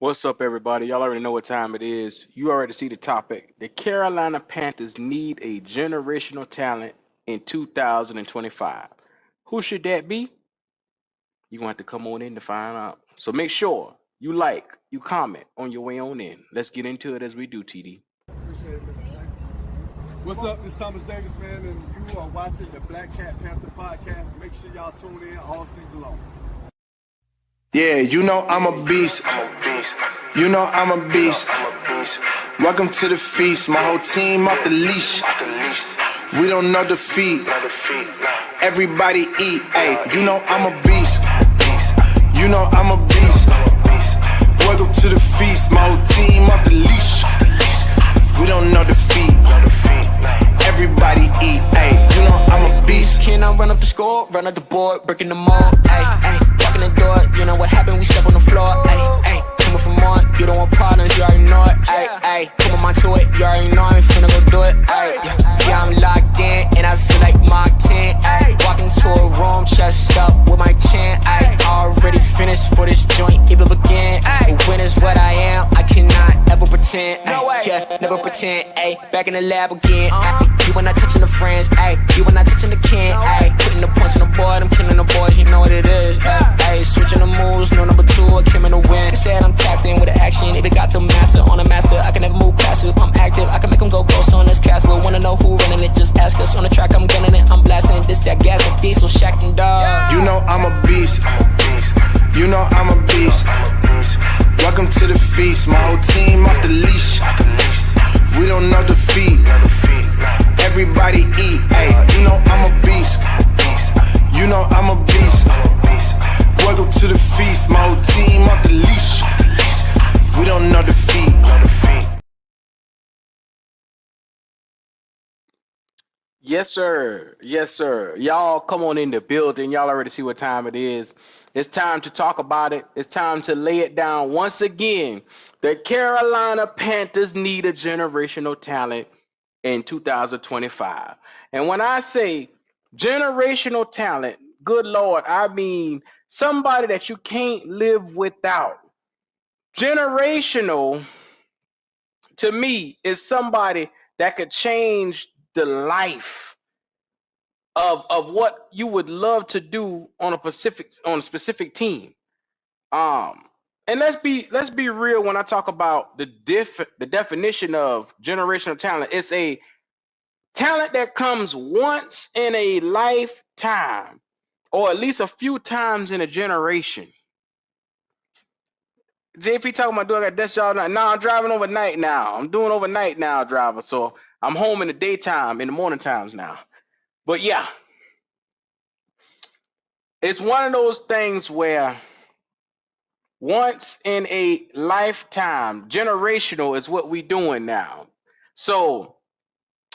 What's up, everybody? Y'all already know what time it is. You already see the topic. The Carolina Panthers need a generational talent in 2025. Who should that be? You're going to have to come on in to find out. So make sure you like, you comment on your way on in. Let's get into it as we do, TD. Appreciate it, Mr. Davis. What's up? This is Thomas Davis, man, and you are watching the Black Cat Panther podcast. Make sure y'all tune in all season long. Yeah, you know I'm a beast. You know I'm a beast. Welcome to the feast. My whole team off the leash. We don't know defeat. Everybody eat. Hey, you know I'm a beast. You know I'm a beast. Welcome to the feast. My whole team off the leash. We don't know defeat. Everybody eat. Hey, you know I'm a beast. Can I run up the score, run up the board, breaking the mold? Ay, ay, walking the door, you know what happened? We step on the floor. Ay, ay, coming from on, you don't want problems, you already know it. Ay, ay, come on to it, you already know I'm finna go do it. Ay, yeah, I'm locked in and I feel like Mark 10. Ay, walking to a room, chest up with my chin. Ay, already finished for this joint, even begin. Ay, when is what I am, I cannot ever pretend. Ay, yeah, never pretend. Ay, back in the lab again. Ay, you when I touching the friends, ayy. You when I touching the can, ayy. Putting the points on the board, I'm killing the boys, you know what it is, ayy. Switching the moves, no number two, I came in to win. Said I'm tapped in with the action, if it got the master on the master, I can never move passive. I'm active, I can make them go ghost on this cast. But wanna know who running it, just ask us. On the track, I'm gunning it, I'm blasting. This that gas like diesel, Shack and dog. You know I'm a beast. You know I'm a beast. Welcome to the feast. My whole team off the leash. We don't know defeat. Everybody eat. Hey, you know I'm a beast. You know I'm a beast. Welcome to the feast. My whole team off the leash. We don't know defeat. Yes, sir. Yes, sir. Y'all come on in the building. Y'all already see what time it is. It's time to talk about it. It's time to lay it down once again. The Carolina Panthers need a generational talent in 2025. And when I say generational talent, good Lord, I mean somebody that you can't live without. Generational to me is somebody that could change the life of what you would love to do on a specific team. Um, and let's be real when I talk about the definition of generational talent. It's a talent that comes once in a lifetime, or at least a few times in a generation. JP talking about doing that desk job now. Nah, I'm driving overnight now. I'm doing overnight now, driver. So I'm home in the daytime, in the morning times now. But yeah, it's one of those things where once in a lifetime, generational is what we doing now. So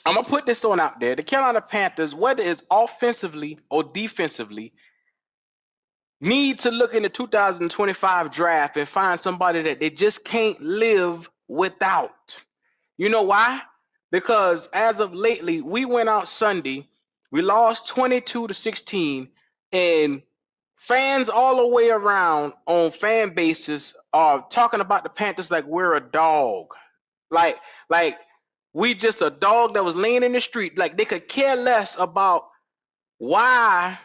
I'm gonna put this on out there. The Carolina Panthers, whether it's offensively or defensively, need to look in the 2025 draft and find somebody that they just can't live without. You know why? Because as of lately, we went out Sunday, we lost 22-16, and fans all the way around on fan bases are talking about the Panthers like we're a dog. Like we just a dog that was laying in the street. Like they could care less about why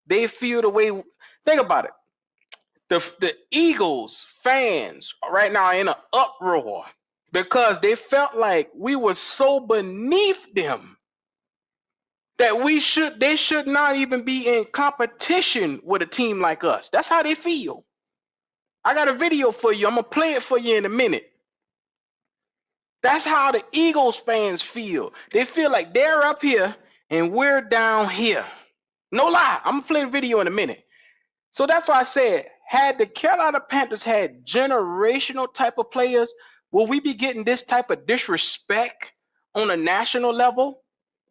they feel the way. Think about it. The Eagles fans right now are in an uproar because they felt like we were so beneath them that they should not even be in competition with a team like us. That's how they feel. I got a video for you. I'm gonna play it for you in a minute. That's how the Eagles fans feel. They feel like they're up here and we're down here. No lie. I'm gonna play the video in a minute. So that's why I said, had the Carolina Panthers had generational type of players, will we be getting this type of disrespect on a national level?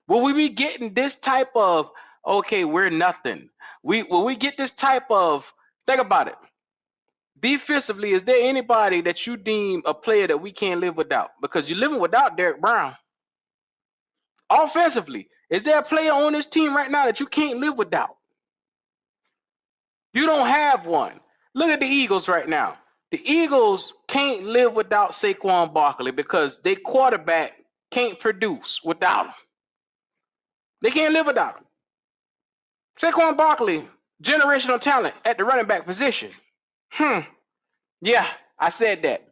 Will we be getting this type of, okay, we're nothing? Will we get this type of, think about it. Defensively, is there anybody that you deem a player that we can't live without? Because you're living without Derek Brown. Offensively, is there a player on this team right now that you can't live without? You don't have one. Look at the Eagles right now. The Eagles can't live without Saquon Barkley because their quarterback can't produce without him. They can't live without him. Saquon Barkley, generational talent at the running back position. Yeah, I said that.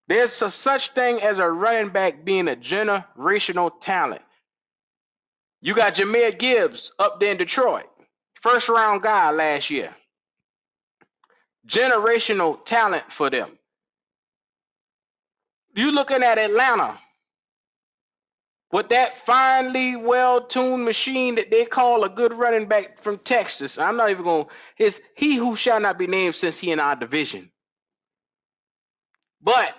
There's a such thing as a running back being a generational talent. You got Jahmyr Gibbs up there in Detroit. First round guy last year. Generational talent for them. You looking at Atlanta with that finely well-tuned machine that they call a good running back from Texas. I'm not even going to, he who shall not be named since he in our division. But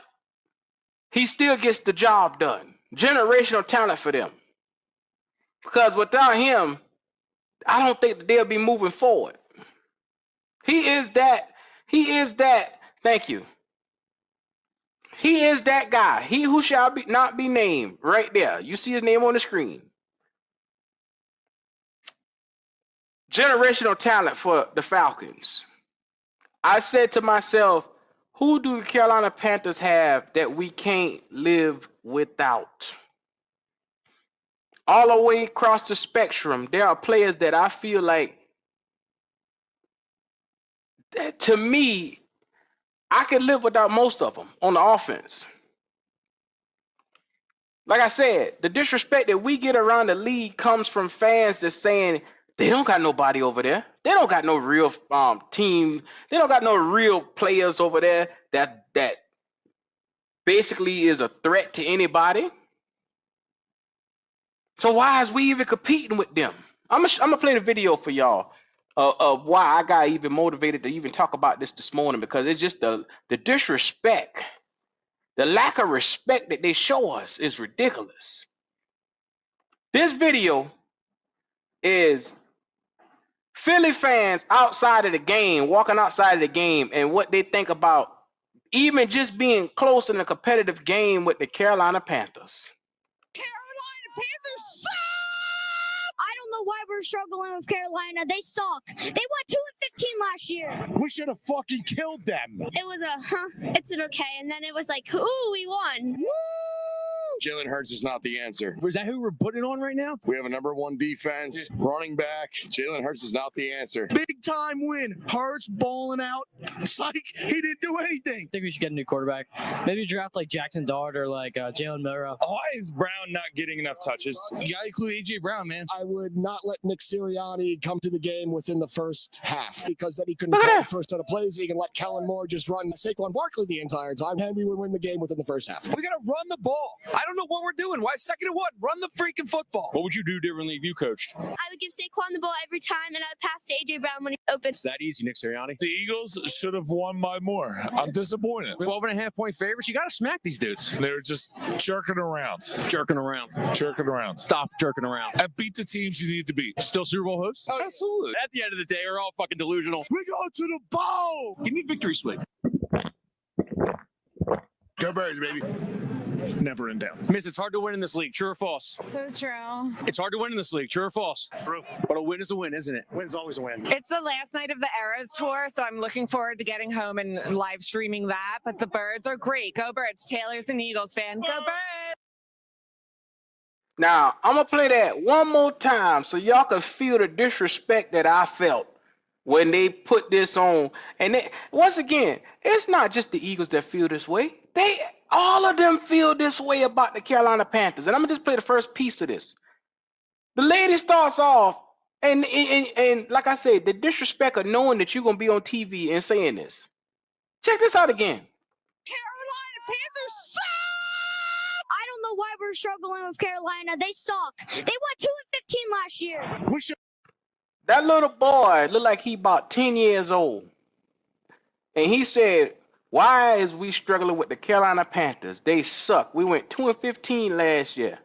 he still gets the job done. Generational talent for them. Because without him, I don't think that they'll be moving forward. He is that, thank you. He is that guy. He who shall not be named right there. You see his name on the screen. Generational talent for the Falcons. I said to myself, who do the Carolina Panthers have that we can't live without? All the way across the spectrum, there are players that I feel like, to me, I can live without most of them on the offense. Like I said, the disrespect that we get around the league comes from fans that's saying they don't got nobody over there. They don't got no real team. They don't got no real players over there that basically is a threat to anybody. So why is we even competing with them? I'm gonna play the video for y'all of why I got even motivated to even talk about this morning, because it's just the disrespect, the lack of respect that they show us is ridiculous. This video is Philly fans outside of the game, walking outside of the game, and what they think about even just being close in a competitive game with the Carolina Panthers. Carolina Panthers suck! I don't know why we're struggling with Carolina. They suck. They went 2-15 last year. We should have fucking killed them. It was it's an okay, and then it was like, ooh, we won. Woo! Jalen Hurts is not the answer. Is that who we're putting on right now? We have a #1 defense, running back. Jalen Hurts is not the answer. Big time win. Hurts balling out. Psych, he didn't do anything. I think we should get a new quarterback. Maybe draft like Jackson Dart or like Jalen Miller. Why is Brown not getting enough touches? You gotta include AJ Brown, man. I would not let Nick Sirianni come to the game within the first half, because then he couldn't call the first set of plays. He can let Kellen Moore just run Saquon Barkley the entire time, and we would win the game within the first half. We gotta run the ball. I don't know what we're doing. Why 2nd and 1? Run the freaking football. What would you do differently if you coached? I would give Saquon the ball every time, and I would pass to AJ Brown when he's open. It's that easy, Nick Sirianni. The Eagles should have won by more. I'm disappointed. 12.5-point favorites. You gotta smack these dudes. They're just jerking around. Jerking around. Jerking around. Stop jerking around. And beat the teams you need to beat. Still Super Bowl hopes? Oh, absolutely. At the end of the day, we're all fucking delusional. We go to the bowl. Give me victory sweep. Go Birds, baby. Never in doubt. Miss, it's hard to win in this league. True or false? So true. It's hard to win in this league. True or false? True. But a win is a win, isn't it? Win's always a win. It's the last night of the Eras tour, so I'm looking forward to getting home and live streaming that. But the Birds are great. Go Birds. Taylor's an Eagles fan. Go Birds. Now, I'm going to play that one more time so y'all can feel the disrespect that I felt when they put this on. And once again, it's not just the Eagles that feel this way. All of them feel this way about the Carolina Panthers. And I'm going to just play the first piece of this. The lady starts off, and like I said, the disrespect of knowing that you're going to be on TV and saying this. Check this out again. Carolina Panthers suck! I don't know why we're struggling with Carolina. They suck. They went 2-15 last year. We should. That little boy looked like he about 10 years old. And he said, why is we struggling with the Carolina Panthers? They suck. We went 2-15 last year.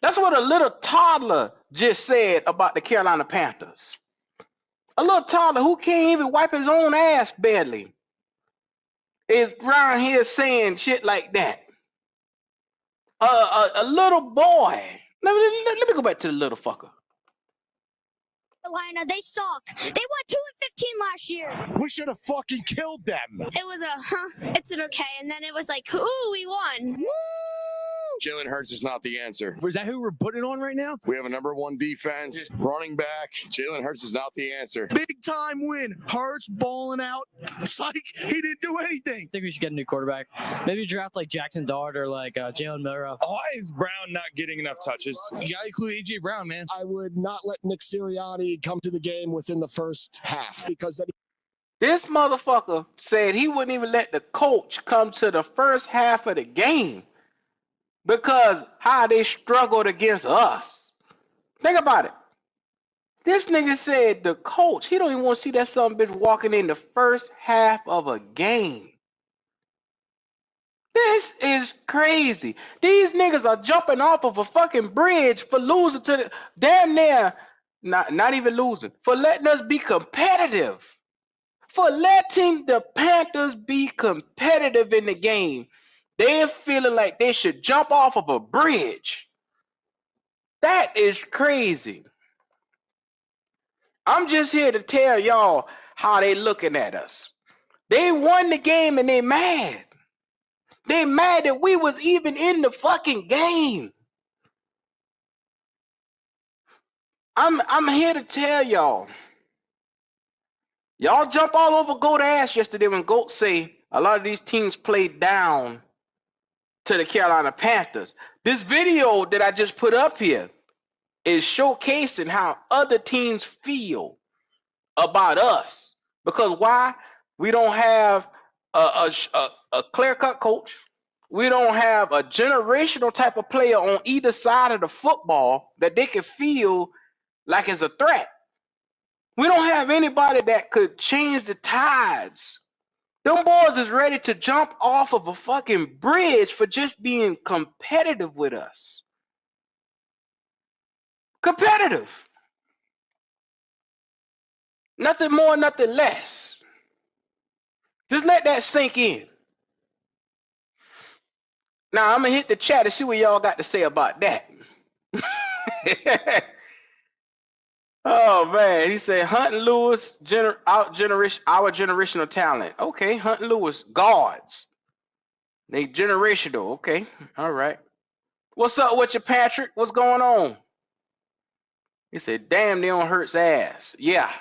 That's what a little toddler just said about the Carolina Panthers. A little toddler who can't even wipe his own ass barely is around here saying shit like that. A little boy. Let me go back to the little fucker. Carolina, they suck. They won 2-15 last year. We should have fucking killed them. It was it's an okay, and then it was like, ooh, we won. Jalen Hurts is not the answer. Is that who we're putting on right now? We have a #1 defense, running back. Jalen Hurts is not the answer. Big time win. Hurts balling out. Psych, he didn't do anything. I think we should get a new quarterback. Maybe draft like Jackson Dart or like Jalen Milrow. Why is Brown not getting enough touches? You gotta include A.J. Brown, man. I would not let Nick Sirianni come to the game within the first half because then This motherfucker said he wouldn't even let the coach come to the first half of the game because how they struggled against us. Think about it. This nigga said the coach, he don't even want to see that son bitch walking in the first half of a game. This is crazy. These niggas are jumping off of a fucking bridge for losing to the damn near, not even losing, for letting us be competitive. For letting the Panthers be competitive in the game. They're feeling like they should jump off of a bridge. That is crazy. I'm just here to tell y'all how they looking at us. They won the game and they mad. They mad that we was even in the fucking game. I'm here to tell y'all. Y'all jump all over Goat ass yesterday when Goat say a lot of these teams played down to the Carolina Panthers. This video that I just put up here is showcasing how other teams feel about us. Because why? We don't have a clear-cut coach. We don't have a generational type of player on either side of the football that they can feel like is a threat. We don't have anybody that could change the tides. Them boys is ready to jump off of a fucking bridge for just being competitive with us. Competitive. Nothing more, nothing less. Just let that sink in. Now, I'm going to hit the chat and see what y'all got to say about that. Oh, man. He said, Hunt and Lewis, our generational talent. Okay, Hunt and Lewis, guards. They generational. Okay, all right. What's up with you, Patrick? What's going on? He said, damn, they on Hurts' ass. Yeah.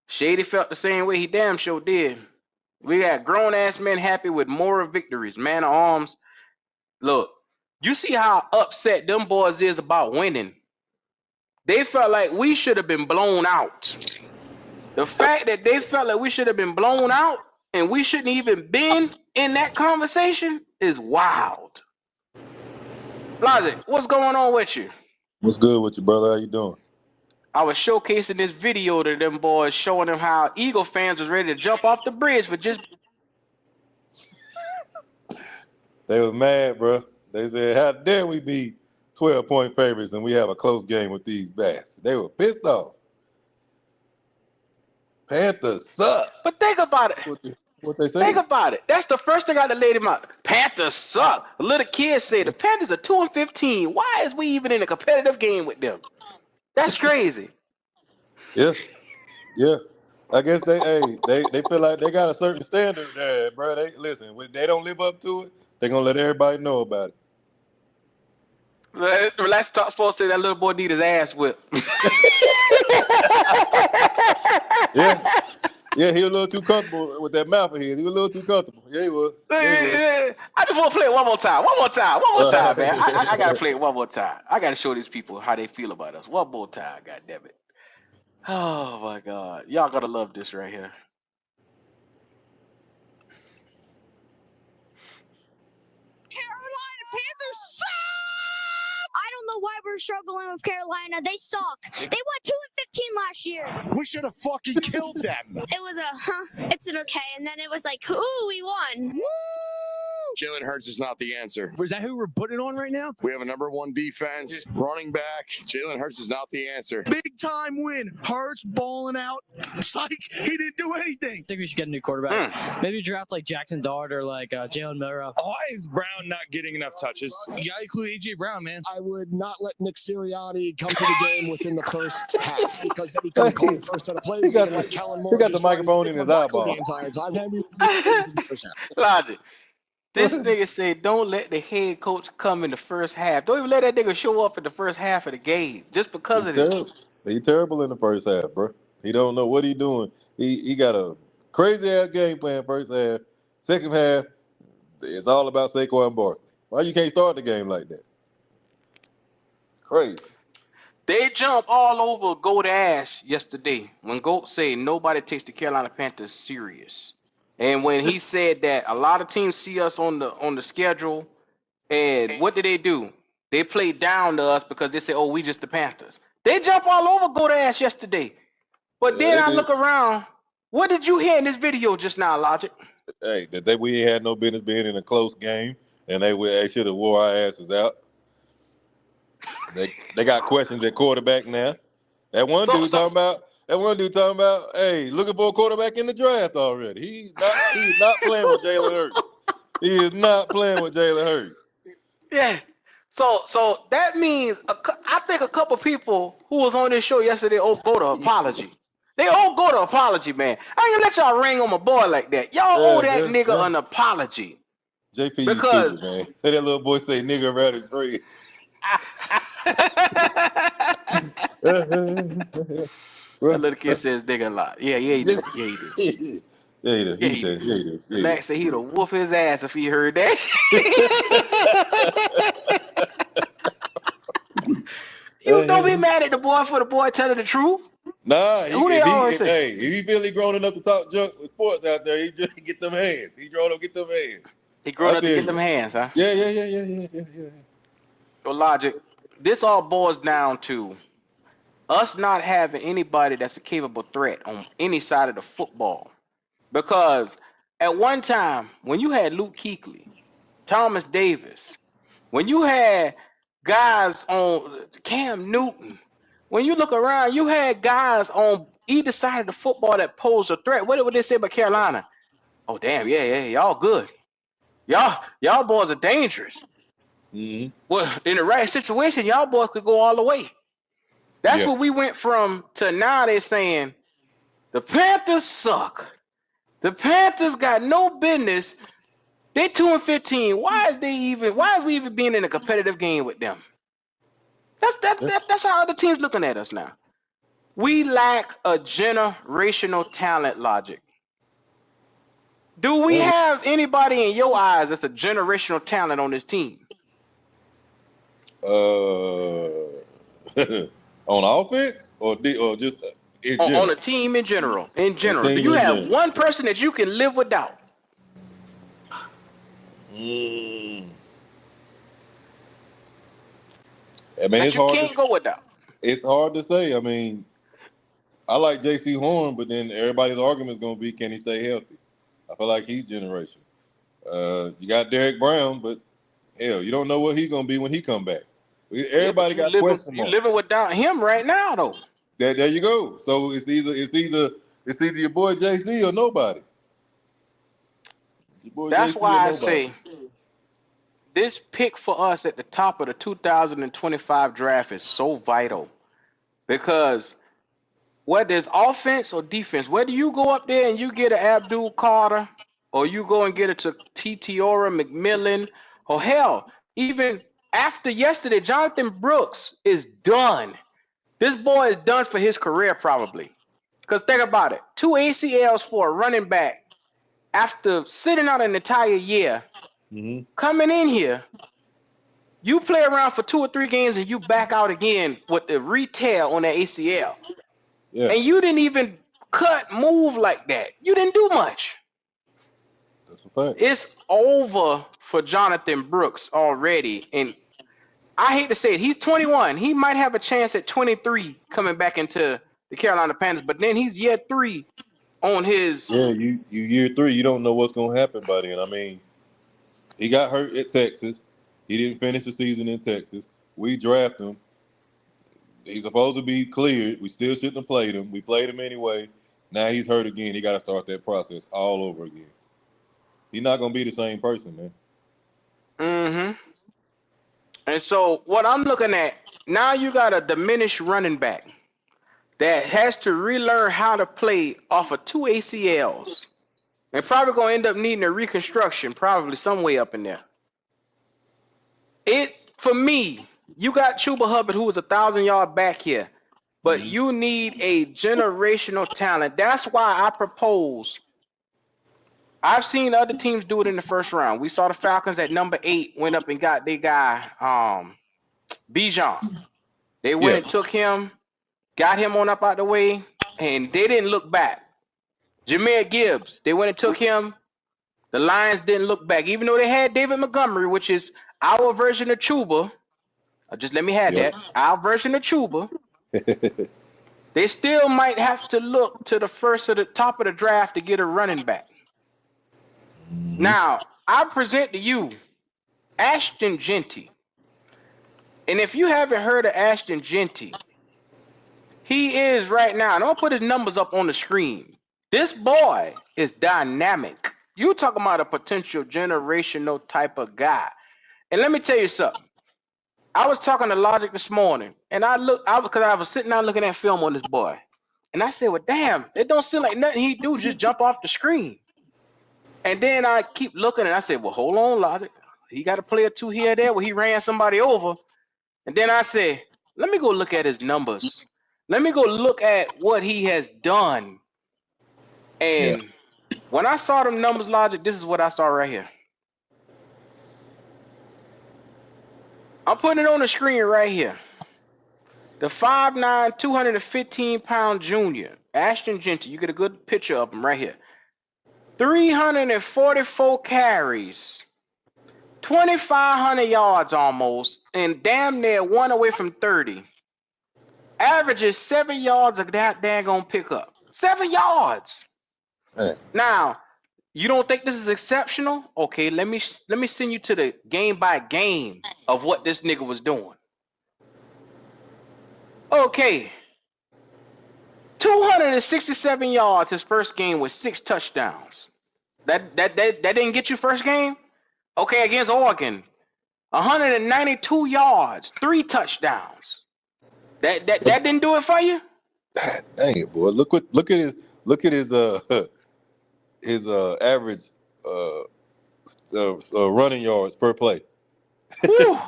Shady felt the same way. He damn sure did. We got grown-ass men happy with moral victories. Man of arms. Look, you see how upset them boys is about winning. They felt like we should have been blown out. The fact that they felt like we should have been blown out and we shouldn't even been in that conversation is wild. Blase, what's going on with you? What's good with you, brother? How you doing? I was showcasing this video to them boys, showing them how Eagle fans was ready to jump off the bridge for just... They was mad, bro. They said, how dare we be 12-point favorites and we have a close game with these bastards. They were pissed off. Panthers suck. But think about it. What they say? Think about it. That's the first thing I laid him out. Panthers suck. The little kids say the Panthers are 2-15. Why is we even in a competitive game with them? That's crazy. Yeah. I guess they feel like they got a certain standard there, bro. Listen, when they don't live up to it, they're gonna let everybody know about it. Last talk supposed to say that little boy need his ass whipped. Yeah, he was a little too comfortable with that mouth of his. He was a little too comfortable. Yeah, he was. I just want to play it one more time. One more time, man. I gotta play it one more time. I gotta show these people how they feel about us. One more time, goddammit. Oh my God, y'all gotta love this right here. Carolina Panthers suck! I don't know why we're struggling with Carolina. They suck. They won 2-15 last year. we should have fucking killed them. It was it's an okay, and then it was like, ooh, we won. Jalen Hurts is not the answer. Is that who we're putting on right now? We have a #1 defense, running back. Jalen Hurts is not the answer. Big time win. Hurts balling out. Psych. He didn't do anything. I think we should get a new quarterback. Maybe draft like Jackson Dart or like Jalen Milrow. Why is Brown not getting enough touches? You gotta include A.J. Brown, man. I would not let Nick Sirianni come to the game within the first half because then he couldn't call the first set of plays. He got, and let Kellen he Moore got the just run microphone in his Saquon eyeball. the entire time. And we win the first half. Logic. This nigga said, don't let the head coach come in the first half. Don't even let that nigga show up in the first half of the game just because of this. He's terrible in the first half, bro. He don't know what he doing. He got a crazy ass game plan first half. Second half, it's all about Saquon Barkley. Why you can't start the game like that? Crazy. They jump all over Goat ass yesterday when Goat said nobody takes the Carolina Panthers serious. And when he said that a lot of teams see us on the schedule, and what do? They play down to us because they say, oh, we just the Panthers. They jump all over Goat ass yesterday. But then I look around. What did you hear in this video just now, Logic? Hey, that we ain't had no business being in a close game, and they should have wore our asses out. They got questions at quarterback now. That one dude talking about, hey, looking for a quarterback in the draft already. He's not playing with Jalen Hurts. He is not playing with Jalen Hurts. Yeah. So that means I think a couple people who was on this show yesterday owe go to apology. They all go to apology, man. I ain't gonna let y'all ring on my boy like that. Y'all owe that nigga an apology. JP, because you stupid, man. Say that little boy say nigga around his face. That little kid says nigga a lot. Yeah, he do. Yeah, he do. Max said he'd have whoop his ass if he heard that. You don't be mad at the boy for the boy telling the truth. Nah, if he feel he grown enough to talk junk with sports out there, he just get them hands. He grown up, get them hands. He grown up to get them hands, huh? Yeah. So Logic, this all boils down to us not having anybody that's a capable threat on any side of the football. Because at one time, when you had Luke Kuechly, Thomas Davis, when you had guys on Cam Newton, when you look around, you had guys on either side of the football that pose a threat. What would they say about Carolina? Oh, damn, yeah, y'all good. Y'all boys are dangerous. Mm-hmm. Well, in the right situation, y'all boys could go all the way. That's what we went from to now. They're saying the Panthers suck. The Panthers got no business. They 2-15. Why is we even being in a competitive game with them? That's how other teams looking at us now. We lack a generational talent, Logic. Do we have anybody in your eyes that's a generational talent on this team? On offense or just in general? On a team in general. In general, do you have one person that you can live without? I mean, that you can't go without. It's hard to say. I mean, I like J.C. Horn, but then everybody's argument is going to be, can he stay healthy? I feel like he's generation. You got Derek Brown, but hell, you don't know what he's going to be when he come back. Everybody got questions. You're living without him right now, though. There you go. So it's either your boy JC or nobody. That's why I say this pick for us at the top of the 2025 draft is so vital, because whether it's offense or defense, whether you go up there and you get an Abdul Carter, or you go and get it to Titiora McMillan, or hell, even after yesterday, Jonathan Brooks is done. This boy is done for his career probably. Because think about it, 2 ACLs for a running back after sitting out an entire year, coming in here, you play around for 2 or 3 games and you back out again with the retail on the ACL. Yeah. And you didn't even move like that. You didn't do much. That's a fact. It's over for Jonathan Brooks already. And I hate to say it, he's 21. He might have a chance at 23 coming back into the Carolina Panthers, but then he's year 3 on his. Yeah, you year 3, you don't know what's going to happen by then. I mean, He got hurt at Texas. He didn't finish the season in Texas. We draft him. He's supposed to be cleared. We still shouldn't have played him. We played him anyway. Now he's hurt again. He got to start that process all over again. He's not going to be the same person, man. Mm-hmm. And so what I'm looking at, now you got a diminished running back that has to relearn how to play off of 2 ACLs. And probably going to end up needing a reconstruction, probably some way up in there. For me, you got Chuba Hubbard, who was 1,000-yard back here, but you need a generational talent. That's why I propose. I've seen other teams do it in the first round. We saw the Falcons at number 8 went up and got their guy, Bijan. They went and took him, got him on up out the way, and they didn't look back. Jahmyr Gibbs, they went and took him. The Lions didn't look back, even though they had David Montgomery, which is our version of Chuba. Just let me have that. Our version of Chuba. They still might have to look to the top of the draft to get a running back. Now, I present to you Ashton Jeanty. And if you haven't heard of Ashton Jeanty, he is right now, and I'm going to put his numbers up on the screen. This boy is dynamic. You're talking about a potential generational type of guy. And let me tell you something. I was talking to Logic this morning, and I was sitting down looking at film on this boy. And I said, well, damn, it don't seem like nothing he do just jump off the screen. And then I keep looking, and I said, well, hold on, Logic. He got a play or two here or there where he ran somebody over. And then I said, let me go look at his numbers. Let me go look at what he has done. And when I saw them numbers, Logic, this is what I saw right here. I'm putting it on the screen right here. The 5'9", 215-pound junior, Ashton Jeanty. You get a good picture of him right here. 344 carries, 2,500 yards almost, and damn near one away from 30. Averages 7 yards a daggone pickup. 7 yards. Man. Now, you don't think this is exceptional? Okay, let me send you to the game by game of what this nigga was doing. Okay. 267 yards his first game with 6 touchdowns. That didn't get you first game? Okay, against Oregon. 192 yards, 3 touchdowns. That didn't do it for you? Dang it, boy. Look at his average running yards per play. Whew.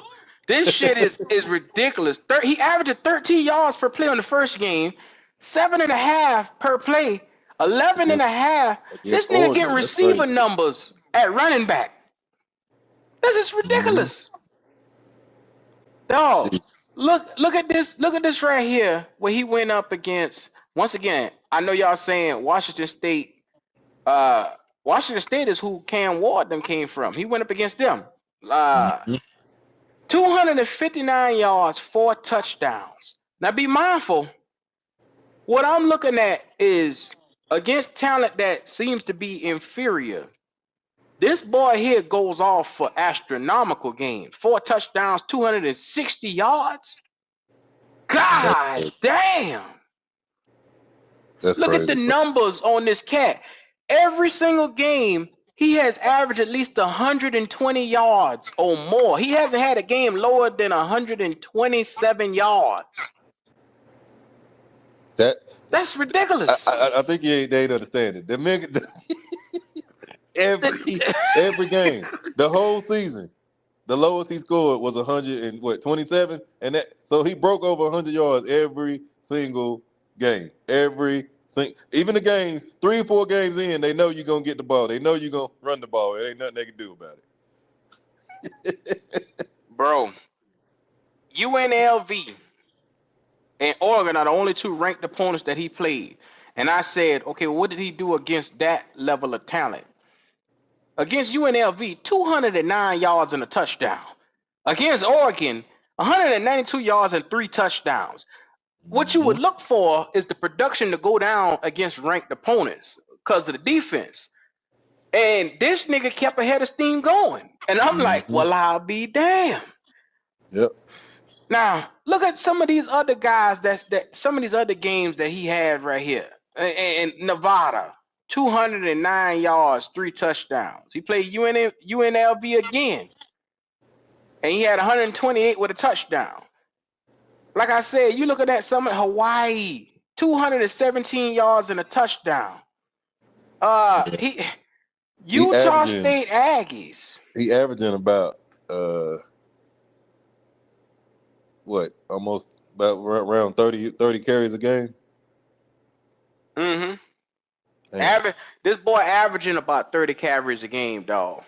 This shit is ridiculous. He averaged 13 yards per play on the first game, 7.5 per play, 11.5. This nigga getting receiver numbers at running back. This is ridiculous. Dog, look at this. Look at this right here where he went up against. Once again, I know y'all saying Washington State. Washington State is who Cam Ward them came from. He went up against them. 259 yards, 4 touchdowns. Now be mindful. What I'm looking at is against talent that seems to be inferior. This boy here goes off for astronomical gains. 4 touchdowns, 260 yards. God damn. Look at the numbers on this cat. Every single game, he has averaged at least 120 yards or more. He hasn't had a game lower than 127 yards. That's ridiculous. I think they ain't understand it. Every game, the whole season, the lowest he scored was 127, and so he broke over 100 yards every single game. Even the games, 3 or 4 games in, they know you're gonna get the ball. They know you're gonna run the ball. It ain't nothing they can do about it. Bro, UNLV and Oregon are the only 2 ranked opponents that he played. And I said, okay, what did he do against that level of talent? Against UNLV, 209 yards and a touchdown. Against Oregon, 192 yards and 3 touchdowns. What you would look for is the production to go down against ranked opponents because of the defense. And this nigga kept a head of steam going. And I'm like, well, I'll be damned. Yep. Now, look at some of these other guys some of these other games that he had right here. In Nevada, 209 yards, 3 touchdowns. He played UNLV again. And he had 128 with a touchdown. Like I said, you look at that, some of Hawaii, 217 yards and a touchdown. Utah State Aggies. He averaging about almost about around 30 carries a game. This boy averaging about 30 carries a game, dog.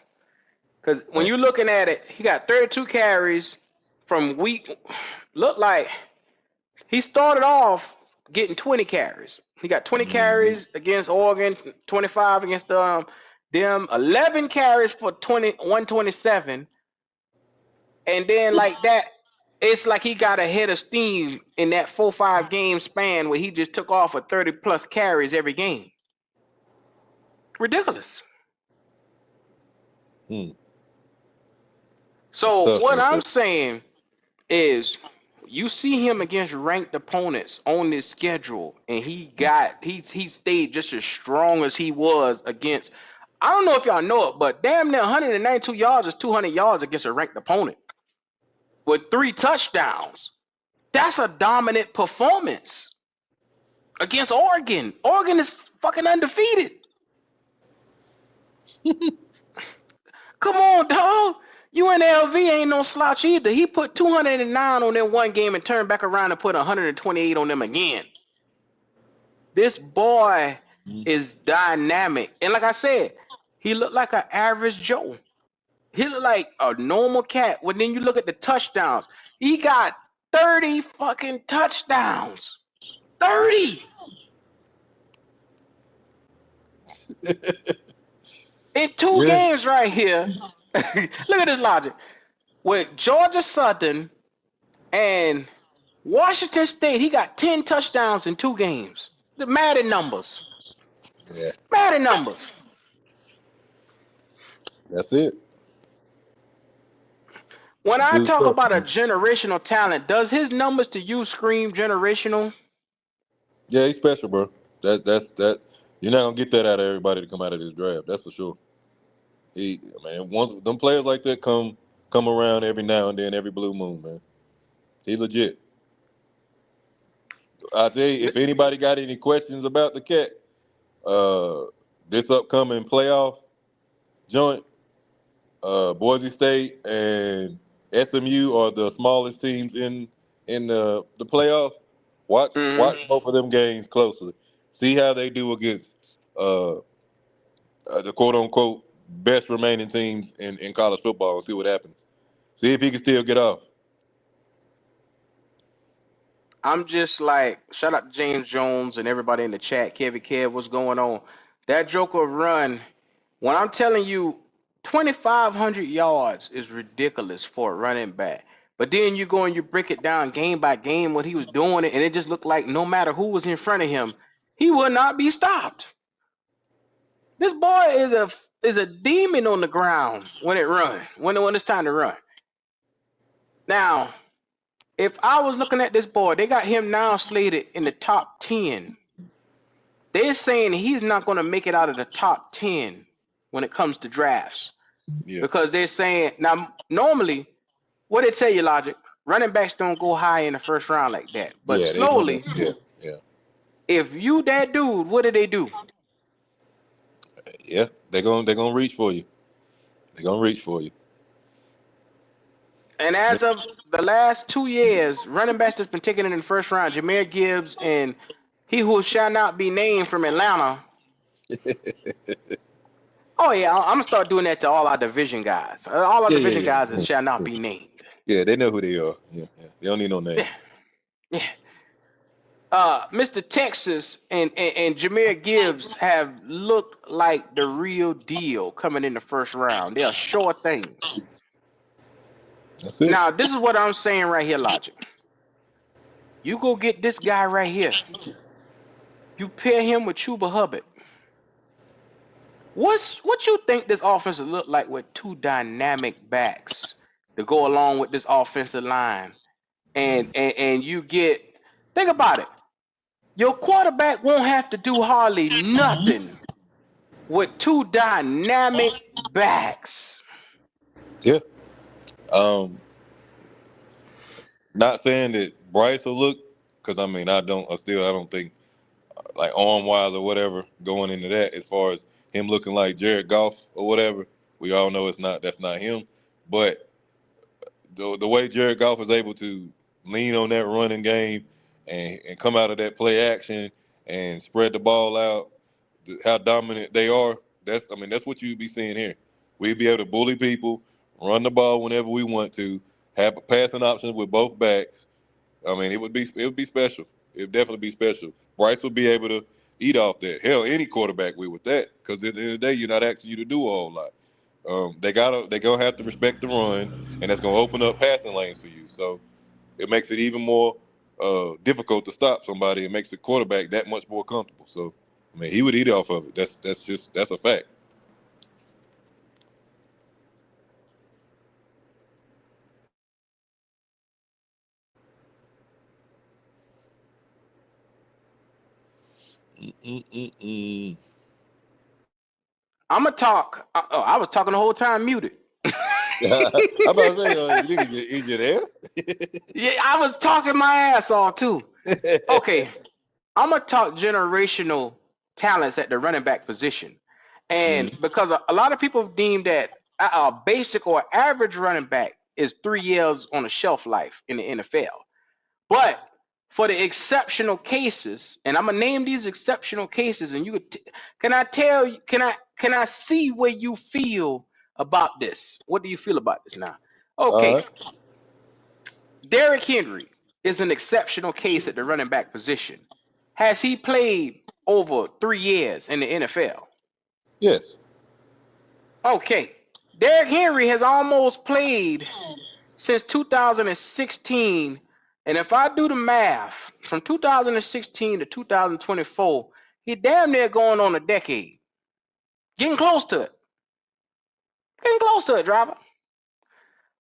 Because when you're looking at it, he got 32 carries from look like he started off getting 20 carries. He got 20 carries against Oregon, 25 against them, 11 carries for 127. And then like that, it's like he got a head of steam in that 4-5 game span where he just took off for 30 plus carries every game. Ridiculous. So what I'm saying is, you see him against ranked opponents on this schedule, and he stayed just as strong as he was against. I don't know if y'all know it, but damn near 192 yards is 200 yards against a ranked opponent with 3 touchdowns. That's a dominant performance against Oregon. Oregon is fucking undefeated. Come on, dog. UNLV ain't no slouch either. He put 209 on them one game and turned back around and put 128 on them again. This boy is dynamic. And like I said, he looked like an average Joe. He looked like a normal cat. When then you look at the touchdowns, he got 30 fucking touchdowns. 30! In 2 games right here. Look at this logic. With Georgia Southern and Washington State, he got 10 touchdowns in 2 games. The Madden numbers. Yeah. Madden numbers. That's it. When I talk about a generational talent, does his numbers to you scream generational? Yeah, he's special, bro. That you're not gonna get that out of everybody to come out of this draft. That's for sure. Once them players like that come around every now and then, every blue moon, man. He legit. I tell you, if anybody got any questions about the cat, this upcoming playoff joint, Boise State and SMU are the smallest teams in the playoff. Watch both of them games closely. See how they do against the quote unquote best remaining teams in college football and see what happens. See if he can still get off. I'm just like, shout out to James Jones and everybody in the chat. Kev, what's going on? That Joker run, when I'm telling you 2,500 yards is ridiculous for a running back. But then you go and you break it down game by game what he was doing, and it just looked like no matter who was in front of him, he will not be stopped. This boy is a demon on the ground when it runs, when it's time to run. Now, if I was looking at this boy, they got him now slated in the top 10. They're saying he's not going to make it out of the top 10 when it comes to drafts. Yeah. Because they're saying, now, normally, what they tell you, Logic, running backs don't go high in the first round like that. But slowly, if you that dude, what do they do? Yeah, they're gonna reach for you. They're gonna reach for you. And as of the last 2 years, running backs that's been taken in the first round, Jahmyr Gibbs and he who shall not be named from Atlanta. Oh, yeah, I'm going to start doing that to all our division guys. All our division guys shall not be named. Yeah, they know who they are. Yeah. They don't need no name. Yeah. Mr. Texas and Jahmyr Gibbs have looked like the real deal coming in the first round. They are sure things. That's it. Now, this is what I'm saying right here, Logic. You go get this guy right here. You pair him with Chuba Hubbard. What you think this offense will look like with two dynamic backs to go along with this offensive line? And you get, think about it. Your quarterback won't have to do hardly nothing with two dynamic backs. Yeah. Not saying that Bryce will look, because I mean I don't think like arm wise or whatever going into that as far as him looking like Jared Goff or whatever. We all know that's not him. But the way Jared Goff is able to lean on that running game and come out of that play action and spread the ball out, how dominant they are, that's what you'd be seeing here. We'd be able to bully people, run the ball whenever we want to, have passing options with both backs. I mean, it would be special. It would definitely be special. Bryce would be able to eat off that. Hell, any quarterback will with that, because at the end of the day, you're not asking you to do a whole lot. They're gonna have to respect the run, and that's gonna open up passing lanes for you. So it makes it even more difficult to stop somebody. It makes the quarterback that much more comfortable. So I mean, he would eat off of it. That's a fact. I'm gonna talk. I was talking the whole time muted. I'm about to say, is you there? Yeah, I was talking my ass off too. Okay, I'm gonna talk generational talents at the running back position, and because a lot of people deem that a basic or average running back is 3 years on a shelf life in the NFL, but for the exceptional cases, and I'm gonna name these exceptional cases, and can I see where you feel about this? What do you feel about this now? Okay, Derrick Henry is an exceptional case at the running back position. Has he played over 3 years in the NFL? Yes. Okay, Derrick Henry has almost played since 2016. And if I do the math, from 2016 to 2024, he damn near going on a decade. Getting close to it. Getting close to it, driver.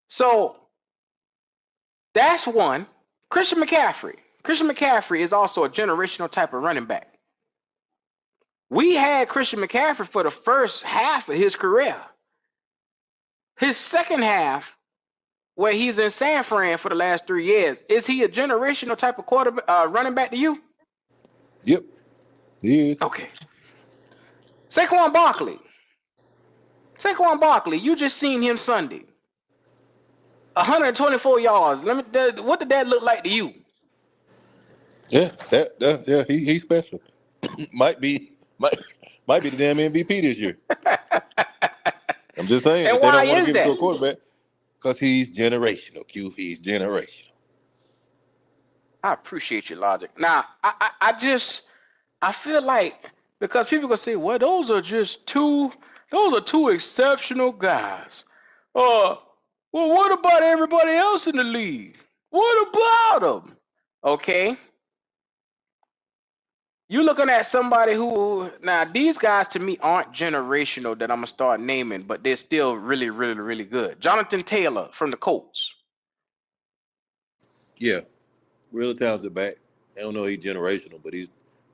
So that's one. Christian McCaffrey. Christian McCaffrey is also a generational type of running back. We had Christian McCaffrey for the first half of his career. His second half, where he's in San Fran for the last 3 years, is he a generational type of running back to you? Yep, he is. Okay. Saquon Barkley. Saquon Barkley, you just seen him Sunday. 124 yards. What did that look like to you? Yeah, he's special. might be the damn MVP this year. I'm just saying, And if they why don't want is to give it to that? a quarterback, because he's generational. He's generational. I appreciate your logic. Now, I feel like, because people gonna say, well, those are two exceptional guys. Well, what about everybody else in the league? What about them? Okay. You're looking at somebody who, now these guys to me aren't generational that I'm gonna start naming, but they're still really, really, really good. Jonathan Taylor from the Colts. Yeah, really talented back. I don't know he's generational, but he's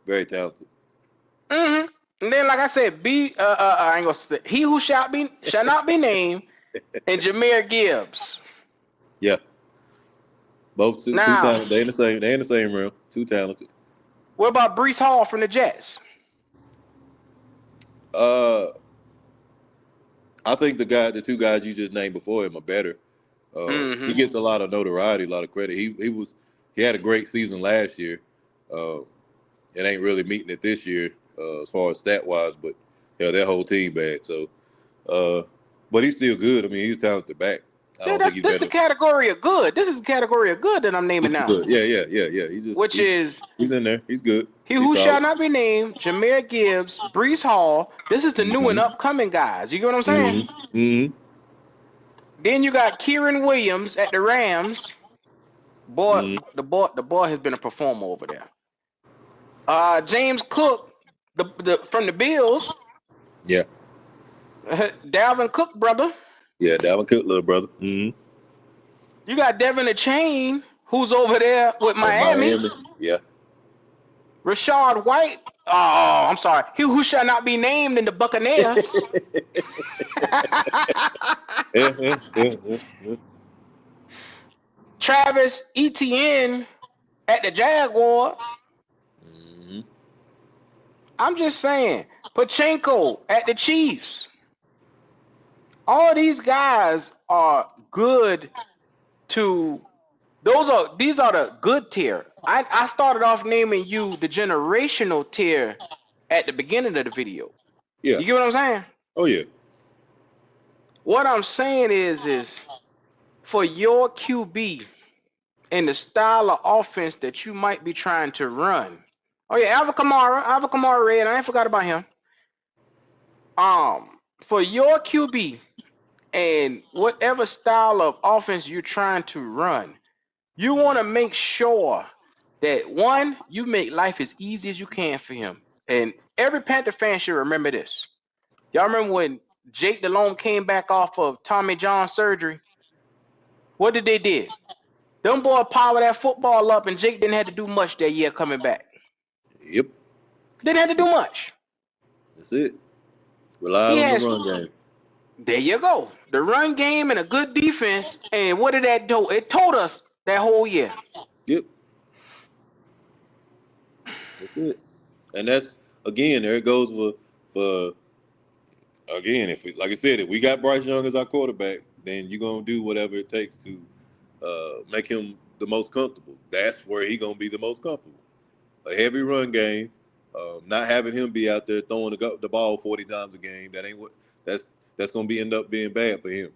very talented. And then, like I said, I ain't gonna say he who shall not be named, and Jahmyr Gibbs. Yeah, both two talented. They in the same room. Too talented. What about Bryce Hall from the Jets? I think the two guys you just named before him are better. He gets a lot of notoriety, a lot of credit. He had a great season last year. It ain't really meeting it this year as far as stat wise, but yeah, that whole team bad. So, but he's still good. I mean, he's talented back. I don't think he's better. This is the category of good. This is the category of good that I'm naming now. Good. Yeah. He's in there. He's good. He who shall not be named, Jahmyr Gibbs, Bryce Hall. This is the new and upcoming guys. You get what I'm saying? Then you got Kieran Williams at the Rams. Boy, the boy has been a performer over there. James Cook, from the Bills. Yeah. Dalvin Cook, brother. Yeah, Dalvin Cook, little brother. Mm-hmm. You got Devin the Chain, who's over there with Miami. Yeah. Rashad White. Oh, I'm sorry. He who shall not be named in the Buccaneers. Yeah. Travis Etienne at the Jaguars. Mm-hmm. I'm just saying. Pachenko at the Chiefs. All these guys are good to these are the good tier. I started off naming you the generational tier at the beginning of the video. Yeah. You get what I'm saying? Oh yeah. What I'm saying is for your QB and the style of offense that you might be trying to run. Oh yeah, Alvin Kamara Red. I ain't forgot about him. For your QB and whatever style of offense you're trying to run, you want to make sure that one, you make life as easy as you can for him. And every Panther fan should remember this. Y'all remember when Jake Delhomme came back off of Tommy John surgery? What did they do? Them boy power that football up, and Jake didn't have to do much that year coming back. Yep. Didn't have to do much. That's it. Rely on the run game. There you go. The run game and a good defense. And what did that do? It told us that whole year. Yep. That's it. And that's again, there it goes for again, if we, like I said, if we got Bryce Young as our quarterback, then you're gonna do whatever it takes to make him the most comfortable. That's where he's gonna be the most comfortable. A heavy run game, not having him be out there throwing the ball 40 times a game. That ain't what that's gonna end up being bad for him.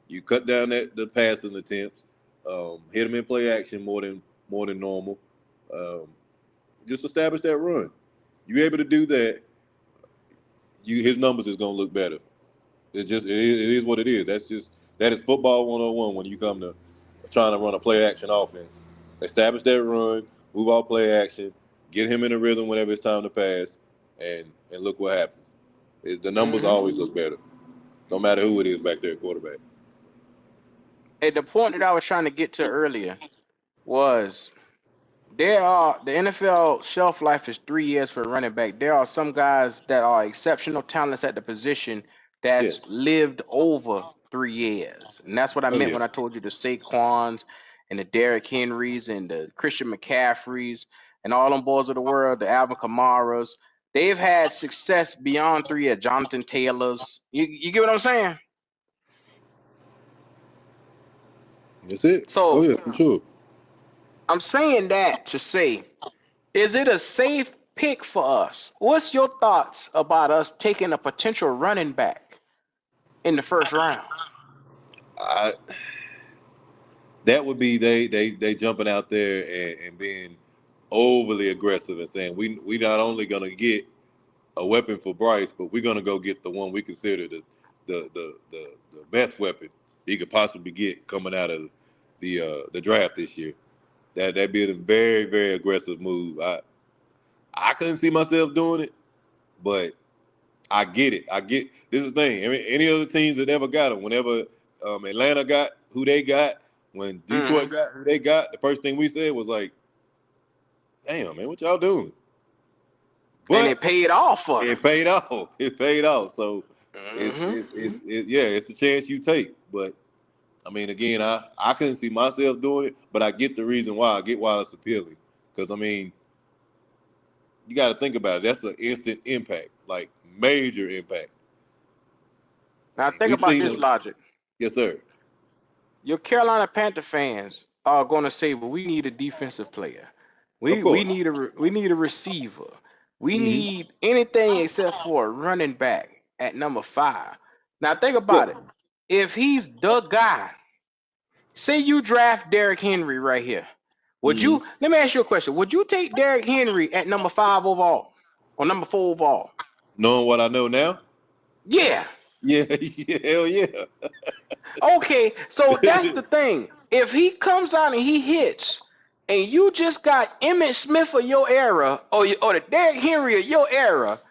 You cut down the passing attempts, hit him in play action more than normal. Just establish that run. You able to do that, his numbers is gonna look better. It is what it is. That is football 101 when you come to trying to run a play action offense. Establish that run, move out play action, get him in a rhythm whenever it's time to pass, and look what happens. The numbers always look better, no matter who it is back there at quarterback. And the point that I was trying to get to earlier was the NFL shelf life is 3 years for a running back. There are some guys that are exceptional talents at the position that's lived over 3 years. And that's what I meant when I told you the Saquons and the Derrick Henrys and the Christian McCaffreys and all them boys of the world, the Alvin Kamaras. They've had success beyond 3 years. Jonathan Taylor's. You get what I'm saying? That's it. So, yeah, for sure. I'm saying that to say, is it a safe pick for us? What's your thoughts about us taking a potential running back in the first round? That would be they jumping out there and being overly aggressive and saying we not only gonna get a weapon for Bryce, but we're gonna go get the one we consider the best weapon he could possibly get coming out of the draft this year. That'd be a very, very aggressive move. I couldn't see myself doing it, but I get it. This is the thing. I mean, any other teams that ever got him, whenever Atlanta got who they got, when Detroit got who they got, the first thing we said was like, "Damn, man, what y'all doing?" But and it paid off for it paid off. It paid off. So it's the chance you take. But I mean, again, I couldn't see myself doing it, but I get the reason why. I get why it's appealing. Because I mean, you got to think about it. That's an instant impact, like major impact. Now think about this logic. Yes, sir. Your Carolina Panther fans are going to say, "Well, we need a defensive player. We need a receiver. We need anything except for a running back at number 5." Now think about it. If he's the guy, say you draft Derrick Henry right here, would you? Let me ask you a question. Would you take Derrick Henry at number 5 overall or number 4 overall? Knowing what I know now? Yeah. Yeah, hell yeah. Okay, so that's the thing. If he comes out and he hits, and you just got Emmitt Smith of your era, or the Derrick Henry of your era,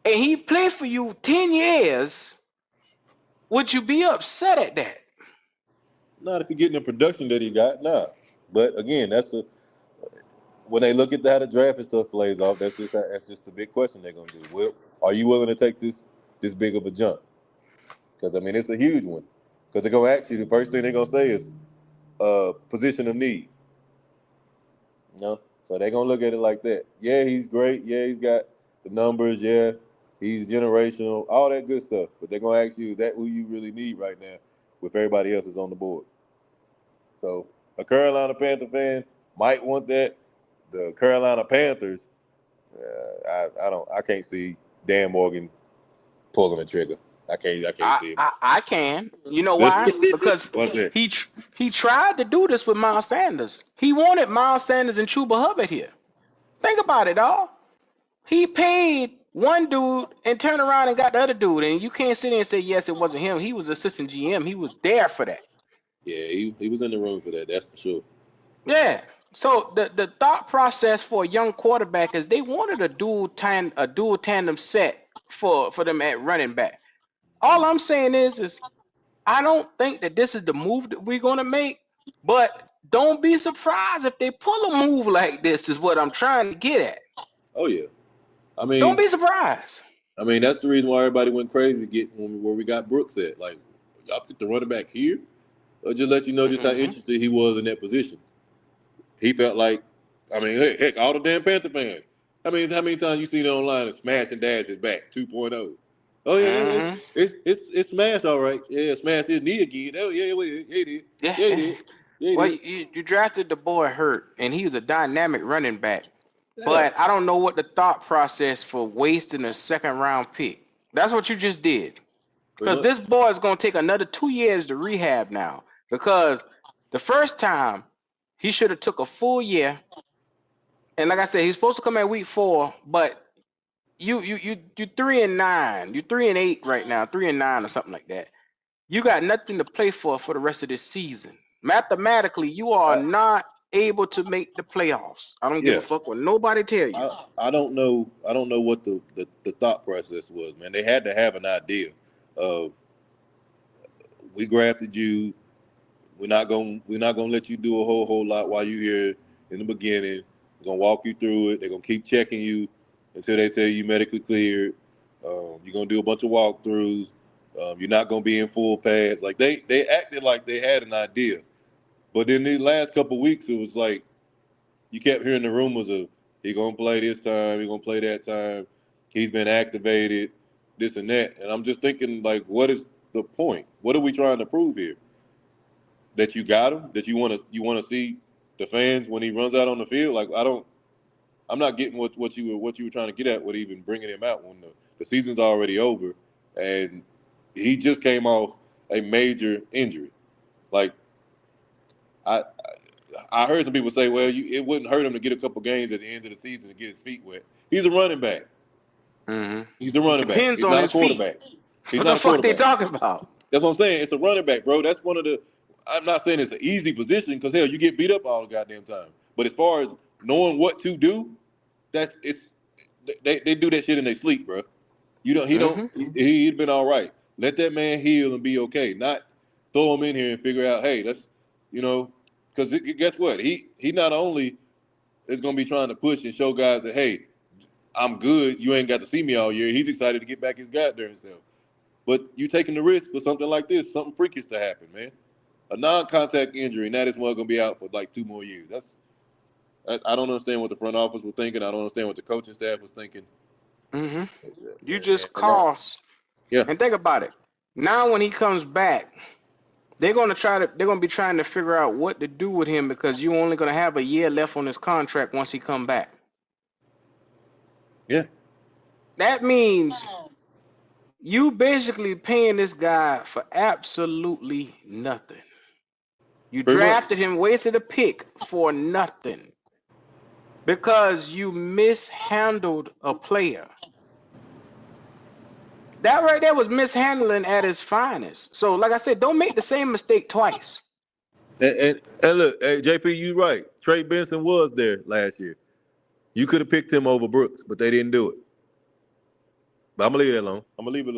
and he played for you 10 years, would you be upset at that? Not if you're getting the production that he got, nah. But again, when they look at how the draft and stuff plays off, that's just the big question they're gonna do. Are you willing to take this big of a jump? Because I mean, it's a huge one. Because they're gonna ask you, the first thing they're gonna say is position of need. So they're gonna look at it like that. Yeah, he's great. Yeah, he's got the numbers. Yeah, he's generational. All that good stuff. But they're gonna ask you, is that who you really need right now, with everybody else is on the board? So a Carolina Panther fan might want that. The Carolina Panthers, I can't see Dan Morgan pulling the trigger. I can't see him. I can. You know why? Because What's it? he tried to do this with Miles Sanders. He wanted Miles Sanders and Chuba Hubbard here. Think about it, dog. He paid one dude and turned around and got the other dude, and you can't sit there and say yes, it wasn't him. He was assistant GM. He was there for that. Yeah, he was in the room for that. That's for sure. Yeah. So the thought process for a young quarterback is they wanted a dual tandem set for them at running back. All I'm saying is I don't think that this is the move that we're gonna make, but don't be surprised if they pull a move like this. Is what I'm trying to get at. Oh yeah, I mean, don't be surprised. I mean, that's the reason why everybody went crazy where we got Brooks at. Like, y'all picked the running back here, or just let you know just how interested he was in that position. He felt like, I mean, heck, all the damn Panther fans. I mean, how many times you see it online and Smash and Dash is back 2.0? Oh yeah, it's Smash, all right. Yeah, Smash his knee again. Oh yeah, it is. Yeah, it is. Yeah, well, you drafted the boy Hurt, and he was a dynamic running back. Yeah. But I don't know what the thought process for wasting a second-round pick. That's what you just did. Because this boy is going to take another 2 years to rehab now. Because the first time, he should have took a full year. And like I said, he's supposed to come at week 4, but you 3-9. You're 3-8 right now, 3-9 or something like that. You got nothing to play for the rest of this season. Mathematically, you are not able to make the playoffs. I don't give a fuck what nobody tell you. I don't know what the thought process was, man. They had to have an idea of, we drafted you. We're not gonna let you do a whole lot while you're here in the beginning. We're gonna walk you through it. They're gonna keep checking you until they tell you medically cleared. You're gonna do a bunch of walkthroughs. You're not gonna be in full pads. Like they acted like they had an idea, but then the last couple of weeks it was like you kept hearing the rumors of he gonna play this time, he gonna play that time. He's been activated, this and that, and I'm just thinking like, what is the point? What are we trying to prove here? That you got him? That you want to see the fans when he runs out on the field? Like I'm not getting what you were trying to get at with even bringing him out when the season's already over, and he just came off a major injury. Like I heard some people say, well, it wouldn't hurt him to get a couple games at the end of the season to get his feet wet. He's a running back. He's a running back. He's not a quarterback. What the fuck they talking about? That's what I'm saying. It's a running back, bro. That's one of the. I'm not saying it's an easy position because hell, you get beat up all the goddamn time. But as far as knowing what to do, they do that shit in their sleep, bro. He'd been all right. Let that man heal and be okay. Not throw him in here and figure out, hey, let's, because guess what? He not only is going to be trying to push and show guys that, hey, I'm good. You ain't got to see me all year. He's excited to get back his goddamn self. But you taking the risk for something like this, something freakish to happen, man. A non-contact injury, and that is one going to be out for like 2 more years. I don't understand what the front office was thinking. I don't understand what the coaching staff was thinking. You just cost. Yeah. And think about it. Now when he comes back, they're gonna be trying to figure out what to do with him because you're only gonna have a year left on his contract once he come back. Yeah. That means you basically paying this guy for absolutely nothing. You drafted him, wasted a pick for nothing. Because you mishandled a player. That right there was mishandling at its finest. So, like I said, don't make the same mistake twice. And look, hey, JP, you right. Trey Benson was there last year. You could have picked him over Brooks, but they didn't do it. But I'm gonna leave it alone. I'm gonna leave it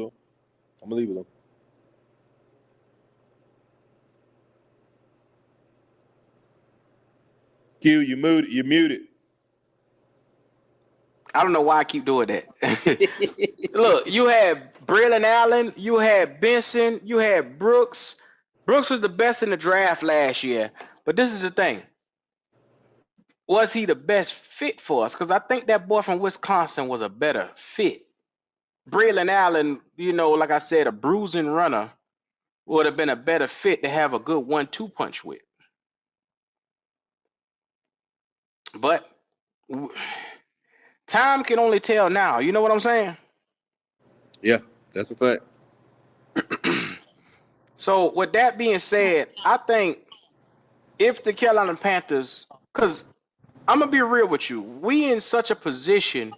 alone. Q, you muted. I don't know why I keep doing that. Look, you had Braylon Allen, you had Benson, you had Brooks. Brooks was the best in the draft last year. But this is the thing. Was he the best fit for us? Because I think that boy from Wisconsin was a better fit. Braylon Allen, like I said, a bruising runner would have been a better fit to have a good 1-2 punch with. But time can only tell now. You know what I'm saying? Yeah, that's a fact. So with that being said, I think if the Carolina Panthers, because I'm gonna be real with you, we in such a position,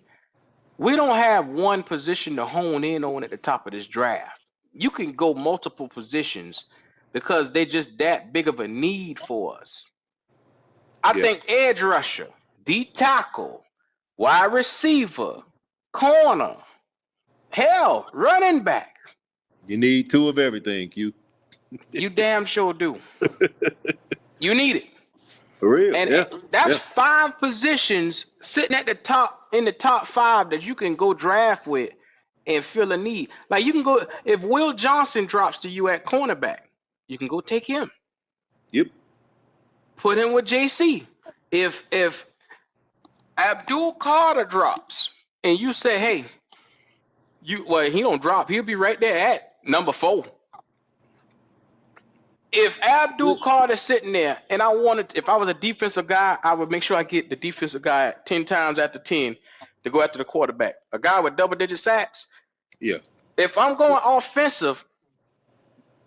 we don't have one position to hone in on at the top of this draft. You can go multiple positions because they're just that big of a need for us. I think edge rusher, D tackle, wide receiver, corner, hell, running back. You need 2 of everything, Q. You damn sure do. You need it. For real, And that's 5 positions sitting at the top, in the top 5 that you can go draft with and fill a need. Like you can go, if Will Johnson drops to you at cornerback, you can go take him. Yep. Put him with JC. If Abdul Carter drops and you say, hey, he don't drop, he'll be right there at number 4. If Abdul Carter's sitting there and if I was a defensive guy, I would make sure I get the defensive guy 10 times after 10 to go after the quarterback. A guy with double-digit sacks. Yeah. If I'm going offensive,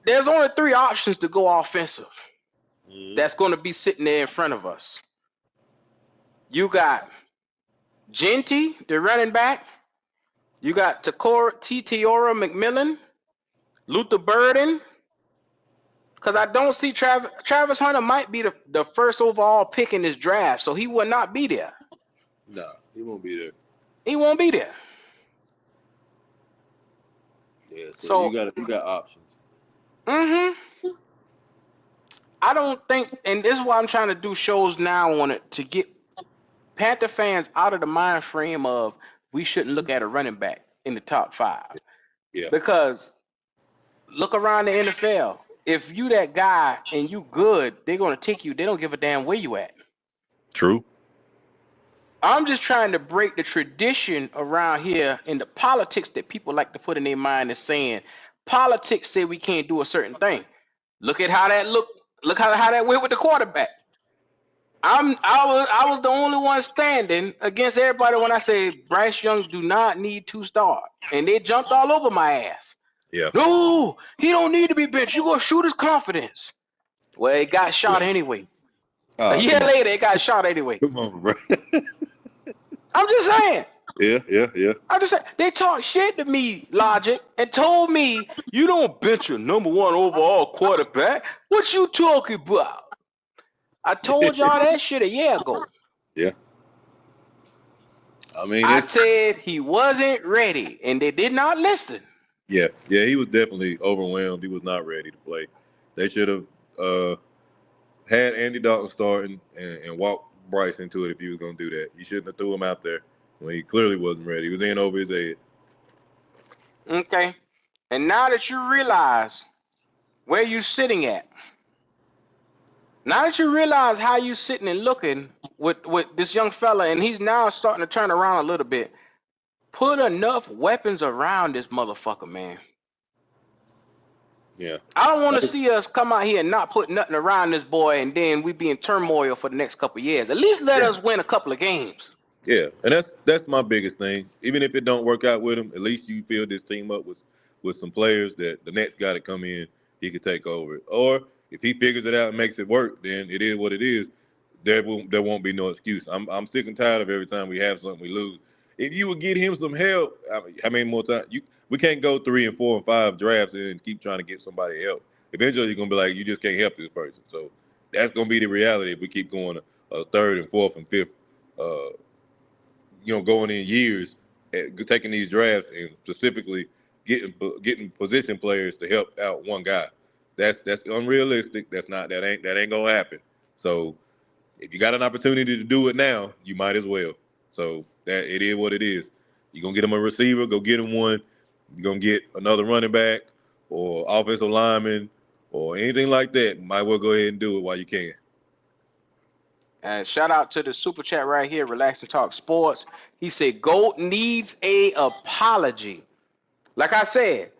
there's only 3 options to go offensive. That's going to be sitting there in front of us. You got Jeanty, the running back. You got Teora McMillan, Luther Burden. Because I don't see Travis Hunter might be the first overall pick in this draft, so he will not be there. Nah, he won't be there. He won't be there. Yeah, so you got options. I don't think, and this is why I'm trying to do shows now on it to get Panther fans out of the mind frame of we shouldn't look at a running back in the top 5. Yeah. Because look around the NFL. If you that guy and you good, they're gonna take you. They don't give a damn where you at. True. I'm just trying to break the tradition around here in the politics that people like to put in their mind is saying politics say we can't do a certain thing. Look at how that looked. Look how that went with the quarterback. I was the only one standing against everybody when I said Bryce Young do not need to start, and they jumped all over my ass. Yeah. No, he don't need to be benched. You gonna shoot his confidence. Well, it got shot anyway. A year later, it got shot anyway. Come on, bro. I'm just saying. Yeah. I'm just saying. They talked shit to me, Logic, and told me you don't bench a number 1 overall quarterback. What you talking about? I told y'all that shit a year ago. Yeah. I mean, I said he wasn't ready, and they did not listen. Yeah, he was definitely overwhelmed. He was not ready to play. They should have had Andy Dalton starting and walked Bryce into it if he was going to do that. You shouldn't have threw him out there when he clearly wasn't ready. He was in over his head. Okay. And now that you realize where you're sitting at, now that you realize how you sitting and looking with this young fella, and he's now starting to turn around a little bit, put enough weapons around this motherfucker, man. Yeah. I don't want to see us come out here and not put nothing around this boy, and then we be in turmoil for the next couple of years. At least let us win a couple of games. Yeah, and that's my biggest thing. Even if it don't work out with him, at least you fill this team up with some players that the next guy to come in, he could take over it. Or if he figures it out and makes it work, then it is what it is. There won't be no excuse. I'm sick and tired of every time we have something we lose. If you would get him some help, I mean, how many more times? We can't go 3 and 4 and 5 drafts and keep trying to get somebody help. Eventually, you're gonna be like, you just can't help this person. So that's gonna be the reality if we keep going a 3rd and 4th and 5th, going in years taking these drafts and specifically getting position players to help out one guy. That's unrealistic. That ain't gonna happen. So if you got an opportunity to do it now, you might as well. So that it is what it is. You're gonna get him a receiver, go get him one. You're gonna get another running back or offensive lineman or anything like that. Might well go ahead and do it while you can. And shout out to the super chat right here, Relax and Talk Sports. He said, GOAT needs a apology. Like I said,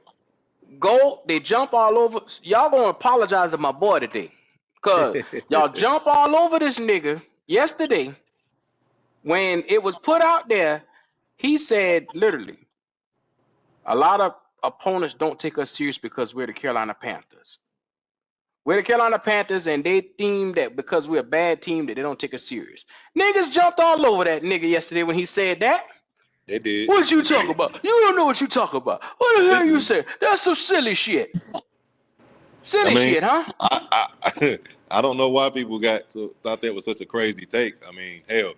GOAT, they jump all over. Y'all gonna apologize to my boy today. Because y'all jump all over this nigga yesterday when it was put out there. He said, literally, a lot of opponents don't take us serious because we're the Carolina Panthers. We're the Carolina Panthers, and they deem that because we're a bad team that they don't take us serious. Niggas jumped all over that nigga yesterday when he said that. They did. What you talking about? You don't know what you talking about. What the hell you say? That's some silly shit. Silly shit, huh? I don't know why people thought that was such a crazy take. I mean, hell,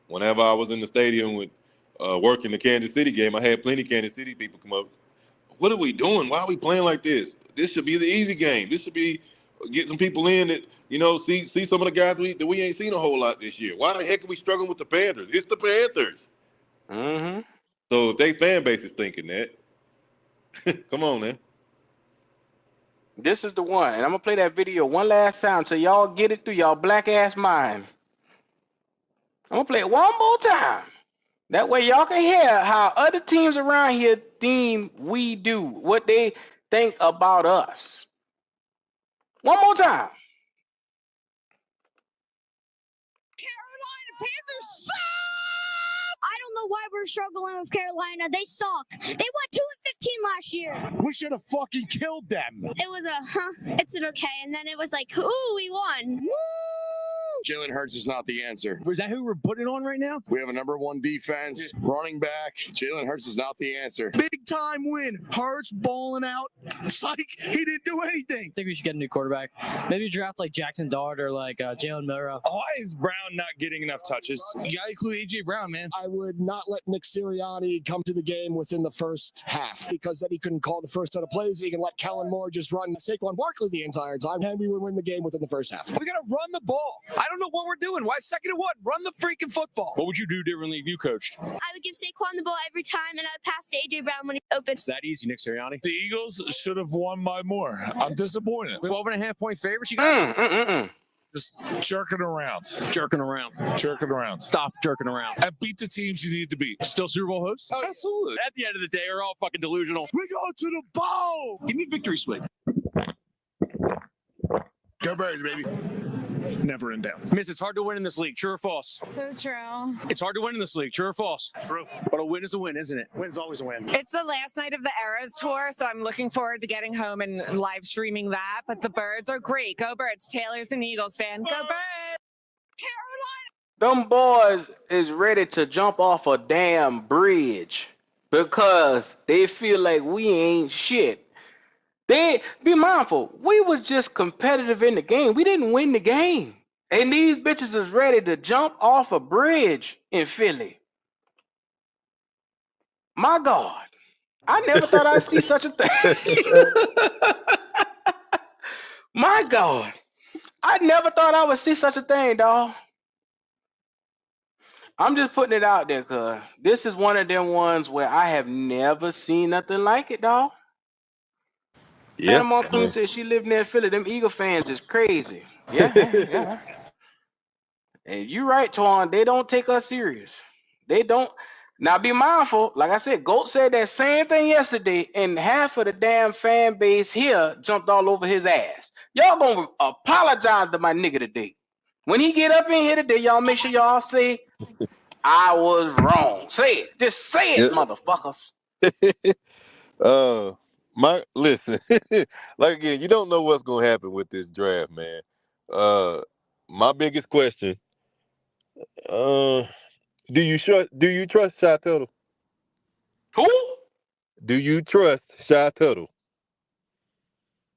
whenever I was in the stadium with working the Kansas City game, I had plenty of Kansas City people come up. What are we doing? Why are we playing like this? This should be the easy game. This should be get some people in that, see some of the guys that we ain't seen a whole lot this year. Why the heck are we struggling with the Panthers? It's the Panthers. Mm-hmm. So if they fan base is thinking that, come on, man. This is the one, and I'm gonna play that video one last time until y'all get it through y'all black ass mind. I'm gonna play it one more time. That way y'all can hear how other teams around here deem we do, what they think about us. One more time. Carolina Panthers suck! I don't know why we're struggling with Carolina. They suck. They won 2-15 last year. We should have fucking killed them. It was it's an okay, and then it was like, ooh, we won. Woo! Jalen Hurts is not the answer. Is that who we're putting on right now? We have a #1 defense, running back. Jalen Hurts is not the answer. Big time win. Hurts balling out. Psych, he didn't do anything. I think we should get a new quarterback. Maybe draft like Jackson Dart or like Jalen Milrow. Why is Brown not getting enough touches? You gotta include A.J. Brown, man. I would not let Nick Sirianni come to the game within the first half because then he couldn't call the first set of plays. He can let Kellen Moore just run Saquon Barkley the entire time, and we would win the game within the first half. We gotta run the ball. I don't know what we're doing. Why 2nd and 1? Run the freaking football. What would you do differently if you coached? I would give Saquon the ball every time, and I would pass to A.J. Brown when he's open. It's that easy, Nick Sirianni. The Eagles should have won by more. I'm disappointed. 12.5-point favorites, you guys? Just jerking around. Jerking around. Jerking around. Stop jerking around. And beat the teams you need to beat. Still Super Bowl host? Oh, absolutely. At the end of the day, we're all fucking delusional. We go to the bowl. Give me victory swing. Go Birds, baby. Never in doubt. Miss, it's hard to win in this league. True or false? So true. It's hard to win in this league. True or false? True. But a win is a win, isn't it? Win's always a win. It's the last night of the Eras tour, so I'm looking forward to getting home and live streaming that. But the Birds are great. Go Birds. Taylor's an Eagles fan. Go Birds. Them boys is ready to jump off a damn bridge because they feel like we ain't shit. They be mindful. We was just competitive in the game. We didn't win the game. And these bitches is ready to jump off a bridge in Philly. My God. I never thought I'd see such a thing. My God. I never thought I would see such a thing, dawg. I'm just putting it out there because this is one of them ones where I have never seen nothing like it, dawg. Yeah. Panama Queen said she lived near Philly. Them Eagle fans is crazy. Yeah. And you right, Twan. They don't take us serious. They don't. Now be mindful. Like I said, Goat said that same thing yesterday, and half of the damn fan base here jumped all over his ass. Y'all gonna apologize to my nigga today. When he get up in here today, y'all make sure y'all say, I was wrong. Say it. Just say it, motherfuckers. Listen, like again, you don't know what's gonna happen with this draft, man. My biggest question, do you trust Shy Tuttle? Who? Do you trust Shy Tuttle?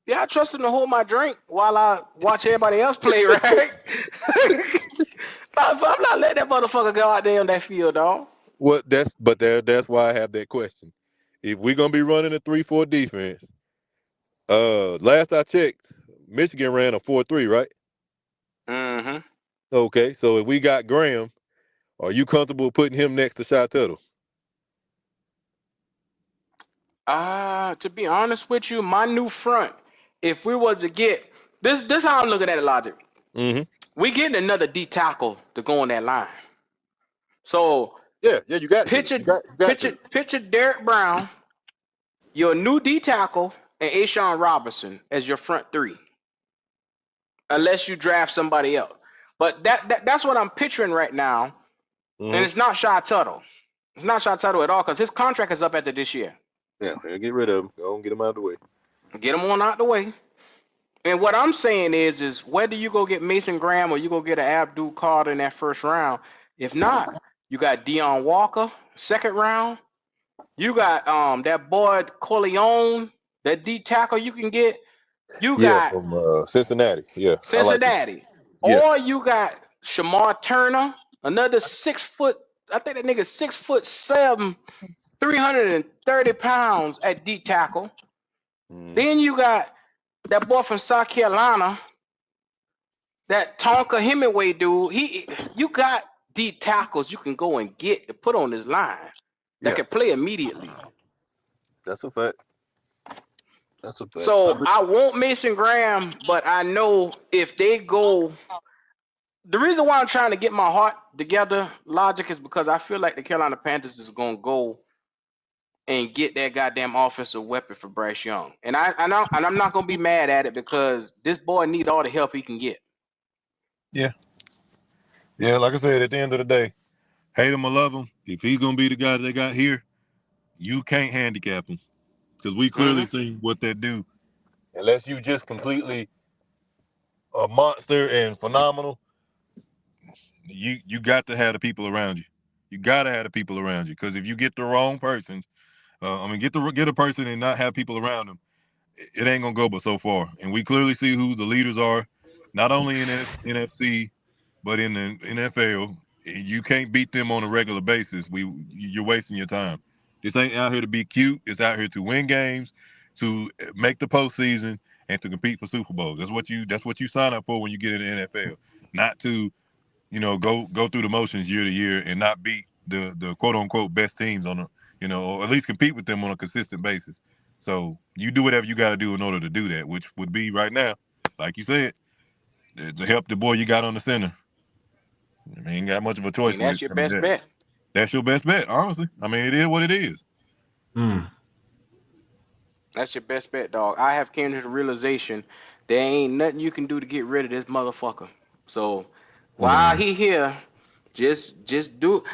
Yeah, I trust him to hold my drink while I watch everybody else play, right? I'm not letting that motherfucker go out there on that field, dog. That's why I have that question. If we're gonna be running a 3-4 defense, last I checked, Michigan ran a 4-3, right? Mm-hmm. Okay, so if we got Graham, are you comfortable putting him next to Shy Tuttle? To be honest with you, my new front, if we was to get this how I'm looking at it, Logic. Mm-hmm. We getting another D tackle to go on that line. So Yeah, you got to. picture You got to. picture Derek Brown, your new D tackle, and Ashawn Robinson as your front three. Unless you draft somebody else. But that's what I'm picturing right now. Mm-hmm. And it's not Shy Tuttle. It's not Shy Tuttle at all, because his contract is up after this year. Yeah, get rid of him. Go and get him out of the way. Get him on out the way. And what I'm saying is whether you go get Mason Graham or you go get an Abdul Carter in that first round, if not, you got Deion Walker, second round. You got that boy Corleone, that D tackle you can get. You got from Cincinnati. Yeah, Cincinnati. I like Or you got Shamar Turner, another 6 foot, I think that nigga's 6'7", 330 pounds at D tackle. Then you got that boy from South Carolina, that Tonka Hemingway dude. You got D tackles you can go and get to put on this line that can play immediately. That's a fact. So I want Mason Graham, but I know if they go, the reason why I'm trying to get my heart together, Logic, is because I feel like the Carolina Panthers is gonna go and get that goddamn offensive weapon for Bryce Young, and I'm not gonna be mad at it because this boy need all the help he can get. Yeah. Like I said, at the end of the day, hate him or love him, if he's gonna be the guy that they got here, you can't handicap him because we clearly see what they do. Unless you just completely a monster and phenomenal, you got to have the people around you. You gotta have the people around you because if you get the wrong person, get a person and not have people around them, it ain't gonna go but so far. And we clearly see who the leaders are, not only in NFC but in the NFL. You can't beat them on a regular basis. You're wasting your time. This ain't out here to be cute. It's out here to win games, to make the postseason, and to compete for Super Bowls. That's what you sign up for when you get in the NFL. Not to, go through the motions year to year and not beat the quote unquote best teams on a, or at least compete with them on a consistent basis. So you do whatever you got to do in order to do that, which would be right now, like you said, to help the boy you got on the center. I mean, ain't got much of a choice. That's your best bet. That's your best bet, honestly. I mean, it is what it is. That's your best bet, dog. I have came to the realization there ain't nothing you can do to get rid of this motherfucker. So while he here, just do.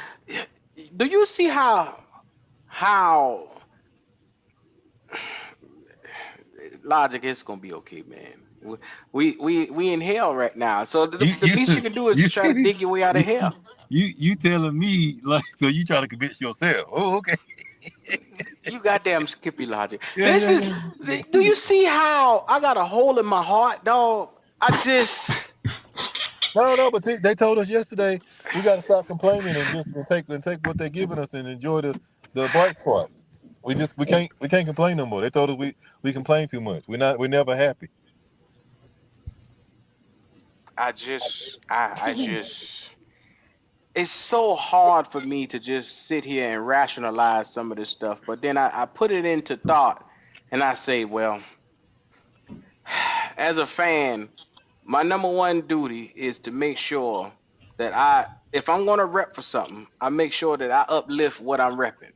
Do you see how Logic is gonna be okay, man? We in hell right now. So the least you can do is just try to dig your way out of hell. You telling me like so you trying to convince yourself? Oh, okay. You goddamn Skippy Logic. Do you see how I got a hole in my heart, dog? I just no, but they told us yesterday we got to stop complaining and just take what they're giving us and enjoy the bright spots. We can't complain no more. They told us we complain too much. We're never happy. I just it's so hard for me to just sit here and rationalize some of this stuff, but then I put it into thought and I say, well, as a fan, my number one duty is to make sure that if I'm going to rep for something, I make sure that I uplift what I'm repping.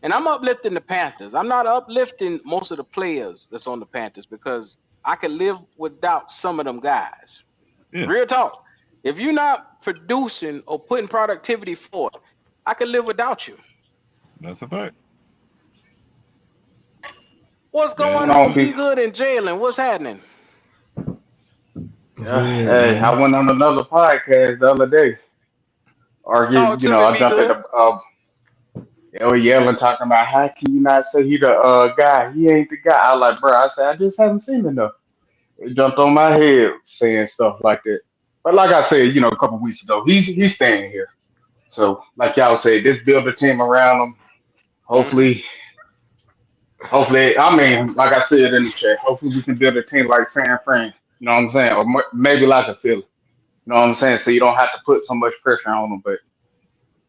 And I'm uplifting the Panthers. I'm not uplifting most of the players that's on the Panthers because I can live without some of them guys. Yeah. Real talk. If you're not producing or putting productivity forth, I can live without you. That's a fact. What's going on, Be Good and Jalen? What's happening? Hey, I went on another podcast the other day. I jumped in they were yelling, talking about how can you not say he the guy? He ain't the guy. I was like, bro, I said, I just haven't seen enough. It jumped on my head saying stuff like that. But like I said, a couple weeks ago, he's staying here. So, like y'all said, just build a team around them. Hopefully, I mean, like I said in the chat, hopefully we can build a team like San Fran. You know what I'm saying? Or maybe like a Philly. You know what I'm saying? So you don't have to put so much pressure on them. But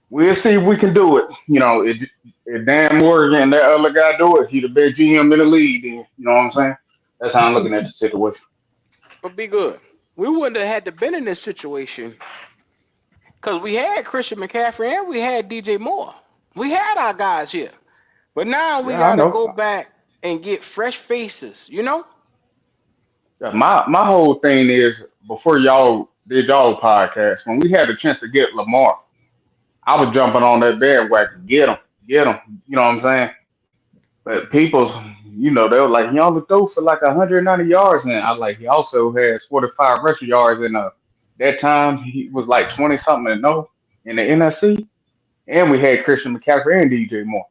we'll see if we can do it. You know, if Dan Morgan and that other guy do it, he the best GM in the league. Then, you know what I'm saying? That's how I'm looking at the situation. But be good. We wouldn't have had to been in this situation because we had Christian McCaffrey and we had DJ Moore. We had our guys here. But now we Yeah, I got to know. go back and get fresh faces, you know? Yeah, my whole thing is before y'all did y'all podcast, when we had a chance to get Lamar, I was jumping on that bandwagon, get him. You know what I'm saying? But people, they were like, he only threw for like 190 yards, and I like he also has 45 rushing yards. And that time he was like 20 something and no in the NFC, and we had Christian McCaffrey and DJ Moore.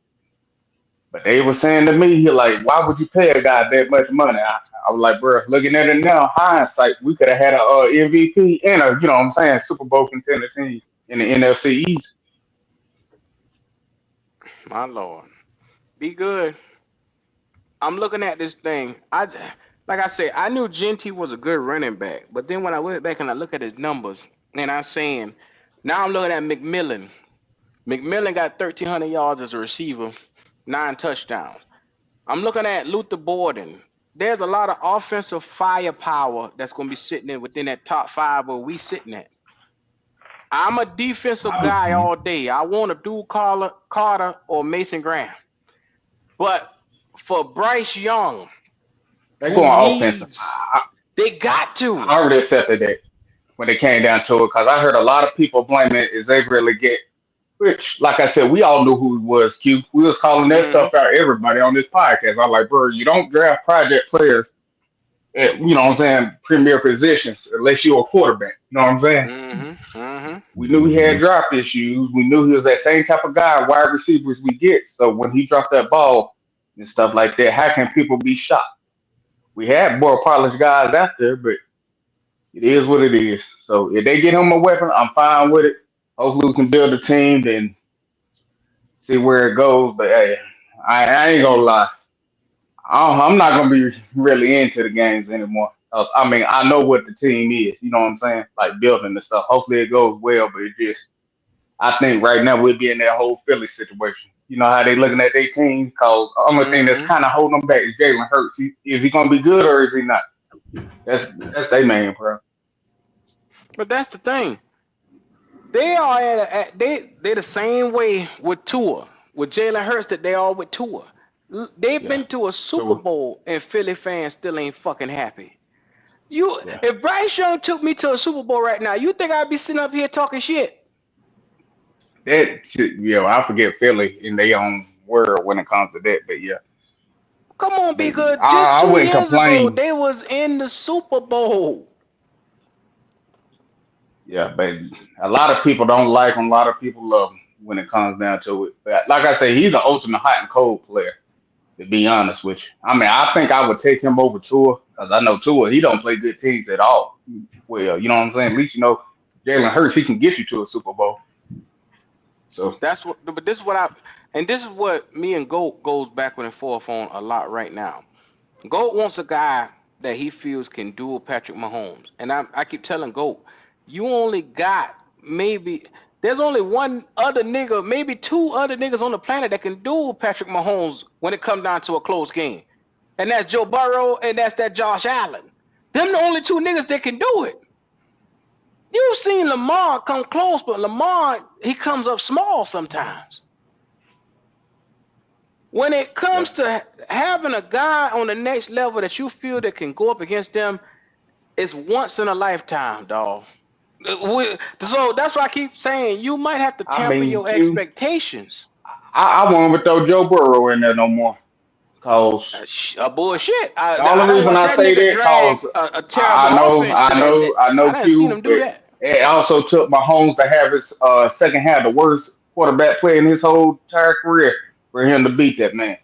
But they were saying to me, he like, why would you pay a guy that much money? I was like, bro, looking at it now, hindsight, we could have had a MVP and a, you know what I'm saying, Super Bowl contender team in the NFC East. My Lord. Be good. I'm looking at this thing. Like I said, I knew Jeanty was a good running back. But then when I went back and I look at his numbers, and I'm saying, now I'm looking at McMillan. McMillan got 1,300 yards as a receiver, 9 touchdowns. I'm looking at Luther Borden. There's a lot of offensive firepower that's going to be sitting in within that top 5 where we sitting at. I'm a defensive guy all day. I want to do Carter or Mason Graham. But for Bryce Young, They who going offensive. they got to. I already accepted that when it came down to it because I heard a lot of people blaming Xavier Legette, which, like I said, we all knew who he was. Q. We was calling that stuff out everybody on this podcast. I'm like, bro, you don't draft project players at, you know what I'm saying, premier positions unless you're a quarterback. You know what I'm saying? We knew he had drop issues. We knew he was that same type of guy, wide receivers we get. So when he dropped that ball and stuff like that, how can people be shocked? We had more polished guys out there, but it is what it is. So if they get him a weapon, I'm fine with it. Hopefully we can build a team and see where it goes. But hey, I ain't gonna lie. I'm not gonna be really into the games anymore. I mean, I know what the team is. You know what I'm saying? Like building the stuff. Hopefully it goes well, but I think right now we'll be in that whole Philly situation. You know how they looking at their team? Because the only thing that's kind of holding them back is Jalen Hurts. Is he gonna be good or is he not? That's their main problem. But that's the thing. They are they're the same way with Tua, with Jalen Hurts that they are with Tua. They've been to a Super Bowl and Philly fans still ain't fucking happy. If Bryce Young took me to a Super Bowl right now, you think I'd be sitting up here talking shit? I forget Philly in their own world when it comes to that, but yeah. Come on, be good. Just 2 wouldn't years ago, complain. they was in the Super Bowl. Yeah, but a lot of people don't like him. A lot of people love him when it comes down to it. But like I say, he's the ultimate hot and cold player. To be honest with you, I mean, I think I would take him over Tua because I know Tua, he don't play good teams at all. Well, you know what I'm saying. At least Jalen Hurts, he can get you to a Super Bowl. So But this is what me and Goat goes backward and forth on a lot right now. Goat wants a guy that he feels can duel Patrick Mahomes, and I keep telling Goat, you only got there's only one other nigga, maybe 2 other niggas on the planet that can duel Patrick Mahomes when it comes down to a close game, and that's Joe Burrow and that's that Josh Allen. Them the only 2 niggas that can do it. You've seen Lamar come close, but Lamar, he comes up small sometimes. When it comes to having a guy on the next level that you feel that can go up against them, it's once in a lifetime, dog. So that's why I keep saying you might have to temper your expectations. I won't throw Joe Burrow in there no more. Cause bullshit. The only reason I say that cause a terrible offense. I know I didn't seen Q, him do but that. it also took Mahomes to have his second half the worst quarterback play in his whole entire career for him to beat that man.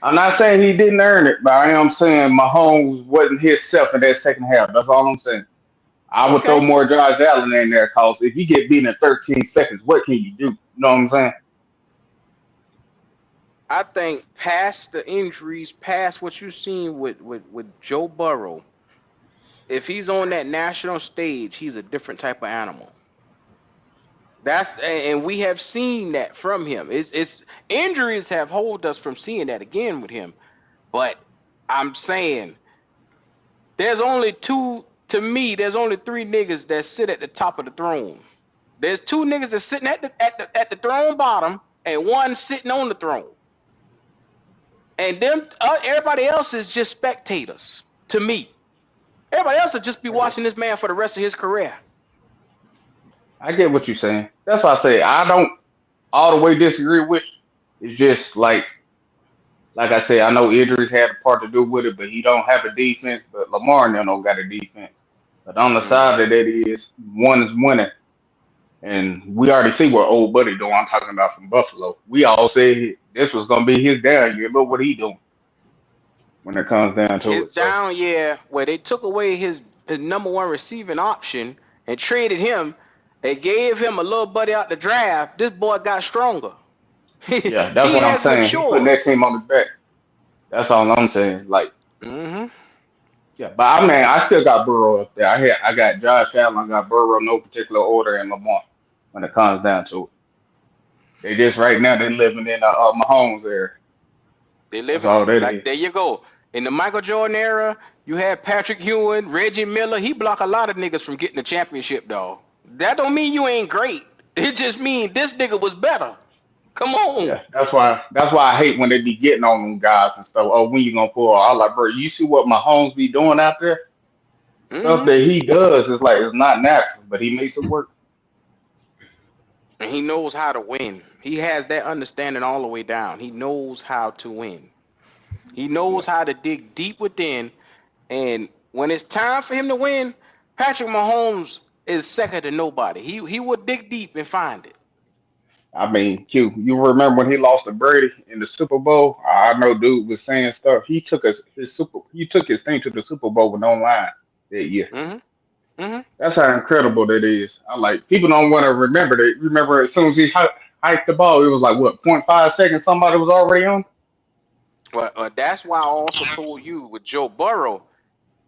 I'm not saying he didn't earn it, but I am saying Mahomes wasn't himself in that second half. That's all I'm saying. I would throw Okay. more Josh Allen in there because if you get beat in 13 seconds, what can you do? You know what I'm saying? I think past the injuries, past what you've seen with Joe Burrow, if he's on that national stage, he's a different type of animal. And we have seen that from him. It's injuries have hold us from seeing that again with him. But I'm saying there's only two to me. There's only three niggas that sit at the top of the throne. There's two niggas that's sitting at the throne bottom, and one sitting on the throne. And them everybody else is just spectators to me. Everybody else will just be watching this man for the rest of his career. I get what you're saying. That's why I say I don't all the way disagree with you. It's just like I said, I know injuries had a part to do with it, but he don't have a defense. But Lamar now don't got a defense. But on the side of that is one is winning. And we already see what old buddy doing. I'm talking about from Buffalo. We all said this was gonna be his down year. Look what he doing when it comes down to His it. So down year, where they took away his number one receiving option and traded him, they gave him a little buddy out the draft. This boy got stronger. yeah, that's He what I'm has saying. He putting matured. that team on his back. That's all I'm saying. Like, Mm-hmm. yeah, but I mean, I still got Burrow up there. I got Josh Allen, I got Burrow, no particular order, and Lamar when it comes down to it. They just right now they living in Mahomes area. They That's living all that like is. there you go. In the Michael Jordan era, you had Patrick Ewing, Reggie Miller. He blocked a lot of niggas from getting the championship, dog. That don't mean you ain't great. It just mean this nigga was better. Come on. Yeah, that's why I hate when they be getting on them guys and stuff. Oh, when you gonna pull? I like, bro, you see what Mahomes be doing out there? Stuff Mm-hmm. that he does is like it's not natural, but he makes it work. And he knows how to win. He has that understanding all the way down. He knows how to win. He Yeah, knows how to dig deep within. And when it's time for him to win, Patrick Mahomes is second to nobody. He will dig deep and find it. I mean, Q, you remember when he lost to Brady in the Super Bowl? I know dude was saying stuff. He took his team to the Super Bowl with no line that year. Mm-hmm. Mm-hmm. That's how incredible that is. I like people don't want to remember that. Remember as soon as he hiked the ball, it was like what 0.5 seconds. Somebody was already on. Well, that's why I also told you with Joe Burrow,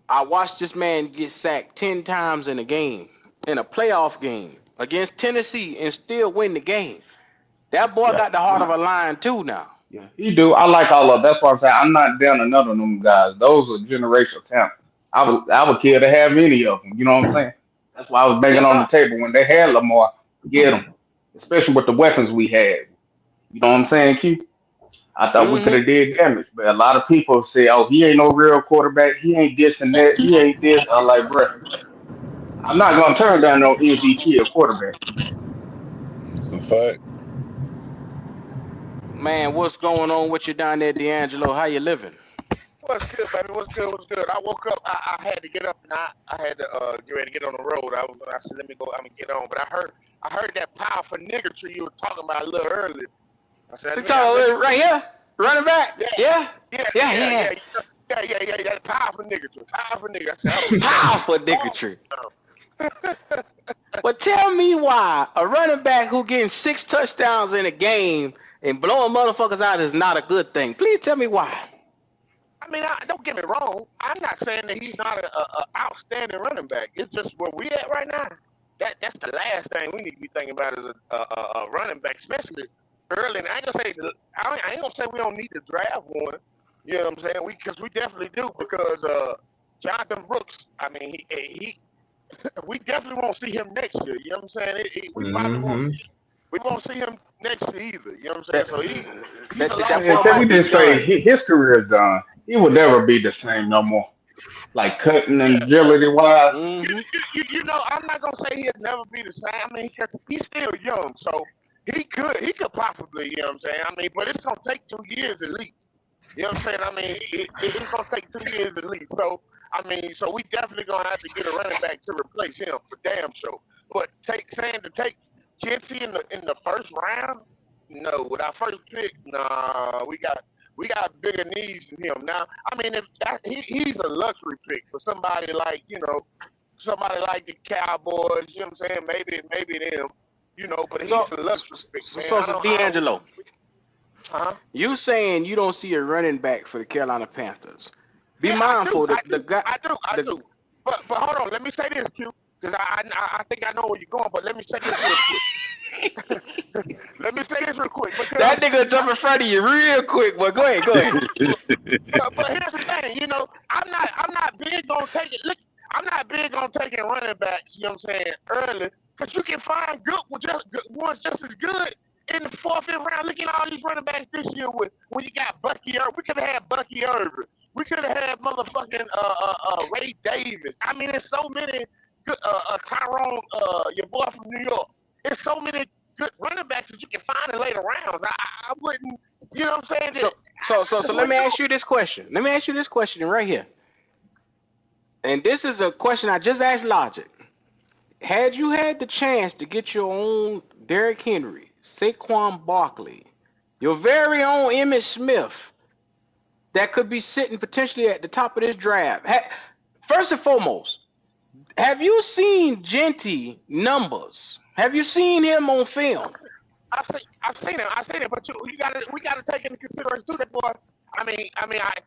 I watched this man get sacked 10 times in a game, in a playoff game against Tennessee, and still win the game. That boy Yeah, got the heart of a lion too now. yeah, he do. I like all of. That's why I'm saying I'm not down to none of them guys. Those are generational talent. I would kill to have any of them. You know what I'm saying? That's why I was banging Yes, on the sir. table when they had Lamar. Get him, especially with the weapons we had. You know what I'm saying, Q? I thought we could Mm-hmm. have did damage, but a lot of people say, "Oh, he ain't no real quarterback. He ain't this and that. He ain't this." I'm like, bro, I'm not gonna turn down no MVP or quarterback. It's a fact. Man, what's going on with you down there, D'Angelo? How you living? What's good, baby? What's good? What's good? I woke up. I had to get up and I had to get ready to get on the road. I said, let me go. I'm gonna get on. But I heard that powerful niggatry you were talking about a little earlier. I said, It's all right here, running back. Yeah. That powerful niggatry. Powerful nigga. I said, Powerful niggatry. But tell me why a running back who getting 6 touchdowns in a game and blowing motherfuckers out is not a good thing. Please tell me why. I mean, don't get me wrong. I'm not saying that he's not a outstanding running back. It's just where we at right now. That's the last thing we need to be thinking about is a running back, especially early. And I ain't gonna say we don't need to draft one. You know what I'm saying? Because we definitely do. Because Jonathan Brooks, I mean, he we definitely won't see him next year. You know what I'm saying? We probably won't. We won't see him next year either. You know what I'm saying? So he's a That Man, boy can we might be just say done. his career is done? He will never be the same no more. Like cutting and yeah. agility wise. Mm-hmm. You know, I'm not gonna say he'll never be the same. I mean, because he's still young, so he could possibly, you know what I'm saying? I mean, but it's gonna take 2 years at least. You know what I'm saying? I mean, it's gonna take 2 years at least. So I mean, so we definitely gonna have to get a running back to replace him for damn sure. But saying to take Jeanty in the first round, no. With our first pick, nah, we got bigger needs than him. Now, I mean, if he's a luxury pick for somebody like somebody like the Cowboys. You know what I'm saying? Maybe them. But he's a luxury pick, man. So D'Angelo, you saying you don't see a running back for the Carolina Panthers? Be yeah, mindful I the guy. do. But hold on, let me say this, Q, because I think I know where you're going. But let me say this real quick. Let me say this real quick. That nigga jump in front of you real quick. But go ahead. But here's the thing, I'm not big on taking. Look, I'm not big on taking running backs. You know what I'm saying? Early, because you can find good ones just as good in the 4th, 5th round. Look at all these running backs this year when you got Bucky Irvin. We could have had Bucky Irvin. We could have had motherfucking Ray Davis. I mean, there's so many good Tyrone, your boy from New York. There's so many good running backs that you can find in later rounds. I wouldn't, you know what I'm saying? So let me ask you this question. Let me ask you this question right here. And this is a question I just asked Logic. Had you had the chance to get your own Derrick Henry, Saquon Barkley, your very own Emmitt Smith, that could be sitting potentially at the top of this draft. First and foremost, have you seen Jeanty numbers? Have you seen him on film? I've seen him, but we gotta take into consideration too that boy. I mean,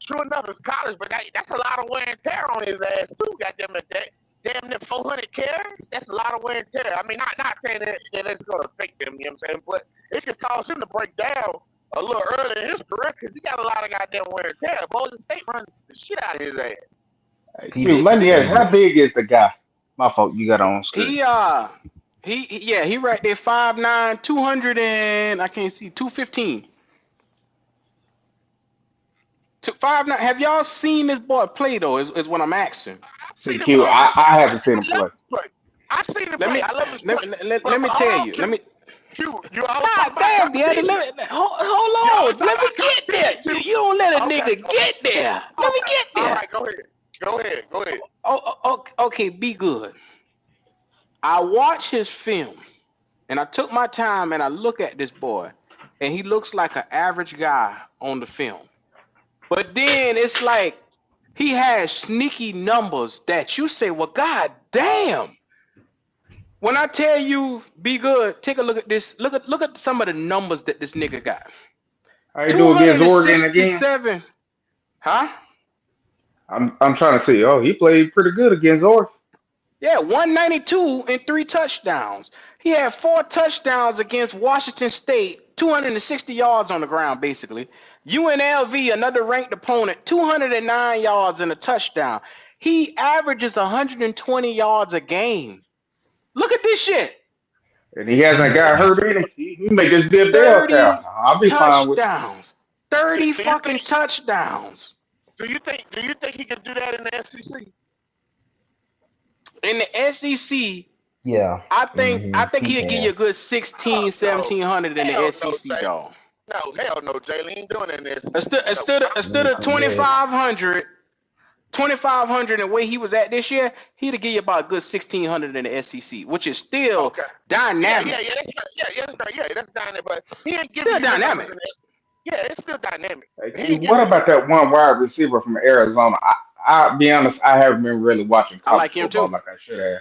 true enough, it's college, but that's a lot of wear and tear on his ass too. Goddamn it, damn near 400 carries. That's a lot of wear and tear. I mean, not saying that it's gonna affect him. You know what I'm saying? But it could cause him to break down a little early in his career because he got a lot of goddamn wear and tear. Bowling State runs the shit out of his ass. Shoot, let me ask, how big is the guy? My fault, you got on screen. He right there, 5'9", 200 and I can't see 215. 5'9". Have y'all seen this boy play though? Is what I'm asking. Q, I haven't seen him play. I've seen him play. I love his play. Let me tell you. Let me. You God damn, hold on. Let me get there. You don't let a nigga get there. Let me get there. All right, go ahead. Oh, okay, be good. I watch his film, and I took my time and I look at this boy, and he looks like an average guy on the film. But then it's like he has sneaky numbers that you say, well, god damn. When I tell you, be good, take a look at this. Look at some of the numbers that this nigga got. How you do against Oregon again? Huh? I'm trying to see. Oh, he played pretty good against Oregon. Yeah, 192 and 3 touchdowns. He had 4 touchdowns against Washington State, 260 yards on the ground, basically. UNLV, another ranked opponent, 209 yards and a touchdown. He averages 120 yards a game. Look at this shit. And he hasn't got hurt in him. He may just be a bailout. I'll be fine with touchdowns. 30 fucking touchdowns. Do you think he can do that in the SEC? In the SEC, yeah. I think he'll give you a good 1700 in the SEC, dog. No, hell no, Jalen ain't doing it in this. Instead of 2,500 and the way he was at this year, he'd give you about a good 1,600 in the SEC, which is still dynamic. That's dynamic, but he ain't giving still dynamic. Yeah, it's still dynamic. What about that one wide receiver from Arizona? I'll be honest, I haven't been really watching college football like I should have.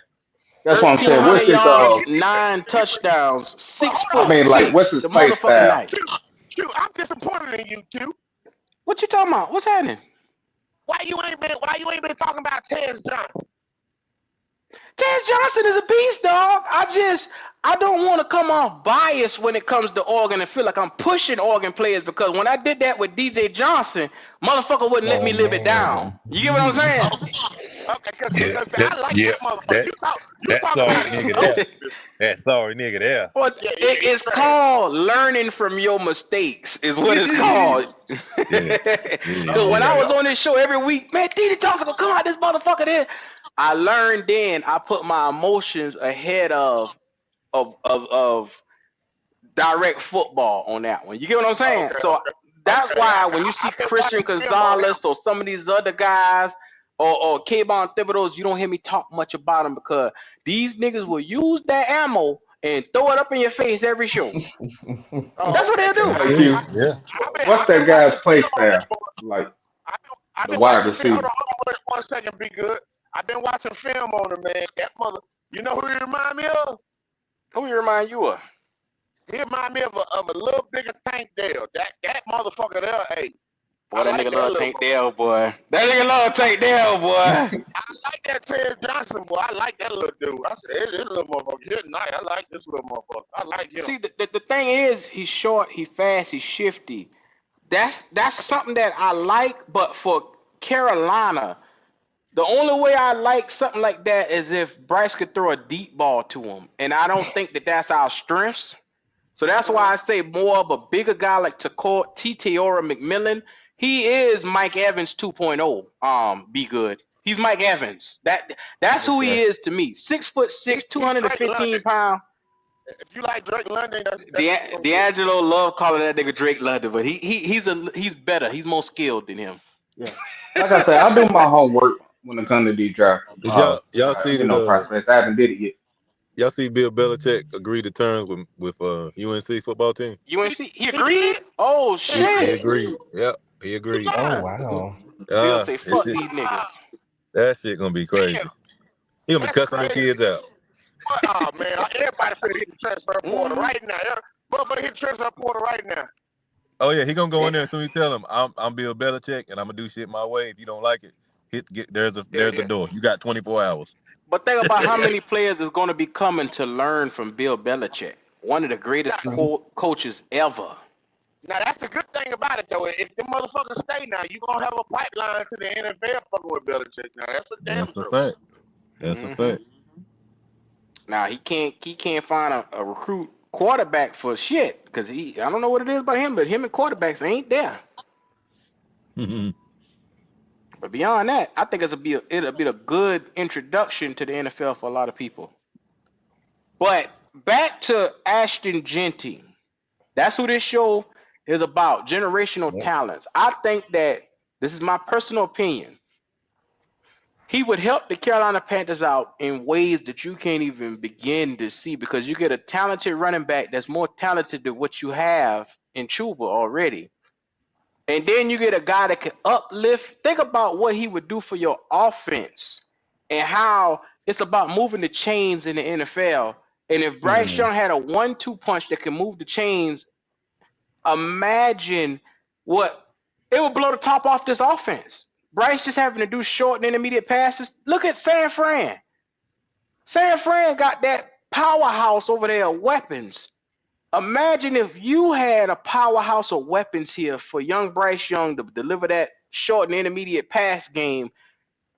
That's what I'm saying. What's his yards, 9 touchdowns, 6 foot. I mean, like, what's his play style? Q, I'm disappointed in you, Q. What you talking about? What's happening? Why you ain't been talking about Tez Johnson? Tez Johnson is a beast, dog. I don't want to come off biased when it comes to Oregon and feel like I'm pushing Oregon players, because when I did that with DJ Johnson, motherfucker wouldn't let me live it down. You get what I'm saying? Okay, I like that motherfucker. That's sorry nigga there. That's sorry nigga there. Well, it's called learning from your mistakes is what it's called. Because when I was on this show every week, man, DJ Johnson gonna come out this motherfucker there. I learned then I put my emotions ahead of direct football on that one. You get what I'm saying? That's why when you see Christian Gonzalez or some of these other guys or Kayvon Thibodeau, you don't hear me talk much about them, because these niggas will use that ammo and throw it up in your face every show. That's what they'll do. Yeah. What's that guy's play style? Like the wide receiver. Hold on 1 second, be good. I've been watching film on him, man. That mother, you know who he remind me of? Who he remind you of? He remind me of a little bigger Tank Dell. That motherfucker there, hey. Boy, that nigga love Tank Dell, boy. That nigga love Tank Dell, boy. I like that Ted Johnson, boy. I like that little dude. I said, this little motherfucker, he's nice. I like this little motherfucker. I like him. See, the thing is, he's short, he's fast, he's shifty. That's something that I like, but for Carolina, the only way I like something like that is if Bryce could throw a deep ball to him, and I don't think that that's our strengths. So that's why I say more of a bigger guy like Teora McMillan. He is Mike Evans 2.0. Be good. He's Mike Evans. That's who he is to me. 6'6", 215 pounds. If you like Drake London, D'Angelo love calling that nigga Drake London, but he's better. He's more skilled than him. Yeah. Like I said, I do my homework when it comes to these draft. Did y'all see that? Prospects. I haven't did it yet. Y'all see Bill Belichick agree to terms with UNC football team? UNC, he agreed? Oh shit! He agreed. Yep, he agreed. Oh wow. Bill say fuck these niggas. That shit gonna be crazy. He gonna be cussing them kids out. Oh man, everybody finna hit the transfer portal right now. Everybody hit the transfer portal right now. Oh yeah, he gonna go in there as soon as you tell him I'm Bill Belichick and I'm gonna do shit my way. If you don't like it, there's the door. You got 24 hours. But think about how many players is going to be coming to learn from Bill Belichick, one of the greatest coaches ever. Now that's the good thing about it though. If the motherfuckers stay now, you gonna have a pipeline to the NFL fucking with Belichick. Now that's a fact. That's a fact. Now he can't find a recruit quarterback for shit because I don't know what it is about him, but him and quarterbacks ain't there. But beyond that, I think it'll be a good introduction to the NFL for a lot of people. But back to Ashton Jeanty. That's who this show is about, generational talents. I think that, this is my personal opinion, he would help the Carolina Panthers out in ways that you can't even begin to see because you get a talented running back that's more talented than what you have in Chuba already. And then you get a guy that can uplift. Think about what he would do for your offense and how it's about moving the chains in the NFL. And if Bryce Young had a 1-2 punch that can move the chains, imagine what it would blow the top off this offense. Bryce just having to do short and intermediate passes. Look at San Fran. San Fran got that powerhouse over there, weapons. Imagine if you had a powerhouse of weapons here for young Bryce Young to deliver that short and intermediate pass game.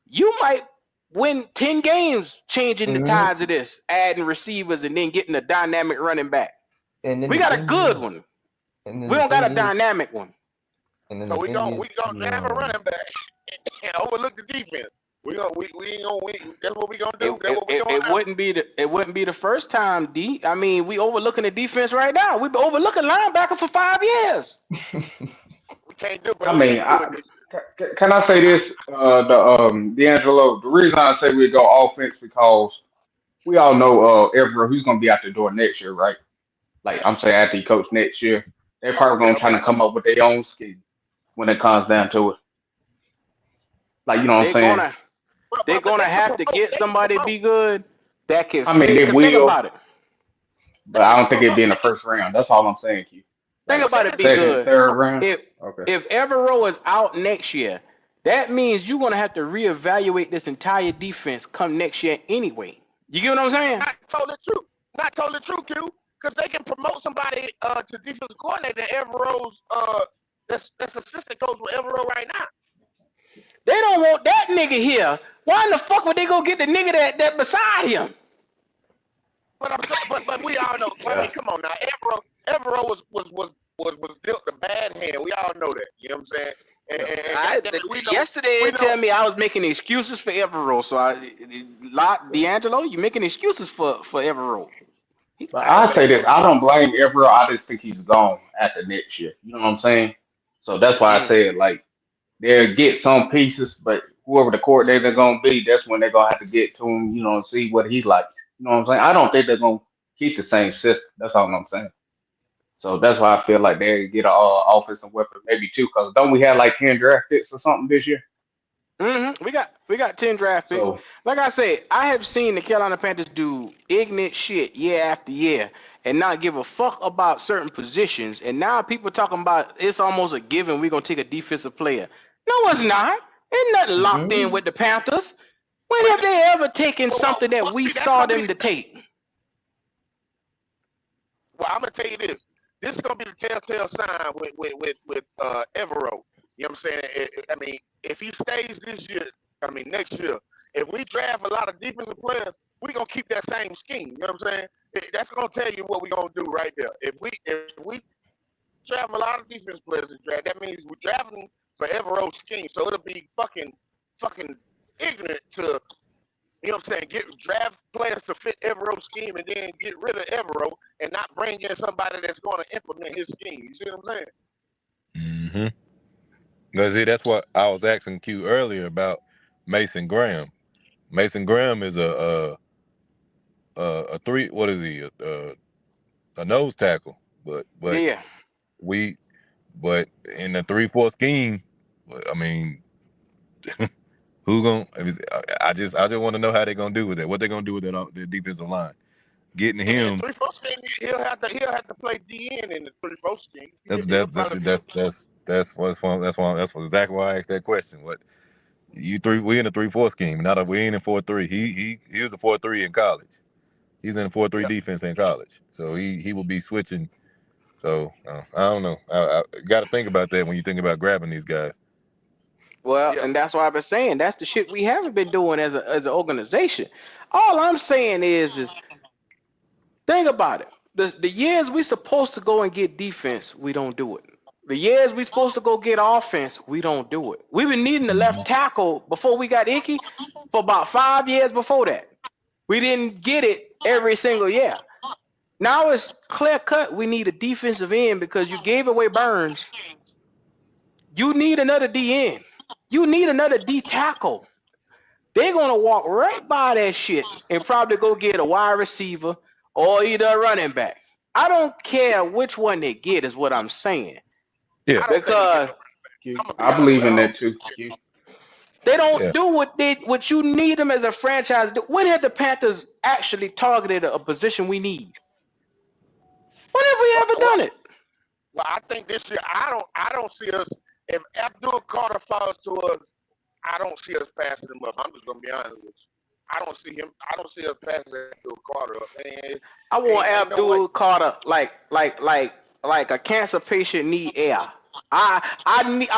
You might win 10 games changing the tides of this, adding receivers and then getting a dynamic running back. And then we got a good one. We don't got a dynamic one. And then so we gonna have a running back and overlook the defense. We ain't gonna win. That's what we gonna do. It wouldn't be the first time, D. I mean, we overlooking the defense right now. We've been overlooking linebacker for 5 years. We can't do it. I mean, can I say this, D'Angelo? The reason I say we go offense because we all know Everett, who's gonna be out the door next year, right? Like I'm saying, after he coach next year, they're probably gonna try to come up with their own scheme when it comes down to it. Like you know what I'm saying? They're gonna have to get somebody to be good that can. I mean, they will. Think about it. But I don't think it'd be in the first round. That's all I'm saying, Q. Think about it, be good. Third round. If Evero is out next year, that means you're gonna have to reevaluate this entire defense come next year anyway. You get what I'm saying? Not totally true, Q. Because they can promote somebody to defensive coordinator. Evero's that's assistant coach with Evero right now. They don't want that nigga here. Why in the fuck would they go get the nigga that beside him? But we all know. I mean, come on now. Evero was dealt a bad hand. We all know that. You know what I'm saying? Yesterday they tell me I was making excuses for Evero. So D'Angelo, you making excuses for Evero. But I say this, I don't blame Evero. I just think he's gone after next year. You know what I'm saying? So that's why I said like they'll get some pieces, but whoever the coordinator gonna be, that's when they're gonna have to get to him, you know, and see what he likes. You know what I'm saying? I don't think they're gonna keep the same system. That's all I'm saying. So that's why I feel like they get an offensive weapon, maybe two, because don't we have like 10 draft picks or something this year? We got 10 draft picks. So Like I said, I have seen the Carolina Panthers do ignorant shit year after year and not give a fuck about certain positions. And now people talking about it's almost a given we're gonna take a defensive player. No, it's not. Ain't nothing locked in with the Panthers. When have they ever taken something that we saw them to take? Well, I'm gonna tell you this. This is gonna be the telltale sign with Evero. You know what I'm saying? I mean, if he stays this year, I mean next year, if we draft a lot of defensive players, we gonna keep that same scheme. You know what I'm saying? That's gonna tell you what we gonna do right there. If we draft a lot of defense players in draft, that means we're drafting for Evero's scheme. So it'll be fucking ignorant to, you know what I'm saying, get draft players to fit Evero's scheme and then get rid of Evero and not bring in somebody that's going to implement his scheme. You see what I'm saying? Mm-hmm. See, that's what I was asking Q earlier about Mason Graham. Mason Graham is a three. What is he? A nose tackle. But yeah. But in the 3-4 scheme, I mean, who gonna? I just want to know how they're gonna do with it. What they're gonna do with the defensive line? Getting him. 3-4 scheme, he'll have to play DN in the 3-4 scheme. That's exactly why I asked that question. What we in a 3-4 scheme, not a we ain't in 4-3. He was a 4-3 in college. He's in a 4-3 defense in college, so he will be switching. So I don't know. I got to think about that when you think about grabbing these guys. Well, and that's why I've been saying that's the shit we haven't been doing as an organization. All I'm saying is think about it. The years we supposed to go and get defense, we don't do it. The years we supposed to go get offense, we don't do it. We've been needing the left tackle before we got Icky for about 5 years before that. We didn't get it every single year. Now it's clear cut. We need a defensive end because you gave away Burns. You need another DN. You need another D tackle. They're gonna walk right by that shit and probably go get a wide receiver or either a running back. I don't care which one they get, is what I'm saying. Yeah. Because I believe in that too. they don't do what you need them as a franchise. When have the Panthers actually targeted a position we need? When have we ever done it? Well, I think this year I don't see us. If Abdul Carter falls to us, I don't see us passing him up. I'm just gonna be honest with you. I don't see us passing Abdul Carter up. I want Abdul Carter like a cancer patient need air. I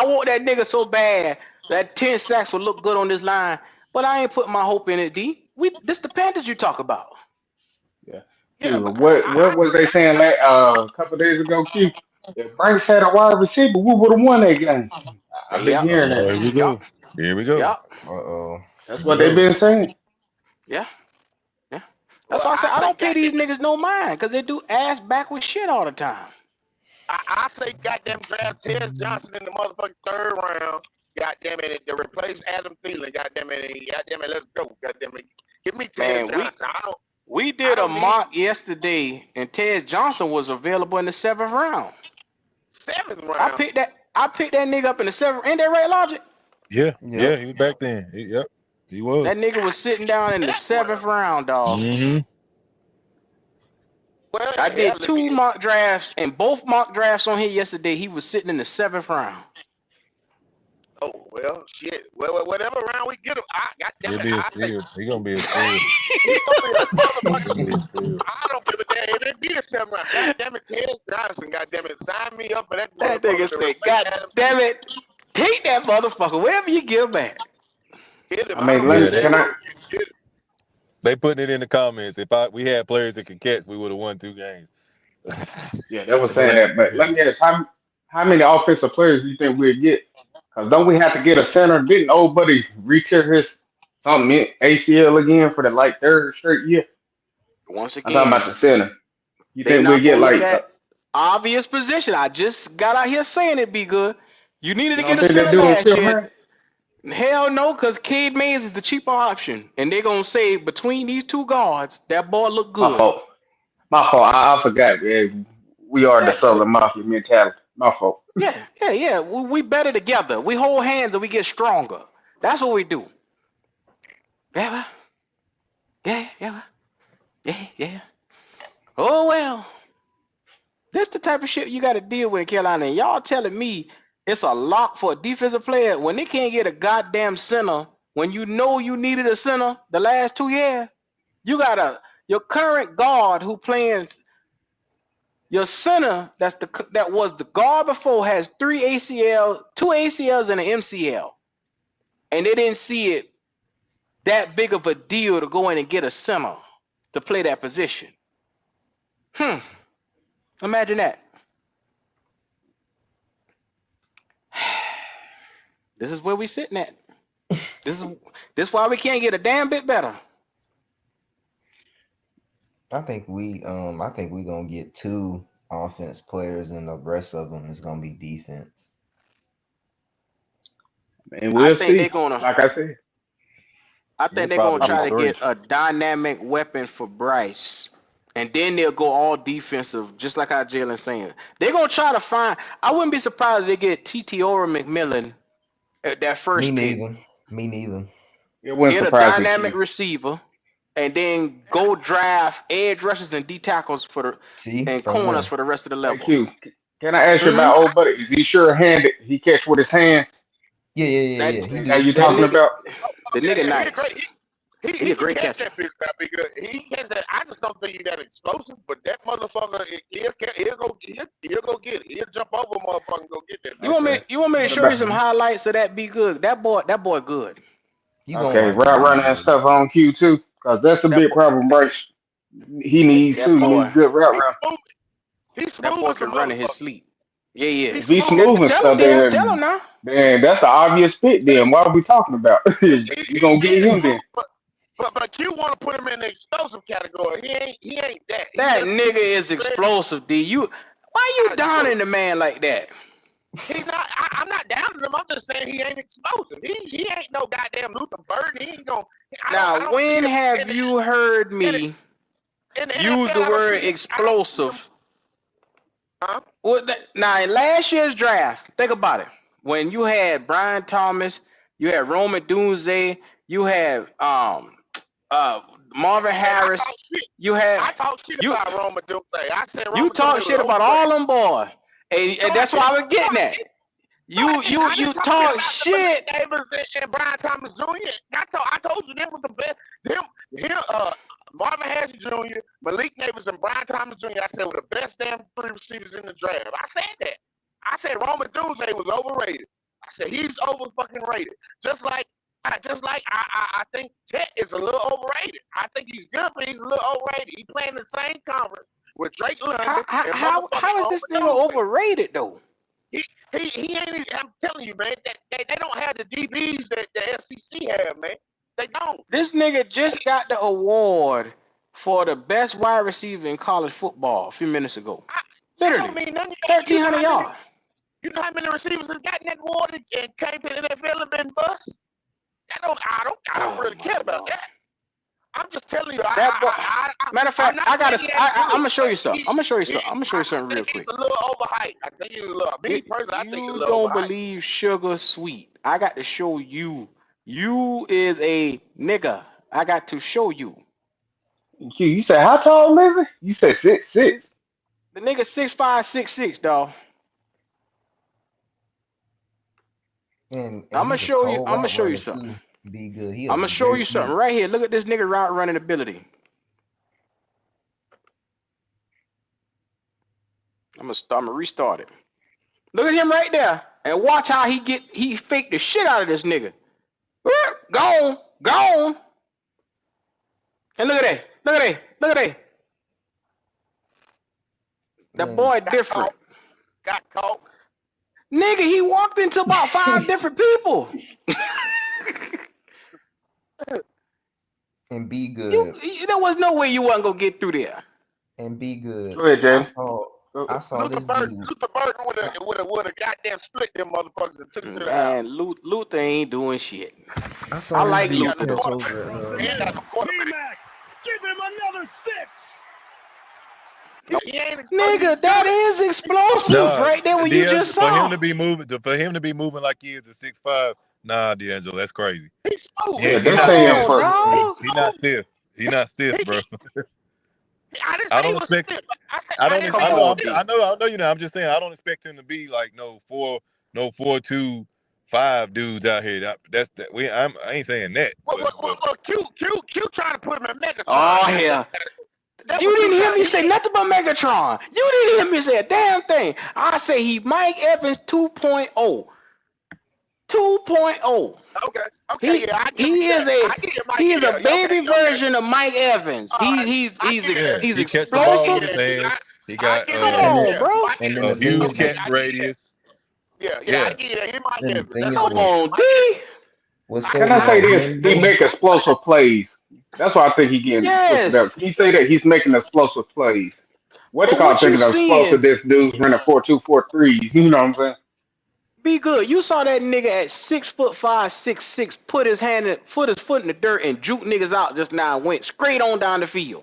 want that nigga so bad that 10 sacks will look good on this line, but I ain't putting my hope in it, D. This the Panthers you talk about. Yeah. What was they saying a couple of days ago, Q? If Bryce had a wide receiver, we would have won that game. I've been hearing that. Here we go. Here we go. Yep. That's what they've been saying. Yeah. That's why I say I don't pay these niggas no mind because they do ass backwards shit all the time. I say goddamn draft Ted Johnson in the motherfucking 3rd round. Goddamn it, to replace Adam Thielen. Goddamn it, let's go. Goddamn it, give me Ted Johnson. We did a mock yesterday, and Ted Johnson was available in the 7th round. 7th round. I picked that nigga up in the 7th. Ain't that right, Logic? Yeah, he was back then. Yep, he was. That nigga was sitting down in the 7th round, dog. Mm-hmm. Well, I did 2 mock drafts, and both mock drafts on here yesterday, he was sitting in the 7th round. Oh, well, shit. Well, whatever round we get him, He'll be a steal. He's gonna be a steal. He's gonna be a motherfucker. I don't give a damn. If it be a 7th round, goddamn it, Ted Johnson, goddamn it, sign me up for that. That nigga said, God damn it, take that motherfucker wherever you get him at. They putting it in the comments. If we had players that could catch, we would have won 2 games. Yeah, they were saying that. But let me ask, how many offensive players do you think we'd get? Because don't we have to get a center? Didn't old buddy re-tear his something ACL again for the 3rd straight year? Once again, I'm talking about the center. You think we get that obvious position? I just got out here saying it be good. You needed to get a center last year. Hell no, because Cade Mays is the cheaper option, and they're gonna say between these 2 guards, that boy look good. My fault. I forgot. We are the Southern Mafia mentality. My fault. Yeah. We better together. We hold hands and we get stronger. That's what we do. Yeah, yeah. Oh well. This the type of shit you got to deal with in Carolina. And y'all telling me it's a lock for a defensive player when they can't get a goddamn center when you know you needed a center the last 2 years? You got your current guard who plays your center that was the guard before has 3 ACL, 2 ACLs and an MCL. And they didn't see it that big of a deal to go in and get a center to play that position. Imagine that. This is where we sitting at. This is why we can't get a damn bit better. I think we gonna get 2 offense players, and the rest of them is gonna be defense. And we'll see. Like I said, I think they're gonna try to get a dynamic weapon for Bryce, and then they'll go all defensive, just like how Jalen's saying. They're gonna try to find. I wouldn't be surprised if they get T.T.O. McMillan at that first pick. Me neither. Get a dynamic receiver, and then go draft edge rushers and D tackles and corners for the rest of the level. Q, can I ask you about old buddy? Is he sure-handed? He catch with his hands? Yeah. That you talking about? The nigga nice. He a great catcher. He has that. I just don't think he's that explosive, but that motherfucker, he'll go get it. He'll jump over a motherfucker and go get that. You want me to show you some highlights of that? Be good. That boy good. Okay, route running and stuff on Q too, because that's a big problem, Bryce. He needs too. He needs good route run. That boy can run in his sleep. Yeah. If he's smooth and stuff, tell him now. Man, that's the obvious fit. Then why are we talking about? You gonna get him then? But Q want to put him in the explosive category. He ain't that. That nigga is explosive, D. Why you downing the man like that? He's not. I'm not downing him. I'm just saying he ain't explosive. He ain't no goddamn Luther Bird. He ain't gonna. Now, when have you heard me use the word explosive? Huh? Now, in last year's draft, think about it. When you had Brian Thomas, you had Roman Dunze, you had Marvin Harris. I talked shit about Roman Dunze. I said you talk shit about all them boys, and that's what I was getting at. You talk shit. Davis and Brian Thomas Jr. I told you them was the best. Marvin Harris Jr., Malik Davis, and Brian Thomas Jr. I said were the best damn 3 receivers in the draft. I said that. I said Roman Dunze was overrated. I said he's over fucking rated. Just like I think Tet is a little overrated. I think he's good, but he's a little overrated. He playing the same conference with Drake London. How is this nigga overrated though? He ain't. I'm telling you, man. They don't have the DBs that the SEC have, man. They don't. This nigga just got the award for the best wide receiver in college football a few minutes ago. Literally, 1,300 yards. You know how many receivers has gotten that award and came to the NFL and been bust? I don't really care about that. I'm just telling you. Matter of fact, I'm gonna show you something. I'm gonna show you something real quick. He's a little overhyped. I think he's a little. Me personally, I think he's a little You don't overhyped. believe Sugar Sweet. I got to show you. You is a nigga. I got to show you. You said how tall, Lizzie? You said 6'6". The nigga 6'5", 6'6", dawg. And I'm gonna show you. I'm gonna show you something. Be good. I'm gonna show you something right here. Look at this nigga route running ability. I'm gonna restart it. Look at him right there, and watch how he faked the shit out of this nigga. Gone. And look at that. That boy different. Got caught. Nigga, he walked into about 5 different people. And be good. There was no way you wasn't gonna get through there. And be good. Go ahead, James. I saw this Luther dude. Burton would have goddamn split them motherfuckers and took it to the house. Man, Luther ain't doing shit. I like Luther. T-Mac, give him another 6. Nigga, that is explosive right there when you just saw. For him to be moving like he is at 6'5", Nah, D'Angelo, that's crazy. He's smooth. Yeah, He they're not saying stiff. for He not stiff. He not stiff, bro. I didn't I say he don't was expect. stiff. I I don't. didn't Come say I he know. was on, I'm, stiff. D. I know. You know. I'm just saying. I don't expect him to be like no 4.2, 5 dudes out here. That's that. I ain't saying that. Well, Q trying to put him in Megatron. Oh hell. That's You what didn't hear me he say did. nothing but Megatron. You didn't hear me say a damn thing. I say he Mike Evans 2.0. 2.0. Okay, He yeah, I give you he is that. a I give you Mike. he is a Yeah, baby version of Mike Evans. All right, I give you that. He's He catch the ball with explosive. his hands. He I got give you Come that. on, Yeah, bro. Mike And then a the Evans. thing huge is, Okay, catch I give you that. radius. I Yeah. give you that. He Mike then the Evans. thing That's is Come all I with give you. on, Mike Evans. D. what's I so can give I you say good that. with this? him He though. make explosive plays. That's why I think he getting twisted up. Yes. He say that he's making explosive plays. What you But call what you thinking of explosive? seeing, This dude's running 4.2, 4.3. You know what I'm saying? be good. You saw that nigga at 6'5", 6'6", put his foot in the dirt and juke niggas out just now and went straight on down the field.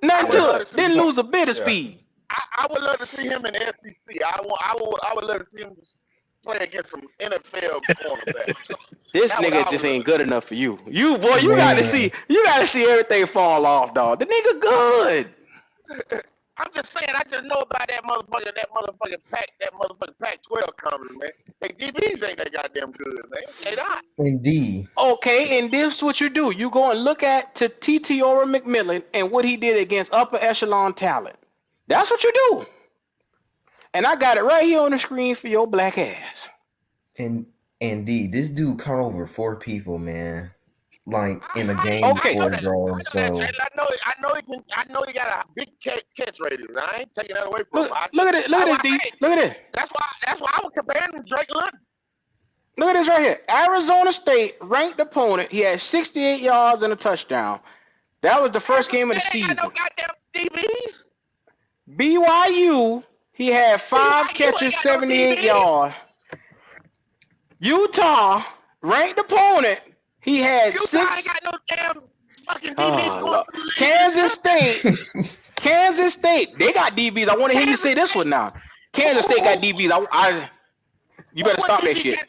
I Nothing would Yeah, to love it. to see. Didn't lose a bit of yeah. speed. I would love to see him in the SEC. I would love to see him play against some NFL cornerbacks. This That what nigga I just would love ain't to good see. enough for you. You Man, got to see everything fall off, dog. The nigga good. I'm just saying, I just know about that motherfucking Pac-12 coming, man. They DBs ain't that goddamn good, man. They not. indeed. Okay, and this is what you do. You go and look at to T.T.O. McMillan and what he did against upper echelon talent. That's what you do. And I got it right here on the screen for your black ass. And indeed, this dude caught over 4 people, man. Like in a I game Okay, know before, that. bro. I So know he got a big catch rating. I ain't taking that away from him. look at it. Look at this, D. Look at this. That's why I was comparing him to Drake London. Look at this right here. Arizona State ranked opponent. He had 68 yards and a touchdown. That was the first game of the They ain't got no season. goddamn DBs. BYU, he had 5 BYU ain't catches, got no 78 DBs. yards. Utah, ranked opponent, he had Utah 6. ain't got no damn fucking DBs Oh, going Lord. through the league. Kansas State, they got DBs. I want to hear you say this one now. Kansas State got DBs. You better stop that shit.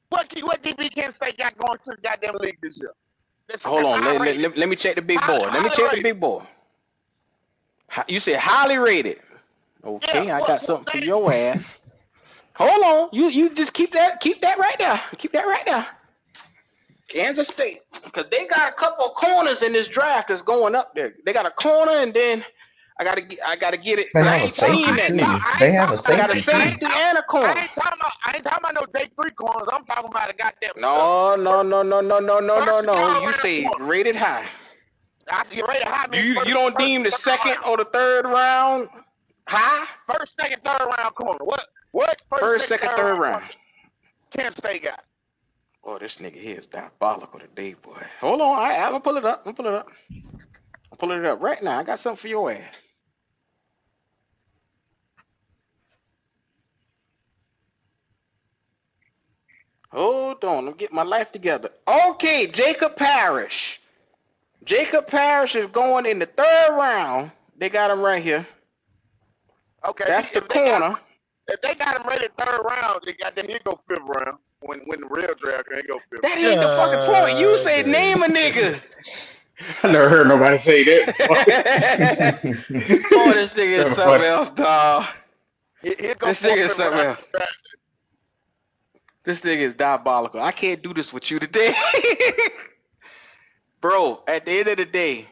What DB Kansas State got going to the goddamn league this year? Hold on. Let me check the big board. Let me check the big board. You said highly rated. Okay, I got something for your ass. Hold on. You just keep that right there. Keep that right there. Kansas State. Because they got a couple of corners in this draft that's going up there. They got a corner and then I gotta get it. they I have a ain't seen safety that too. nigga. They have a I got a safety too. safety and a corner. I ain't talking about no day 3 corners. I'm talking about a goddamn. No. You say corner. rated high. You rated high. You don't deem the second or the third round high? First, second, third round corner. What? First, second, third round. Kansas State got. Oh, this nigga here is diabolical today, boy. Hold on. I'm gonna pull it up. I'm pulling it up right now. I got something for your ass. Hold on. I'm getting my life together. Okay, Jacob Parrish. Jacob Parrish is going in the 3rd round. They got him right here. Okay. That's the corner. If they got him rated 3rd round, then he'll go 5th round. When the real draft can go 5th. That ain't the fucking point. You say name a nigga. I never heard nobody say that. Oh, this nigga is something else, dog. This nigga is something else. This nigga is diabolical. I can't do this with you today. Bro, at the end of the day,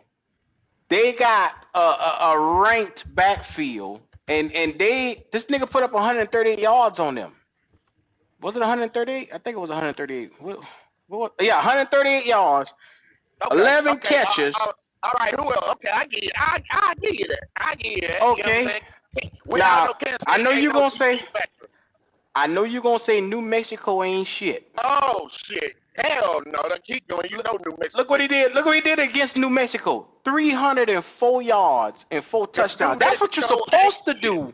they got a ranked backfield, and this nigga put up 138 yards on them. Was it 138? I think it was 138. What? Yeah, 138 yards, 11 catches. All right, who else? Okay, I give you that. I give you that. Okay. Now, I know you're gonna say New Mexico ain't shit. Oh shit. Hell no, keep going. You know New Mexico. Look what he did against New Mexico. 304 yards and 4 touchdowns. That's what you're supposed to do.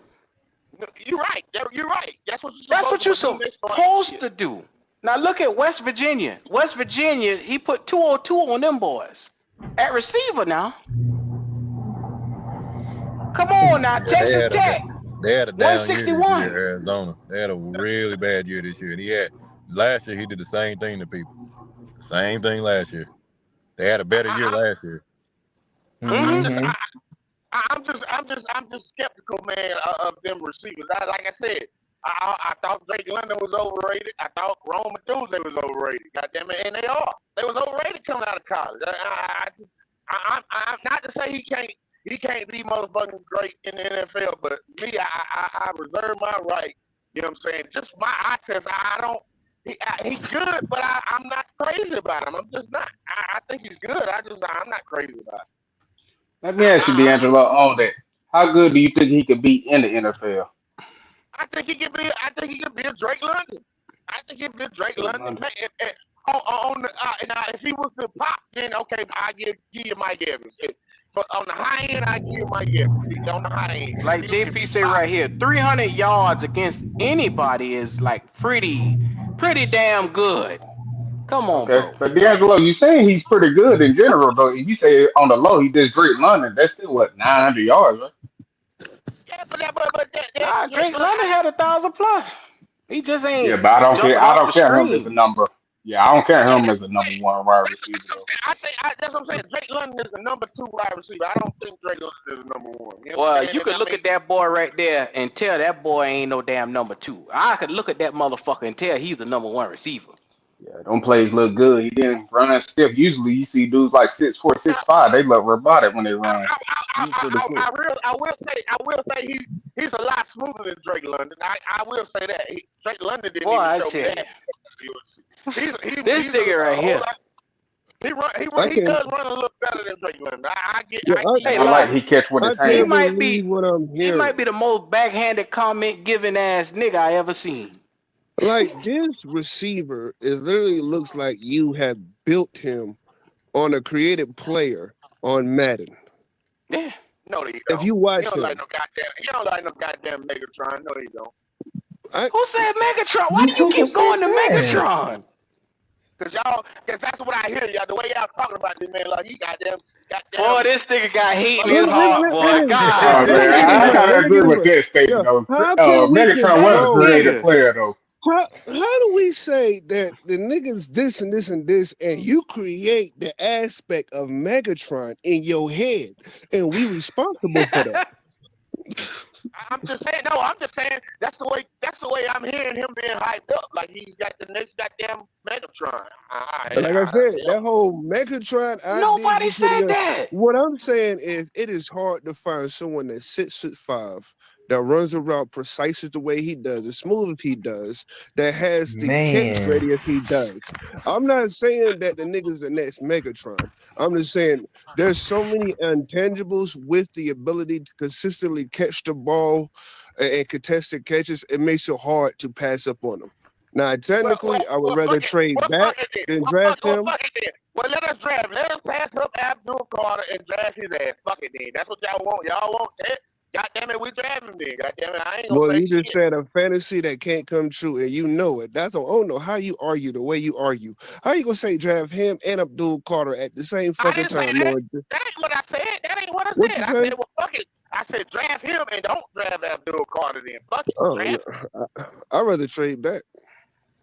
You're right. You're right. That's what you're supposed to do. Now look at West Virginia. West Virginia, he put 202 on them boys. At receiver now. Come on now, Texas Tech. They had a down year this 161. year, Arizona. They had a really bad year this year. And he had last year he did the same thing to people. Same thing last year. They had a better year last year. Mm-hmm. I'm just skeptical, man, of them receivers. Like I said, I thought Drake London was overrated. I thought Rome Methuselah was overrated. Goddamn it, and they are. They was overrated coming out of college. I'm not to say he can't be motherfucking great in the NFL, but me, I reserve my right. You know what I'm saying? Just my eye test. I don't. He's good, but I'm not crazy about him. I'm just not. I think he's good. I'm not crazy about him. Let me ask you, D'Angelo, on that. How good do you think he could be in the NFL? I think he could be. I think he could be a Drake London. I think he'd be a Drake London. Man, if he was to pop, then okay, I give you Mike Evans. But on the high end, I give you Mike Evans. He's on the high end. Like JP say right here, 300 yards against anybody is like pretty damn good. Come on, Okay, bro. but D'Angelo, you saying he's pretty good in general, though. If you say on the low, he did Drake London. That's still what 900 yards, right? Yeah, Drake London had 1,000 plus. He just Yeah, ain't but I don't care. jumping I off don't the care him as a screen. number. Yeah, I don't care him as a number one wide receiver, though. That's what I'm saying. Drake London is a number 2 wide receiver. I don't think Drake London is a number 1. You know what I'm Well, saying? you could look at that boy right there and tell that boy ain't no damn number 2. I could look at that motherfucker and tell he's the number 1 receiver. Yeah, them plays look good. He didn't run stiff. Usually, you see dudes like 6'4", 6'5". They look robotic when they run. He's pretty slick. I will say he's a lot smoother than Drake London. I will say that. Drake London didn't Boy, even I show tell that. this nigga right here. He does run a little better than Drake London. I like he catch with his He hands. might be the most backhanded comment giving ass nigga I ever seen. Like this receiver, it literally looks like you have built him on a creative player on Madden. Yeah. No, he don't. If you watch he don't him, like no goddamn Megatron. No, he don't. Who said Megatron? Why do you keep going to Megatron? Cause that's what I hear y'all. The way y'all talking about this man, like he goddamn. Boy, this nigga got hate in his heart, boy. Oh God. man, I gotta agree with that statement though. How can we Megatron was a creative player though. How do we say that the niggas this and this and this, and you create the aspect of Megatron in your head, and we responsible for that? I'm just saying that's the way I'm hearing him being hyped up. Like he's got the next goddamn Megatron. Like I said, that whole Megatron idea. Nobody said that. What I'm saying is, it is hard to find someone that's 6'5", that runs a route precisely the way he does, as smooth as he does, that has the catch ready as he does. I'm not saying that the nigga's the next Megatron. I'm just saying there's so many intangibles with the ability to consistently catch the ball and contested catches. It makes it hard to pass up on him. Now, technically, I would rather trade back than draft him. Well, let us draft. Let us pass up Abdul Carter and draft his ass. Fuck it, then. That's what y'all want. Y'all want that? God damn it, we draft him then. God damn it, I ain't gonna Well, say you just shit. said a fantasy that can't come true, and you know it. I don't know how you argue the way you argue. How you gonna say draft him and Abdul Carter at the same fucking time? That ain't what I said. That ain't what I said. I said, well, fuck it. I said draft him and don't draft Abdul Carter then. Fuck it. Draft him. I'd rather trade back.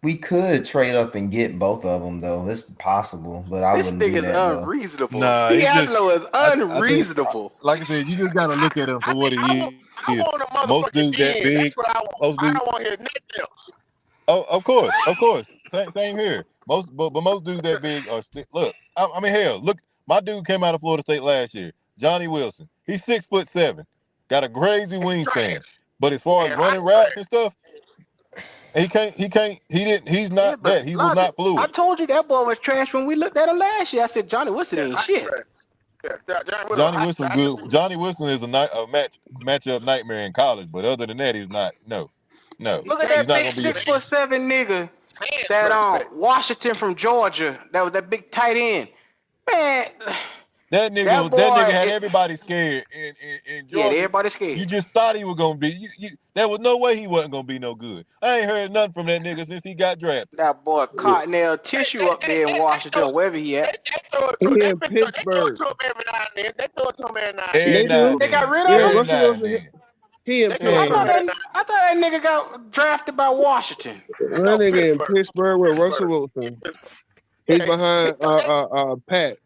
We could trade up and get both of them, though. It's possible, but I wouldn't do that. This nigga's unreasonable. Nah, Diablo is unreasonable. Like I said, you just gotta look at him for what he is. Most dudes that big. Most dudes. I don't want to hear nothing else. Oh, of course. Same here. Most dudes that big are look. I mean, hell, look. My dude came out of Florida State last year, Johnny Wilson. He's 6'7", got a crazy wingspan. But as far as running routes and stuff, he's not that. He was not fluid. I told you that boy was trash when we looked at him last year. I said Johnny Wilson ain't shit. Johnny Wilson good. Johnny Wilson is a matchup nightmare in college, but other than that, he's not. No. Look at that big 6'7" nigga that Washington from Georgia. That was that big tight end. Man, that nigga had everybody scared in Georgia. Yeah, everybody scared. You just thought he was gonna be. There was no way he wasn't gonna be no good. I ain't heard nothing from that nigga since he got drafted. That boy Cottonelle Tissue up there in Washington, wherever he at. He in Pittsburgh. They throw it to him every now and then. They got rid of him? He in Pittsburgh. I thought that nigga got drafted by Washington. Running in Pittsburgh with Russell Wilson. He's behind Pat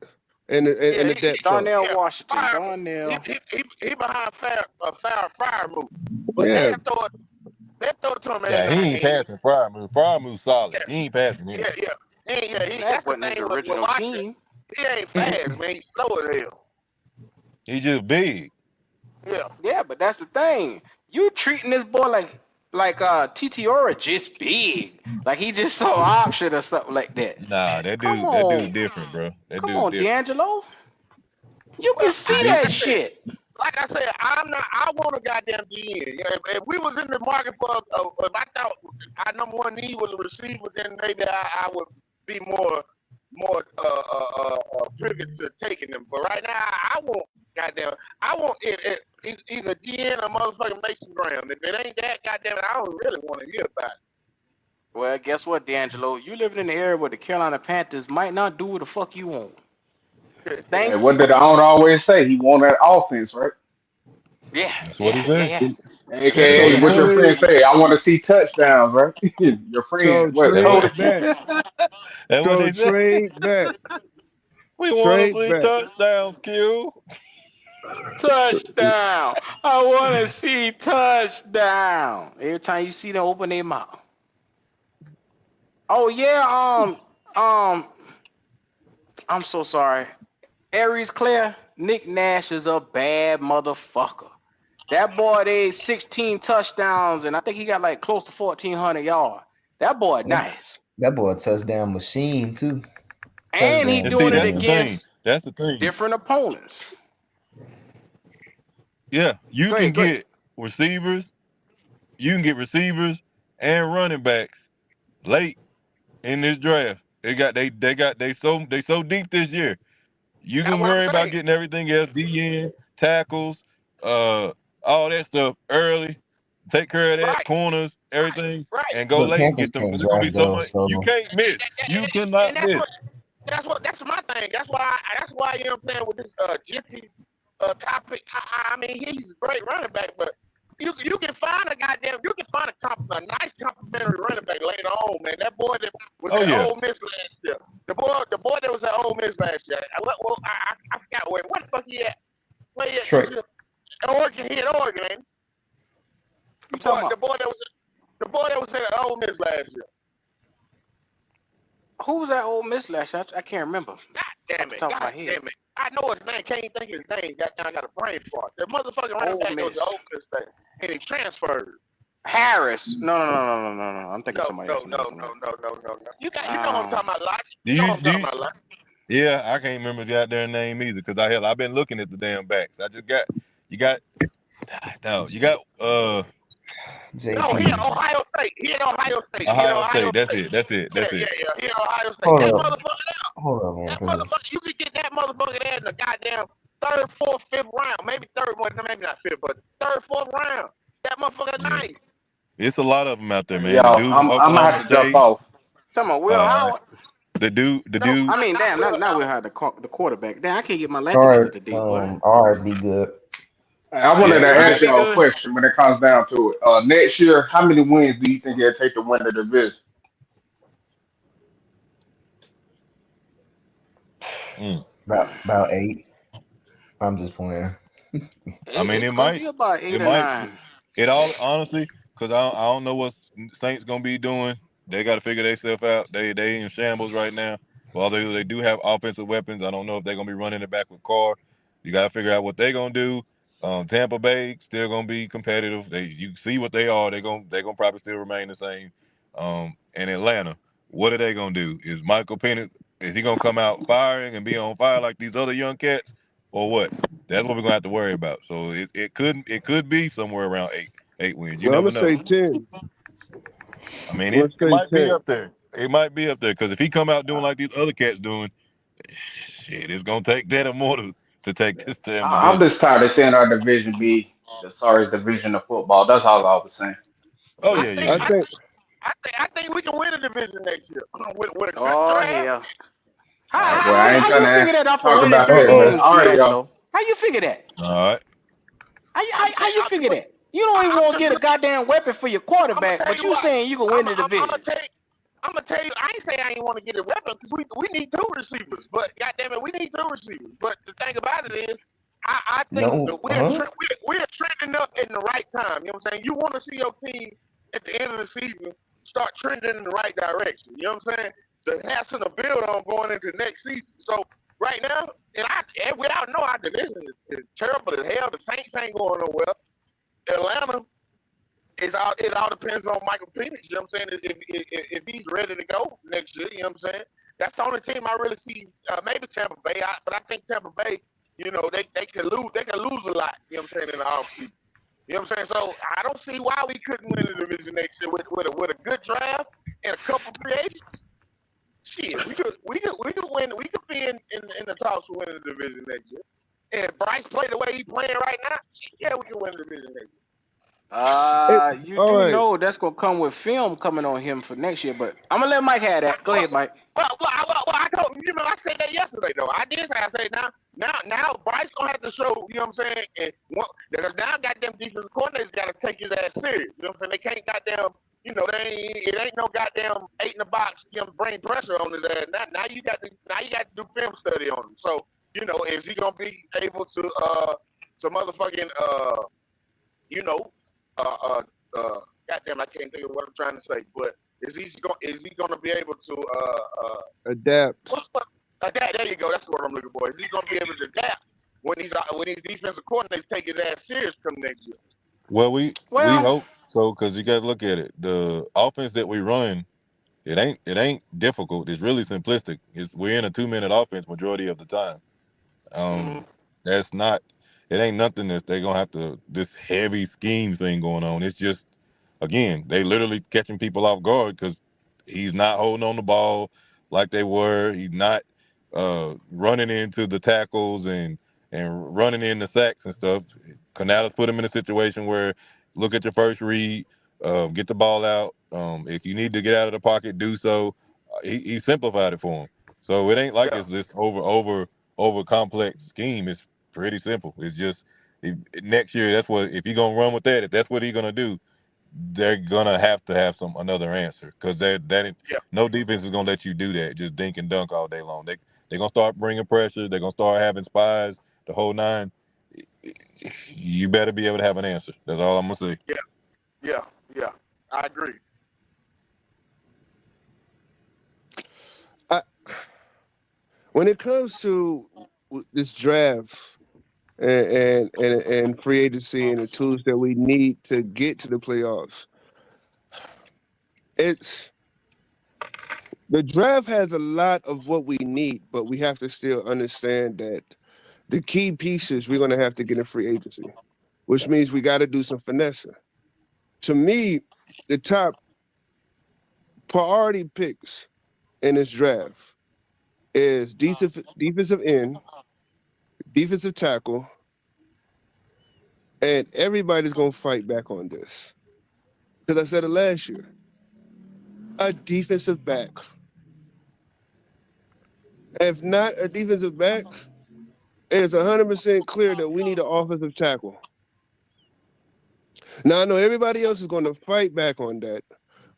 in the depth chart. Darnell Washington. Darnell. He behind Fire move. But Yeah. they throw it to him Yeah, every he now and ain't then. passing Fryermuth. Fryermuth solid. He ain't passing him. Yeah. That That's the wasn't his thing with original Washington. team. He ain't fast, man. He's slow as hell. He just big. Yeah, but that's the thing. You treating this boy like TTR just big. Like he just saw option or something like that. Nah, that Come dude on. different, bro. That Come dude on, different. D'Angelo. You can see that shit. Like I said, I want a goddamn DN. If we was in the market for, if I thought our number one need was a receiver, then maybe I would be more privy to taking them. But right now, I want either DN or motherfucking Mason Graham. If it ain't that, goddamn it, I don't really want to hear about it. Well, guess what, D'Angelo? You living in the area where the Carolina Panthers might not do what the fuck you want. Hey, what did the owner always say? He wanted offense, right? Yeah. That's what he said. AKA, what your friend say? I want to see touchdowns, right? Your friend, So what? trade back. That's what they said. Trade back. We want to see touchdowns, Q. Touchdown. I want to see touchdown. Every time you see them open their mouth. Oh yeah, I'm so sorry. Aries Claire, Nick Nash is a bad motherfucker. That boy, they 16 touchdowns, and I think he got like close to 1,400 yards. That boy, nice. That boy a touchdown machine too. And he doing it against That's the thing. different opponents. Yeah, you can get receivers. You can get receivers and running backs late in this draft. They so deep this year. You can worry about getting everything else, DN, tackles, all that stuff early. Take care of that, corners, everything, and go late and get them. There's gonna be so much. You can't miss. You cannot miss. That's my thing. That's why you know what I'm saying with this Jeanty topic. I mean, he's a great running back, but you can find a nice complimentary running back later on, man. That boy that was at Ole Miss last year. The boy that was at Ole Miss last year. I forgot where the fuck he at. Where he at? Oregon. He at Oregon, man. The boy that was at Ole Miss last year. Who was at Ole Miss last year? I can't remember. God damn it. I know his name. Can't even think of his name. I got a brain fart. The motherfucking running back goes to Ole Miss State. And he transferred. Harris. No. I'm thinking somebody else. No. You know what I'm talking about, Lodge. Yeah, I can't remember the goddamn name either because I've been looking at the damn backs. You got JP. No, he at Ohio State. Ohio State. That's it. Yeah, he at Ohio State. Hold on, that motherfucker, you could get that motherfucker there in the goddamn third, fourth, fifth round. Maybe third one, maybe not fifth, but third, fourth round. That motherfucker nice. It's a lot of them out there, man. Yo, I'm gonna have to jump off. Talking about Will Howard. The dude. I mean, damn, now Will Howard, the quarterback. Damn, I can't get my language today, boy. All right, be good. I wanted to ask y'all a question when it comes down to it. Next year, how many wins do you think it'll take to win the division? About 8. I'm just playing. I mean, it might. About 8 or 9. It all honestly, because I don't know what Saints gonna be doing. They got to figure themselves out. They in shambles right now. While they do have offensive weapons, I don't know if they're gonna be running it back with Carr. You got to figure out what they're gonna do. Tampa Bay still gonna be competitive. You see what they are. They're gonna probably still remain the same. And Atlanta, what are they gonna do? Is Michael Penix, is he gonna come out firing and be on fire like these other young cats, or what? That's what we're gonna have to worry about. So it could be somewhere around 8 wins. You never know. I'm gonna say 10. I mean, it might be up there. It might be up there because if he come out doing like these other cats doing, shit, it's gonna take that or more to take this damn division. I'm just tired of seeing our division be the sorriest division of football. That's all I was saying. Oh yeah. I think we can win a division next year. With hell. I ain't trying to figure that out for talk winning about 3 that. games? All right, y'all. How you figure that? All right. How you figure that? You don't even want to get a goddamn weapon for your quarterback, but you saying you can win the division. I'm gonna tell you, I ain't saying I ain't want to get a weapon because we need 2 receivers. But goddamn it, we need 2 receivers. But the thing about it is, I think that we're trending up in the right time. You know what I'm saying? You want to see your team at the end of the season start trending in the right direction. You know what I'm saying? To have something to build on going into next season. So right now, and we all know our division is terrible as hell. The Saints ain't going nowhere. Atlanta. It all depends on Michael Penix, you know what I'm saying? If he's ready to go next year, you know what I'm saying? That's the only team I really see. Maybe Tampa Bay, but I think Tampa Bay, you know, they could lose. They could lose a lot, you know what I'm saying, in the offseason. You know what I'm saying? So I don't see why we couldn't win the division next year with a good draft and a couple free agents. Shit, we could win. We could be in the talks for winning the division next year. And if Bryce play the way he's playing right now, yeah, we can win the division next year. You do know that's gonna come with film coming on him for next year, but I'm gonna let Mike have that. Go ahead, Mike. Well, I told you, I said that yesterday though. I did say now Bryce gonna have to show, you know what I'm saying? And now goddamn defensive coordinators gotta take his ass serious. You know what I'm saying? They can't goddamn, you know, it ain't no goddamn 8 in the box, you know, bring pressure on his ass. Now you got to do film study on him. So, you know, is he gonna be able to motherfucking you know, goddamn, I can't think of what I'm trying to say, but is he gonna be able to adapt? Adapt. There you go. That's the word I'm looking for. Is he gonna be able to adapt when these defensive coordinators take his ass serious come next year? Well, we hope so because you got to look at it. The offense that we run, it ain't difficult. It's really simplistic. We're in a 2-minute offense majority of the time. That's not. It ain't nothing that they're gonna have to this heavy scheme thing going on. It's just, again, they literally catching people off guard because he's not holding on the ball like they were. He's not running into the tackles and running in the sacks and stuff. Canales put him in a situation where look at your first read, get the ball out. If you need to get out of the pocket, do so. He simplified it for him. So it ain't like it's this over complex scheme. It's pretty simple. It's just next year. That's what if you're gonna run with that. If that's what he's gonna do, they're gonna have to have another answer because no defense is gonna let you do that. Just dink and dunk all day long. They're gonna start bringing pressure. They're gonna start having spies. The whole 9. You better be able to have an answer. That's all I'm gonna say. Yeah. I agree. When it comes to this draft and free agency and the tools that we need to get to the playoffs, the draft has a lot of what we need, but we have to still understand that the key pieces we're going to have to get in free agency, which means we got to do some finessing. To me, the top priority picks in this draft is defensive end, defensive tackle, and everybody's going to fight back on this. Because I said it last year. A defensive back. If not a defensive back, it is 100% clear that we need an offensive tackle. Now, I know everybody else is going to fight back on that,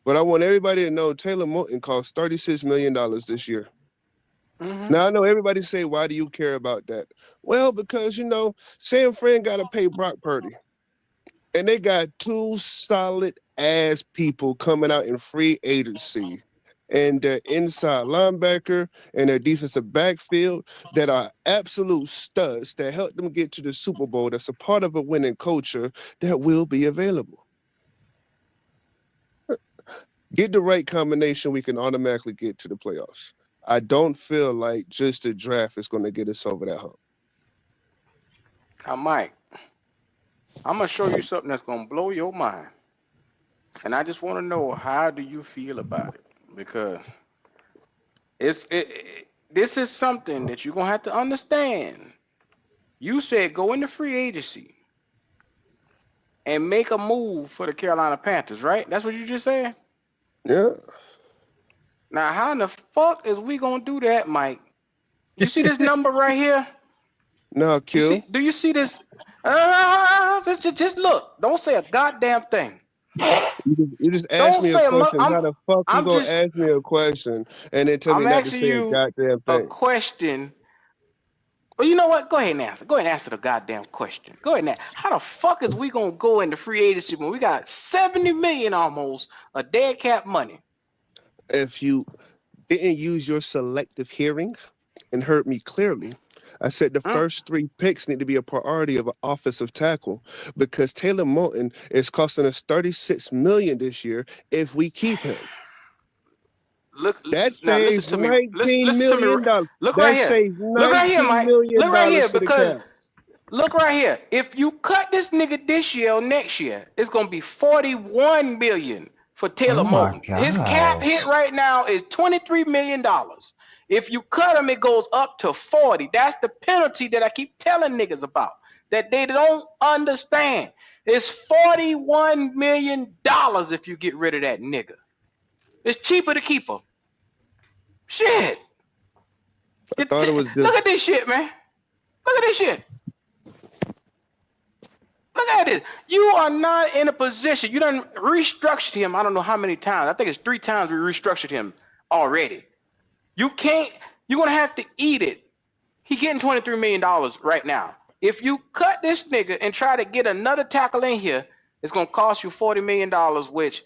but I want everybody to know Taylor Moton cost $36 million this year. Now, I know everybody say, why do you care about that? Well, because, you know, San Fran got to pay Brock Purdy. And they got 2 solid-ass people coming out in free agency. And their inside linebacker and their defensive backfield that are absolute studs that help them get to the Super Bowl. That's a part of a winning culture that will be available. Get the right combination, we can automatically get to the playoffs. I don't feel like just the draft is going to get us over that hump. Now, Mike, I'm going to show you something that's going to blow your mind. And I just want to know, how do you feel about it? Because this is something that you're going to have to understand. You said go into free agency and make a move for the Carolina Panthers, right? That's what you just said? Yeah. Now, how in the fuck is we going to do that, Mike? You see this number right here? No, Q. Do you see this? Just look. Don't say a goddamn thing. You just asked Don't me a say a question. How the fuck you I'm gonna just ask me a question and then tell me I'm not to asking say a you goddamn a thing? question. Well, you know what? Go ahead and answer. Go ahead and answer the goddamn question. Go ahead and answer. How the fuck is we gonna go into free agency when we got 70 million almost a dead cap money? If you didn't use your selective hearing and heard me clearly, I said the first 3 picks need to be a priority of an offensive tackle because Taylor Moton is costing us $36 million this year if we keep him. Look That now. Listen saves to me. $19 Listen to me. million. Look right That here. saves Look right here, $19 Mike. million Look right here to the because cap. look right here. If you cut this nigga this year or next year, it's gonna be 41 million for Taylor Oh my Moton. His cap gosh. hit right now is $23 million. If you cut him, it goes up to 40. That's the penalty that I keep telling niggas about that they don't understand. It's $41 million if you get rid of that nigga. It's cheaper to keep him. Shit. I thought it was good. Look at this shit, man. Look at this shit. Look at this. You are not in a position. You done restructured him. I don't know how many times. I think it's 3 times we restructured him already. You can't. You're gonna have to eat it. He getting $23 million right now. If you cut this nigga and try to get another tackle in here, it's gonna cost you $40 million, which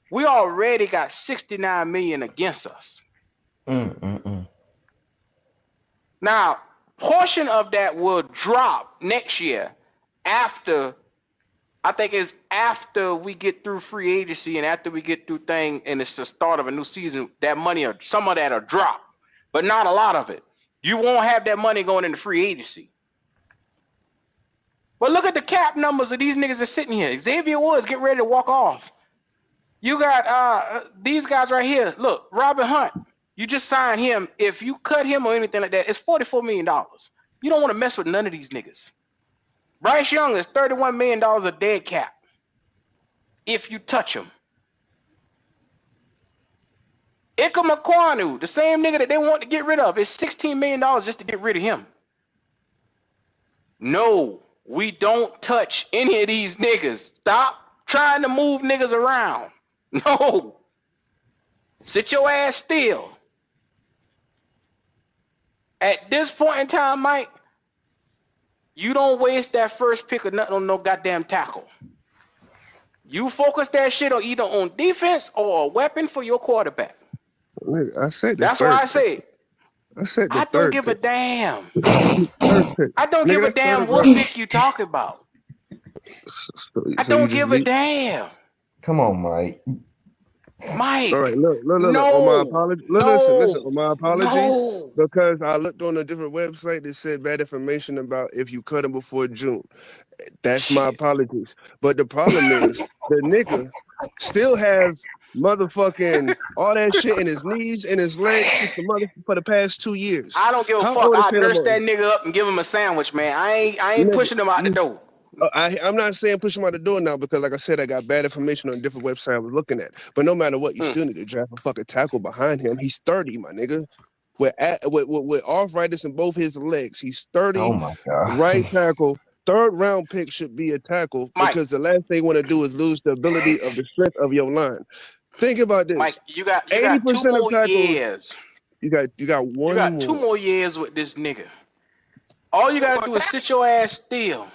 we already got $69 million against us. Now, portion of that will drop next year after, I think it's after we get through free agency and after we get through thing and it's the start of a new season, that money, or some of that will drop, but not a lot of it. You won't have that money going into free agency. But look at the cap numbers of these niggas that's sitting here. Xavier Woods getting ready to walk off. You got these guys right here. Look, Robert Hunt. You just signed him. If you cut him or anything like that, it's $44 million. You don't want to mess with none of these niggas. Bryce Young is $31 million a dead cap. If you touch him. Ika Makwanu, the same nigga that they want to get rid of, is $16 million just to get rid of him. No, we don't touch any of these niggas. Stop trying to move niggas around. No. Sit your ass still. At this point in time, Mike, you don't waste that first pick or nothing on no goddamn tackle. You focus that shit on either on defense or a weapon for your quarterback. I said the That's third why I pick. say I said the I third don't give a pick. damn. Third pick. I don't give a damn what pick you talking about. I don't give a damn. Come on, Mike. Mike. All right, look. No. On my apologies. Listen. On my apologies, No. because I looked on a different website that said bad information about if you cut him before June. That's my apologies. But the problem is the nigga still has motherfucking all that shit in his knees and his legs since for the past 2 years. I don't give a How fuck. old is I Taylor nurse Moton? that nigga up and give him a sandwich, man. I ain't pushing him out the door. I'm not saying push him out the door now because, like I said, I got bad information on a different website I was looking at. But no matter what, you still need to draft a fucking tackle behind him. He's 30, my nigga. With arthritis in both his legs. He's 30. Oh my God. Right tackle. 3rd round pick should be a tackle because the last thing you want to do is lose the ability of the strength of your line. Think about this. Mike, you got 80% 2 more of tackles. years. You got one. You got more. 2 more years with this nigga. All you gotta do is sit your ass still.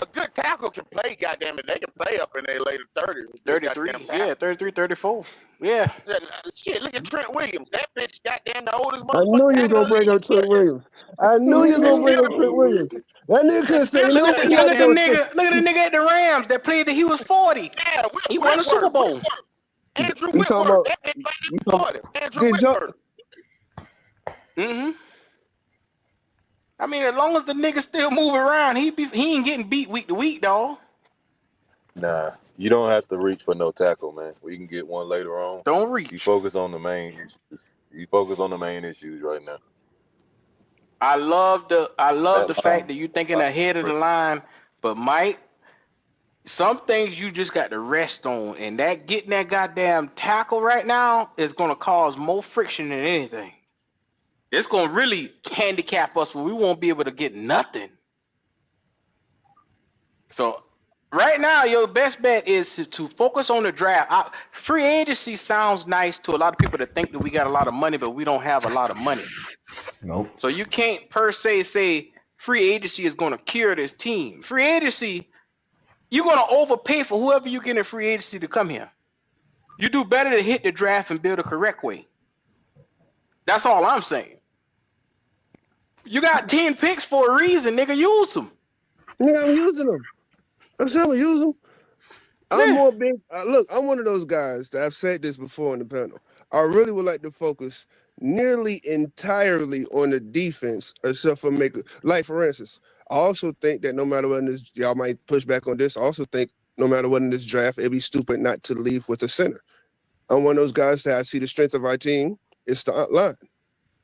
A good tackle can play, goddamn it. They can play up in their later 30s. 33, yeah, 33, 34. Yeah. Shit, look at Trent Williams. That bitch goddamn the oldest I knew you motherfucker. was gonna bring up Trent Williams. I knew you was gonna bring up Trent Williams. That nigga couldn't say Look at the nigga. nigga at the Rams that played that he was 40. Yeah, he won a Super Bowl. Andrew You talking about? Andrew Whitworth. Mm-hmm. I mean, as long as the nigga still moving around, he ain't getting beat week to week, dog. Nah, you don't have to reach for no tackle, man. We can get one later on. Don't reach. You focus on the main issues. You focus on the main issues right now. I love the fact that you thinking ahead of the line, but Mike, some things you just got to rest on, and that getting that goddamn tackle right now is gonna cause more friction than anything. it's going to really handicap us where we won't be able to get nothing. So right now, your best bet is to focus on the draft. Free agency sounds nice to a lot of people that think that we got a lot of money, but we don't have a lot of money. Nope. So you can't per se say free agency is going to cure this team. Free agency, you're going to overpay for whoever you get in free agency to come here. You do better to hit the draft and build a correct way. That's all I'm saying. You got 10 picks for a reason, nigga. Use them. Nigga, I'm using them. I'm saying I'm using them. I'm more big. Look, I'm one of those guys that I've said this before in the panel. I really would like to focus nearly entirely on the defense, except for like for instance, I also think that no matter what in this, y'all might push back on this. I also think no matter what in this draft, it'd be stupid not to leave with a center. I'm one of those guys that I see the strength of our team is the line.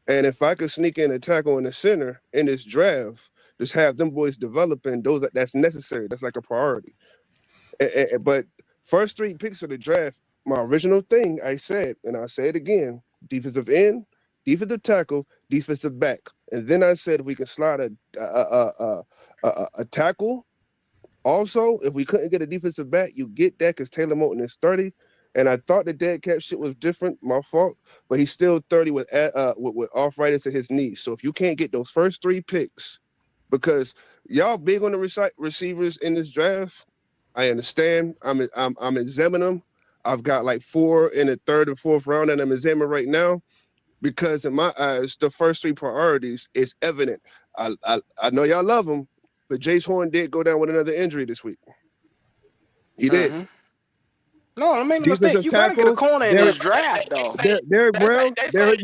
And if I could sneak in a tackle in the center in this draft, just have them boys developing that's necessary. That's like a priority. But first 3 picks of the draft, my original thing I said, and I'll say it again, defensive end, defensive tackle, defensive back. And then I said if we can slide a tackle. Also, if we couldn't get a defensive back, you get that because Taylor Moton is 30. And I thought the dead cap shit was different, my fault, but he's still 30 with arthritis in his knees. So if you can't get those first 3 picks, because y'all big on the receivers in this draft, I understand. I'm examining them. I've got like 4 in the 3rd and 4th round, and I'm examining right now because in my eyes, the first 3 priorities is evident. I know y'all love him, but Jace Horn did go down with another injury this week. He did. No, don't make no mistake. You better get a corner in this draft, though. Derrick Brown is a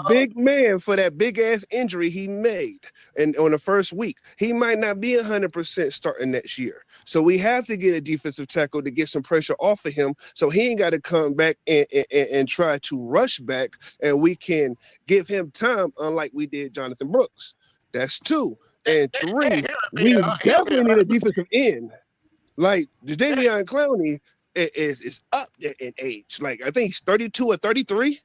big man for that big ass injury he made, and on the first week, he might not be 100% starting next year. So we have to get a defensive tackle to get some pressure off of him, so he ain't got to come back and try to rush back, and we can give him time, unlike we did Jonathan Brooks. That's 2. And 3, we definitely need a defensive end. Like Jadeveon Clowney is up there in age. Like I think he's 32 or 33,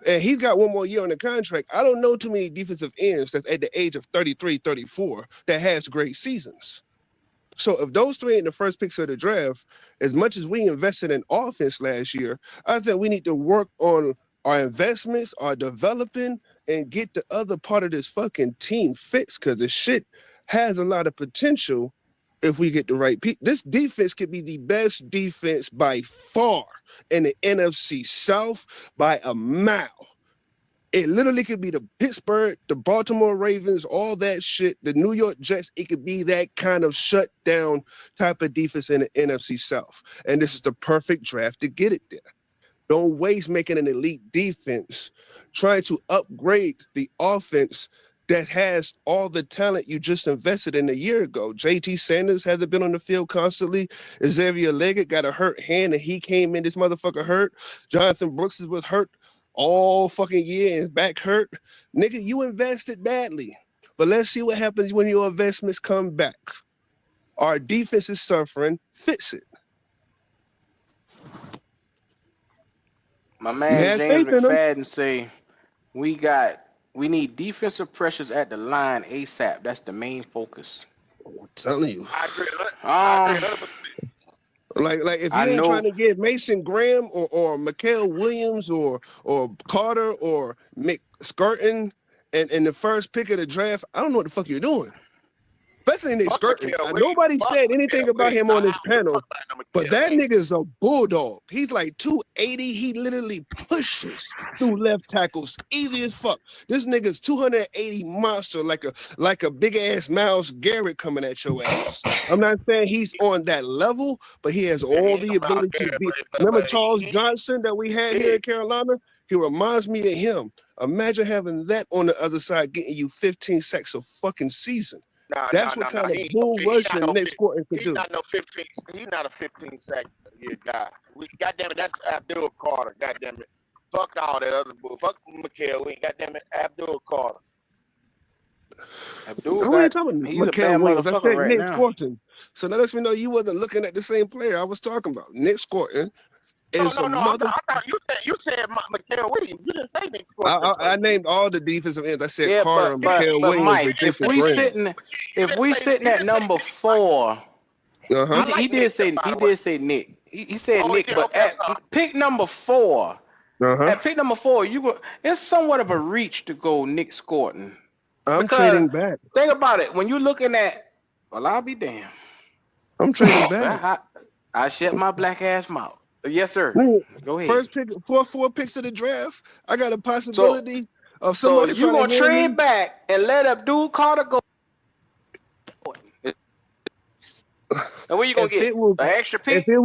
and he's got 1 more year on the contract. I don't know too many defensive ends that's at the age of 33, 34 that has great seasons. So if those 3 ain't the first picks of the draft, as much as we invested in offense last year, I think we need to work on our investments, our developing, and get the other part of this fucking team fixed because the shit has a lot of potential. If we get the right people, this defense could be the best defense by far in the NFC South by a mile. It literally could be the Pittsburgh, the Baltimore Ravens, all that shit, the New York Jets. It could be that kind of shutdown type of defense in the NFC South. And this is the perfect draft to get it there. Don't waste making an elite defense trying to upgrade the offense that has all the talent you just invested in a year ago. JT Sanders hasn't been on the field constantly. Xavier Leggett got a hurt hand and he came in, this motherfucker hurt. Jonathan Brooks was hurt all fucking year and his back hurt. Nigga, you invested badly. But let's see what happens when your investments come back. Our defense is suffering. Fix it. My man James McFadden say we need defensive pressures at the line ASAP. That's the main focus. I'm telling you. I agree. Like if you ain't trying to get Mason Graham or Mikael Williams or Carter or Mick Skirton and the first pick of the draft, I don't know what the fuck you're doing. Especially Nick Skirton. Nobody said anything about him on this panel, but that nigga's a bulldog. He's like 280. He literally pushes through left tackles, easy as fuck. This nigga's 280 monster, like a big ass Myles Garrett coming at your ass. I'm not saying he's on that level, but he has all the ability to be. Remember Charles Johnson that we had here in Carolina? He reminds me of him. Imagine having that on the other side, getting you 15 sacks a fucking season. That's what kind of bull rushing Nick Skirton could do. He's not no 15. He's not a 15 sack year guy. Goddamn it, that's Abdul Carter. Goddamn it, fuck all that other bull. Fuck Mikael. Goddamn it, Abdul Carter. Abdul, he's a bad motherfucker right now. Skirton. So that lets me know you wasn't looking at the same player I was talking about. Nick Skirton is a No. mother. I thought you said Mikael Williams. You didn't say Nick Scorton. I named all the defensive ends. I said Yeah, Carter, Mikael but Williams, Mike, and Jason Graham. if we sitting at number 4, Uh-huh. he did say Nick. He said Nick, did? but Okay, at pick number 4, Uh-huh. at pick number 4, it's somewhat of a reach to go Nick Scorton. I'm Because trading back. think about it, when you're looking at, well, I'll be damned. I'm trading back. I shut my black ass mouth. Yes, sir. Go ahead. First pick, 4 picks of the draft. I got a possibility of So somebody you trying gonna to trade me. back and let Abdul Carter go? And what you gonna get? An extra pick? If it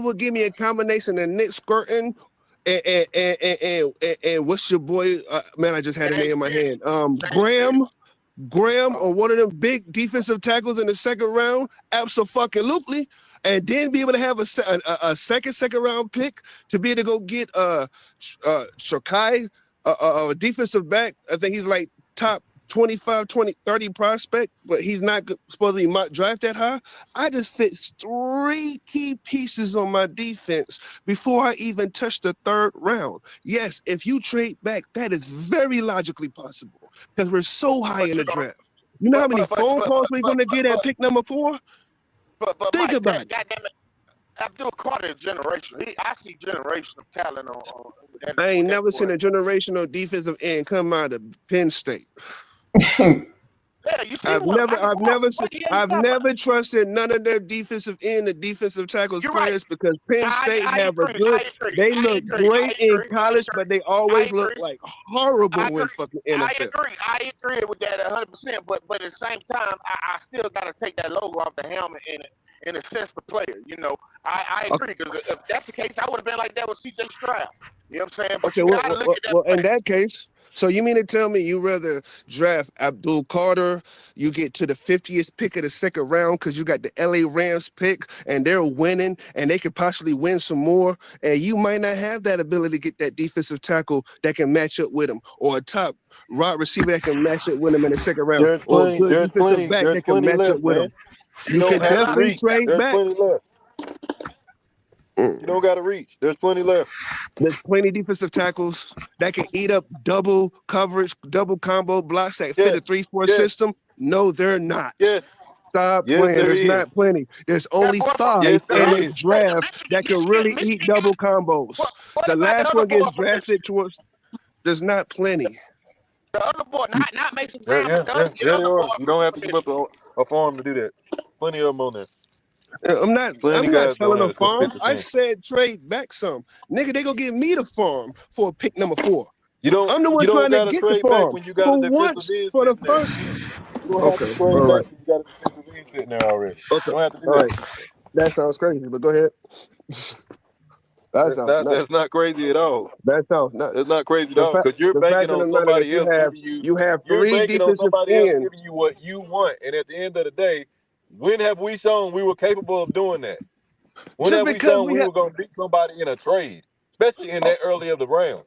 will give me a combination of Nick Scorton and what's your boy? Man, I just had a name in my head. Graham, or one of them big defensive tackles in the second round, absolutely. And then be able to have a second round pick to be able to go get Shokai, a defensive back. I think he's like top 25, 20, 30 prospect, but he's not supposed to be draft that high. I just fit 3 key pieces on my defense before I even touch the 3rd round. Yes, if you trade back, that is very logically possible because we're so high in the draft. You know how many phone calls we're going to get at pick number 4? Think about it. Goddamn it. Abdul Carter is generational. I see generational talent on I ain't never seen a generational defensive end come out of Penn State. Yeah, you see I've never trusted none of their defensive end and defensive tackles players because Penn State they look great in college, but they always look like horrible in fucking NFL. I agree with that 100%. But at the same time, I still gotta take that logo off the helmet and assess the player. You know, I agree because if that's the case, I would have been like that with C.J. Stroud. You know what I'm saying? But Okay, well, in that case, so you mean to tell me you rather draft Abdul Carter, you get to the 50th pick of the 2nd round because you got the LA Rams pick and they're winning and they could possibly win some more, and you might not have that ability to get that defensive tackle that can match up with him, or a top wide receiver that can match up with him in the 2nd round, or a good defensive back that can match up with him. You can definitely trade back. Plenty left. You don't got to reach. There's plenty left. There's plenty defensive tackles that can eat up double coverage, double combo blocks that fit a 3-4 system. No, they're not. Stop playing. There's not plenty. There's only 5 in the draft that can really eat double combos. The last one gets drafted towards. There's not plenty. The other boy, not Mason Brown. You don't have to give up a farm to do that. Plenty of them on there. I'm not selling a farm. I said trade back some. Nigga, they gonna give me the farm for pick number 4. I'm the one trying to get the farm. When you got for once, for the first. Okay, all right. You got a defensive end sitting there already. Okay, don't have to do all that. right. That sounds crazy, but go ahead. That's not crazy at all. That sounds nuts. That's not crazy at all because you're banking on somebody else giving you. You have you're 3 banking on defensive somebody else ends. giving you what you want, and at the end of the day, when have we shown we were capable of doing that? When have we shown we were going to beat somebody in a trade, especially in that early of the round?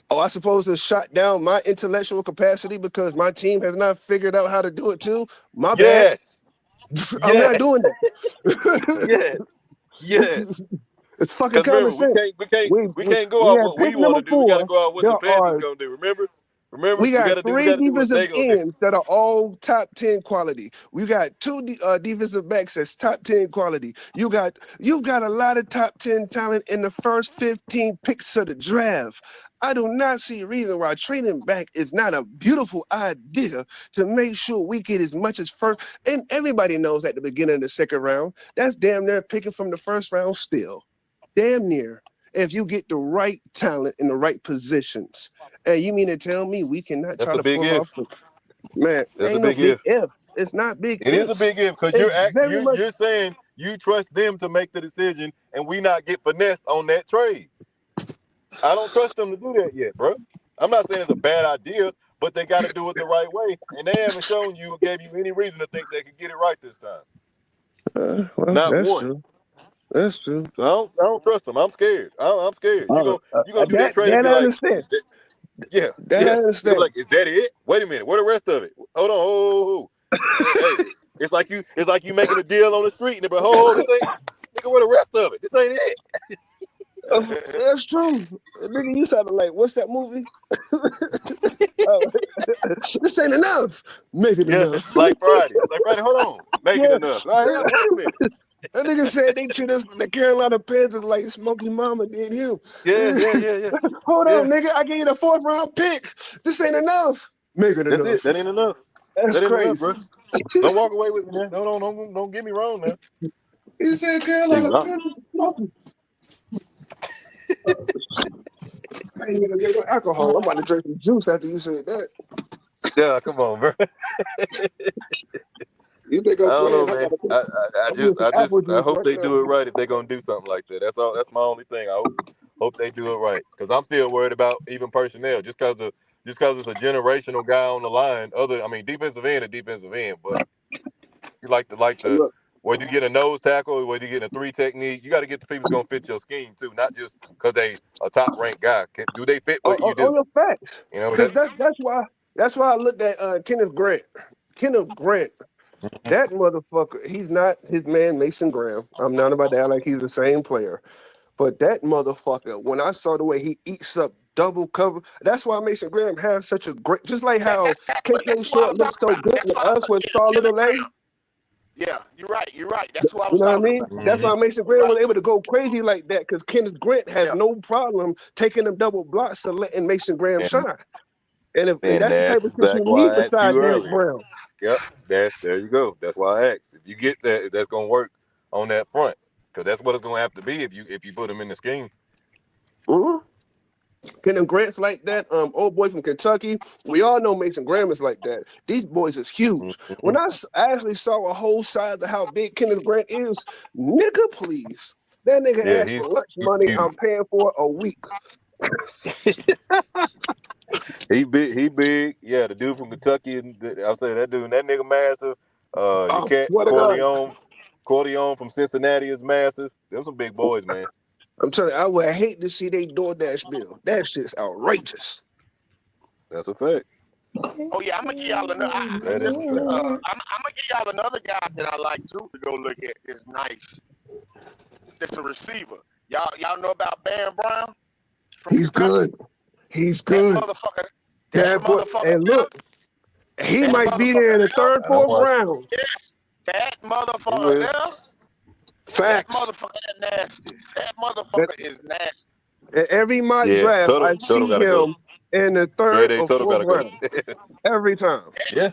Oh, I suppose to shut down my intellectual capacity because my team has not figured out how to do it too. My bad. I'm not doing that. Yes. It's fucking common sense. We can't go out what we want to do. We got to go out what the Panthers going to do. Remember, we got gotta 3 defensive ends that are all top 10 quality. We got 2 defensive backs that's top 10 quality. You've got a lot of top 10 talent in the first 15 picks of the draft. I do not see a reason why trading back is not a beautiful idea to make sure we get as much as first. And everybody knows at the beginning of the 2nd round, that's damn near picking from the 1st round still. Damn near. If you get the right talent in the right positions. And you mean to tell me we cannot try to pull off? Man, ain't no big if. It's not big if. It is a big if because you're saying you trust them to make the decision and we not get finessed on that trade. I don't trust them to do that yet, bro. I'm not saying it's a bad idea, but they got to do it the right way. And they haven't shown you or gave you any reason to think they could get it right this time. Not that's one. True. That's true. So I don't trust them. I'm scared. I'm scared. You're gonna do that trade and be I like, understand. I understand. Like, is that it? Wait a minute. Where the rest of it? Hold on. Hey, it's like you making a deal on the street and they're like, hold, this ain't nigga, where the rest of it? This ain't it. That's true. Nigga, you sounded like, what's that movie? This ain't enough. Make it enough. Like Friday. Hold on. Make it Yeah. enough. Wait a minute. That nigga said they treat us, the Carolina Panthers, like Smokey Mama did him. Yeah. Hold on, nigga. I gave you the 4th round pick. This ain't enough. Make it That's enough. it. That ain't enough. That's That ain't enough, crazy. bro. Don't walk away with me, man. Don't get me wrong, man. He said Carolina Shoot, Panthers. Smokey. I ain't gonna get no alcohol. I'm about to drink some juice after you said that. Yeah, come on, bro. You think I I'm don't know, playing? man. I hope they do it right if they're gonna do something like that. That's all. That's my only thing. I hope they do it right, because I'm still worried about even personnel. Just because it's a generational guy on the line. Defensive end, but you like the whether you get a nose tackle, whether you get a 3 technique, you got to get the people who's gonna fit your scheme too, not just because they a top ranked guy. Do they fit what you do? On the facts, You know because that. that's why I looked at Kenneth Grant. Kenneth Grant, that motherfucker. He's not his man Mason Graham. I'm not about that like he's the same player, but that motherfucker. When I saw the way he eats up double cover, that's why Mason Graham has such a great. Just like how KK Short looks so good with us with Star Little A. Yeah, you're right. That's what I You was know what I talking mean? about. That's why Mason Graham was able to go crazy like that, because Kenneth Grant has no problem taking them double blocks and letting Mason Graham shine. And that's the type That's of shit you exactly need why I asked beside you Derrick earlier. Brown. Yep, there you go. That's why I asked. If you get that, that's gonna work on that front, because that's what it's gonna have to be if you put them in the scheme. Mm-hmm. Kenneth Grant's like that. Old boy from Kentucky. We all know Mason Graham is like that. These boys is huge. When I actually saw a whole side of how big Kenneth Grant is, nigga, please. That nigga Yeah, asked for lunch money. huge. I'm paying for a week. He big. Yeah, the dude from Kentucky. I'll say that dude. That nigga massive. Your cat What a God. Corleone from Cincinnati is massive. Them some big boys, man. I'm telling you, I would hate to see they DoorDash bill. That shit's outrageous. That's a fact. Oh yeah, I'm gonna give y'all another. That is a fact. I'm gonna give y'all another guy that I like too to go look at. It's nice. It's a receiver. Y'all know about Van Brown from He's Kentucky? good. He's good. That motherfucker. And look, he that might be there in the third, fourth round. Yes, that motherfucker there. Facts. That motherfucker is nasty. That motherfucker is nasty. In every mock Yeah, draft, I see Tuttle gotta go. him in the third or fourth round. Every time. Yeah.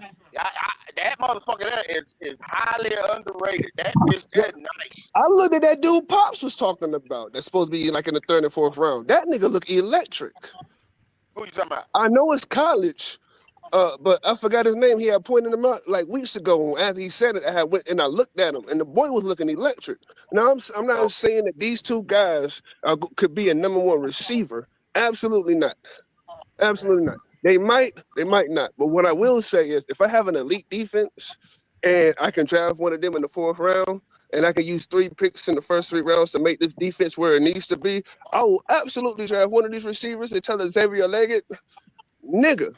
That motherfucker there is highly underrated. That bitch, that nice. I looked at that dude Pops was talking about. That's supposed to be like in the third and fourth round. That nigga look electric. Who you talking about? I know it's college, but I forgot his name. He had pointed him out like weeks ago. After he said it, I went and I looked at him, and the boy was looking electric. Now I'm not saying that these two guys could be a number one receiver. Absolutely not. Absolutely not. They might not. But what I will say is, if I have an elite defense and I can draft one of them in the fourth round, and I can use 3 picks in the first 3 rounds to make this defense where it needs to be, I will absolutely draft one of these receivers and tell Xavier Leggett, nigga,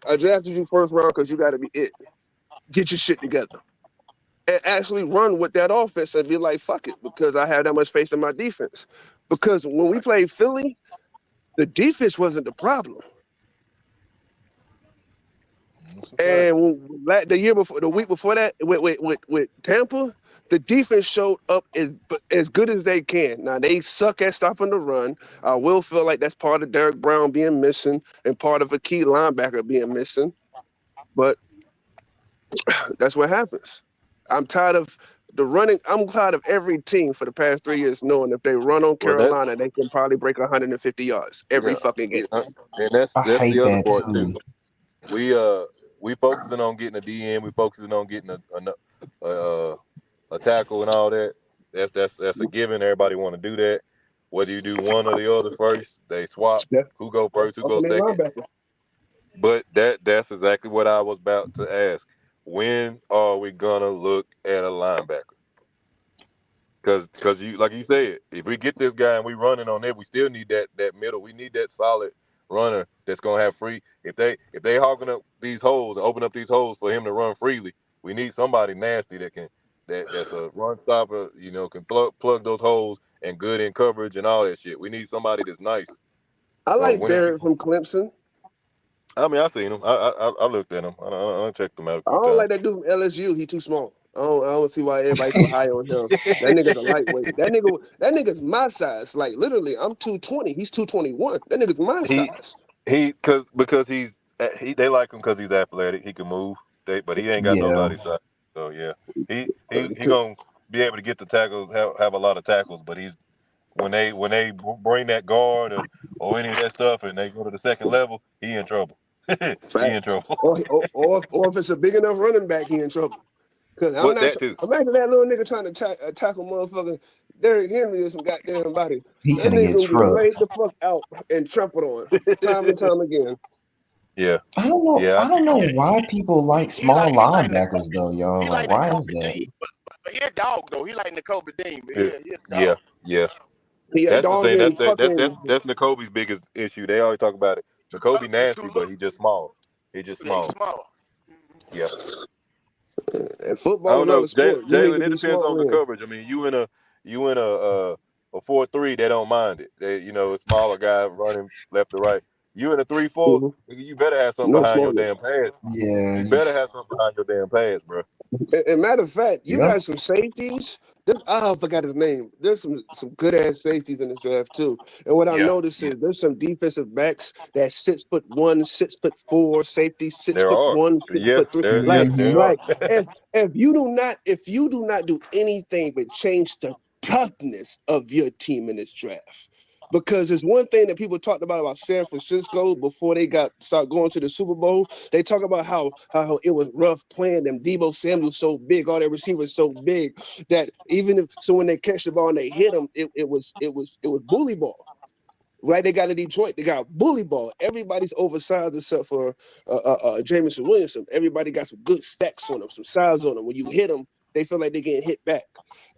I drafted you first round because you got to be it. Get your shit together. And actually run with that offense and be like, fuck it, because I have that much faith in my defense. Because when we played Philly, the defense wasn't the problem. And the week before that, with Tampa, the defense showed up as good as they can. Now they suck at stopping the run. I will feel like that's part of Derrick Brown being missing and part of a key linebacker being missing. But that's what happens. I'm tired of the running. I'm tired of every team for the past 3 years knowing if they run on Carolina, they can probably break 150 yards every fucking game. And that's the other part too. We focusing on getting a DM. We focusing on getting a tackle and all that. That's a given. Everybody want to do that. Whether you do one or the other first, they swap. Who go first? Who go second? But that's exactly what I was about to ask. When are we gonna look at a linebacker? Because you, like you said, if we get this guy and we running on it, we still need that middle. We need that solid runner that's gonna have free. If they hogging up these holes and open up these holes for him to run freely, we need somebody nasty that's a run stopper. Can plug those holes and good in coverage and all that shit. We need somebody that's nice. I So like winning Derek people. from Clemson. I mean, I seen him. I looked at him. I checked him out a I few don't times. like that dude from LSU. He too small. I don't see why everybody's so high on him. That nigga's a lightweight. That nigga's my size. Like literally, I'm 220. He's 221. That nigga's my size. Because they like him because he's athletic. He can move. But he ain't got Yeah. nobody's size. So yeah, he gonna be able to get the tackles. Have a lot of tackles. But when they bring that guard or any of that stuff and they go to the second level, he in trouble. He in Facts. trouble. Or if it's a big enough running back, he in trouble. Because I'm What not. that too? Imagine that little nigga trying to tackle motherfucking Derrick Henry or some goddamn body. He That finna nigga get gonna get trucked. laid the fuck out and trampled on time and time again. Yeah. I don't know. Yeah. I don't know why people like small linebackers though, y'all. He Like, like why Kobe is that? Dean, but he a dog though. He like Kobe Dean, but he a dog. Yeah. He a That's the dog thing. in fucking. That's N'Kobe's biggest issue. They always talk about it. N'Kobe nasty, Too but he just small. He just Yeah, he's small. small. Yeah. And I football is don't not know, a sport. You need Jalen. to It be depends smart on the with. coverage. I mean, you in a 4-3, they don't mind it. They a smaller guy running left to right. You in a 3-4, you better have something No behind your smoking. damn pads. Yeah. You better have something behind your damn pads, bro. And matter of fact, you Yep. got some safeties. I forgot his name. There's some good ass safeties in this draft too. And what I noticed is there's some defensive backs that 6'1", 6'4", safety There are. 6'1", Yeah, 6'3". there are. If you do not do anything but change the toughness of your team in this draft. Because it's one thing that people talked about San Francisco before they start going to the Super Bowl. They talk about how it was rough playing them. Debo Samuel's so big, all their receivers so big that when they catch the ball and they hit them, it was bully ball. Right, they got in Detroit. They got bully ball. Everybody's oversized except for Jamison Williamson. Everybody got some good stacks on them, some size on them. When you hit them, they feel like they're getting hit back.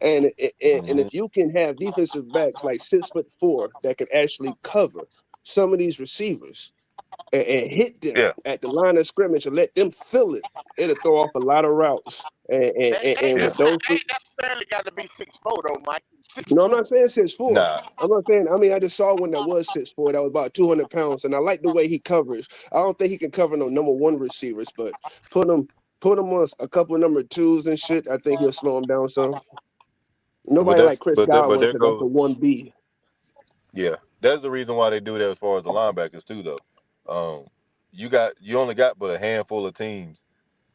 And if you can have defensive backs like 6'4" that can actually cover some of these receivers and hit them at the line of scrimmage and let them feel it, it'll throw off a lot of routes. And with those. They ain't necessarily got to be 6'4" though, Mike. 6'2". No, I'm not saying 6'4". Nah. I'm not saying. I mean, I just saw one that was 6'4". That was about 200 pounds, and I like the way he covers. I don't think he can cover no number one receivers, but put him on a couple of number twos and shit. I think he'll slow him down some. Nobody like Chris Godwin because that's the 1B. Yeah, that's the reason why they do that as far as the linebackers too, though. You only got but a handful of teams,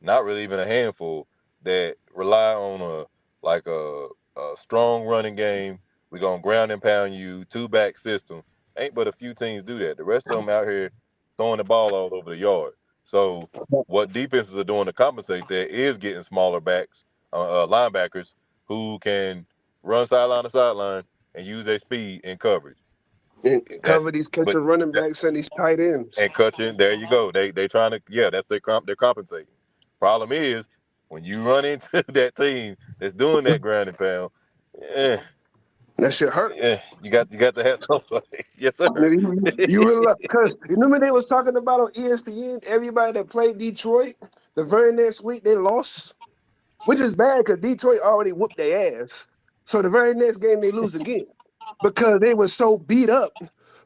not really even a handful, that rely on a strong running game. We're gonna ground and pound you, 2-back system. Ain't but a few teams do that. The rest of them out here throwing the ball all over the yard. So what defenses are doing to compensate that is getting smaller backs, linebackers who can run sideline to sideline and use their speed in coverage. And cover these catcher running backs and these tight ends. And catching, there you go. They trying to, that's they're compensating. Problem is, when you run into that team that's doing that ground and pound, that shit hurts. You got to have somebody. Yes, sir. You realize, because you remember they was talking about on ESPN, everybody that played Detroit, the very next week they lost, which is bad because Detroit already whooped their ass. So the very next game they lose again because they were so beat up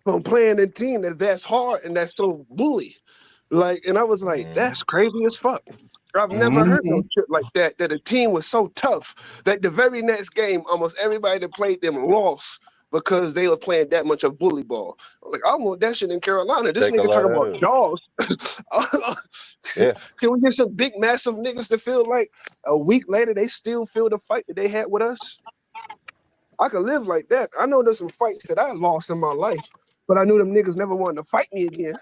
from playing a team that's hard and that's so bully. And I was like, that's crazy as fuck. I've never heard no shit like that a team was so tough that the very next game, almost everybody that played them lost because they were playing that much of bully ball. Like, I want that shit in Carolina. This nigga talking about dogs. Yeah. Can we get some big, massive niggas to feel like a week later they still feel the fight that they had with us? I could live like that. I know there's some fights that I lost in my life, but I knew them niggas never wanted to fight me again.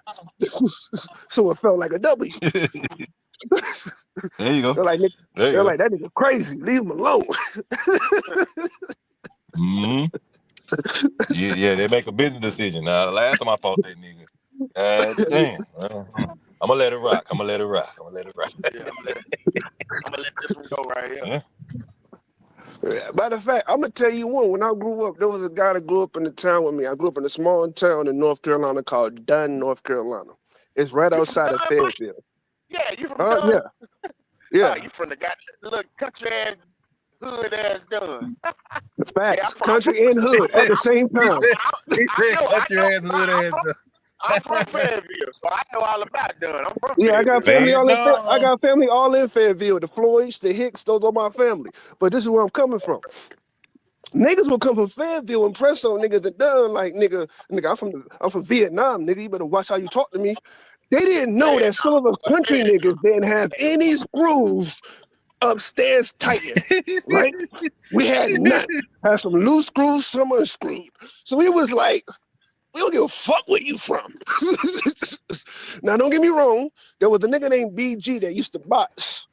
So it felt like a W. There you go. They're like, that nigga crazy. Leave him alone. Yeah, they make a business decision. Now, the last time I fought that nigga, damn. I'm gonna let it rock. Yeah, I'm gonna let this one go right here. Yeah. Matter of fact, I'm gonna tell you one. When I grew up, there was a guy that grew up in the town with me. I grew up in a small town in North Carolina called Dunn, North Carolina. It's right outside of Fayetteville. Yeah, you from Dunn? Yeah. Oh, you from the little country ass hood ass done. Fact. Yeah, Country and hood at the same time. He said country ass, hood ass. I'm from Fayetteville, so I know all about done. I'm from Yeah, I got family Fayetteville. all in. I got family all in Fayetteville. The Floyds, the Hicks, those are my family. But this is where I'm coming from. Niggas will come from Fayetteville and press on niggas that done like nigga. I'm from Vietnam, nigga. You better watch how you talk to me. They didn't know that some of us country niggas didn't have any screws upstairs tightening, right? We had none. Had some loose screws, some unscrewed. So it was like, we don't give a fuck where you from. Now, don't get me wrong. There was a nigga named BG that used to box.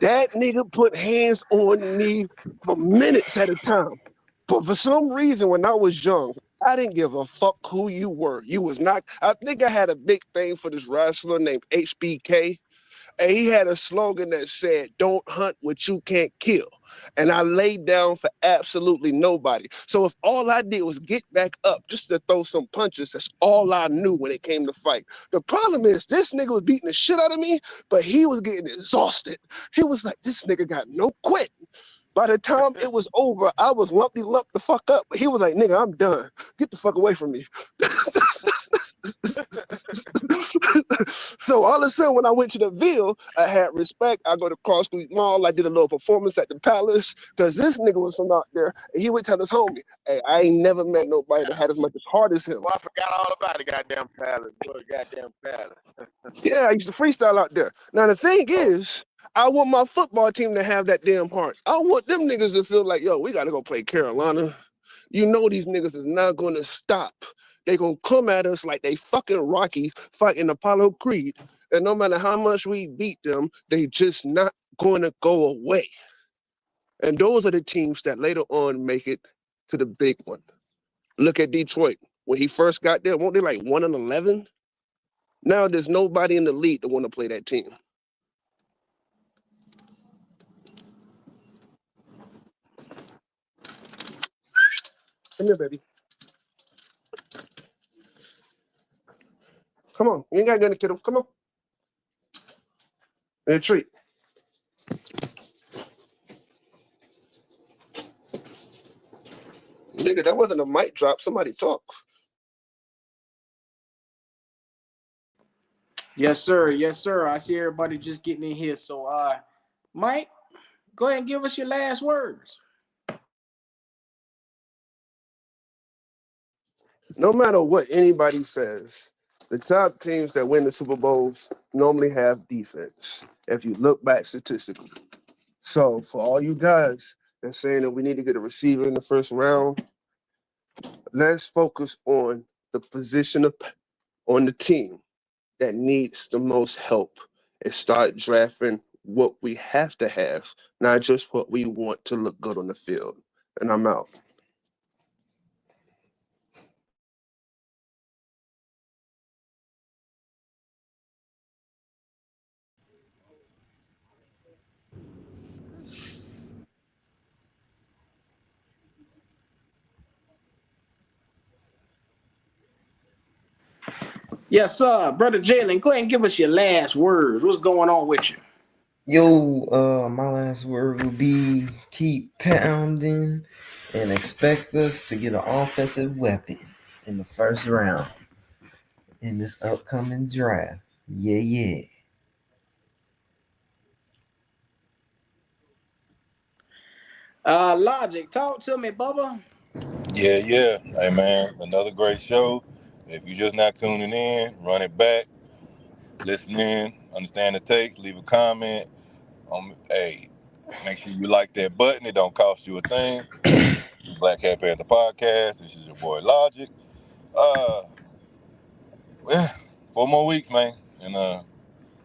That nigga put hands on me for minutes at a time. But for some reason, when I was young, I didn't give a fuck who you were. You was not. I think I had a big thing for this wrestler named HBK. And he had a slogan that said, "Don't hunt what you can't kill." And I laid down for absolutely nobody. So if all I did was get back up just to throw some punches, that's all I knew when it came to fight. The problem is this nigga was beating the shit out of me, but he was getting exhausted. He was like, this nigga got no quit. By the time it was over, I was lumped the fuck up. He was like, nigga, I'm done. Get the fuck away from me. So all of a sudden, when I went to the Ville, I had respect. I go to Cross Street Mall. I did a little performance at the Palace because this nigga was from out there. And he would tell his homie, hey, I ain't never met nobody that had as much as heart as him. Well, I forgot all about the goddamn Palace. Boy, goddamn Palace. Yeah, I used to freestyle out there. Now, the thing is, I want my football team to have that damn heart. I want them niggas to feel like, yo, we got to go play Carolina. You know these niggas is not going to stop. They going to come at us like they fucking Rocky fighting Apollo Creed. And no matter how much we beat them, they just not going to go away. And those are the teams that later on make it to the big one. Look at Detroit. When he first got there, weren't they like 1-11? Now there's nobody in the league that want to play that team. Come here, baby. Come on. You ain't got nothing to kid him. Come on. And a treat. Nigga, that wasn't a mic drop. Somebody talk. Yes, sir. Yes, sir. I see everybody just getting in here. So, Mike, go ahead and give us your last words. No matter what anybody says, the top teams that win the Super Bowls normally have defense, if you look back statistically. So for all you guys that's saying that we need to get a receiver in the first round, let's focus on the position on the team that needs the most help and start drafting what we have to have, not just what we want to look good on the field. And I'm out. Yes, sir. Brother Jalen, go ahead and give us your last words. What's going on with you? Yo, my last word will be keep pounding and expect us to get an offensive weapon in the first round in this upcoming draft. Yeah. Logic, talk to me, Bubba. Yeah. Hey, man, another great show. If you're just not tuning in, run it back, listen in, understand the takes, leave a comment. Hey, make sure you like that button. It don't cost you a thing. Black Cat Panther Podcast. This is your boy Logic. Yeah, 4 more weeks, man, and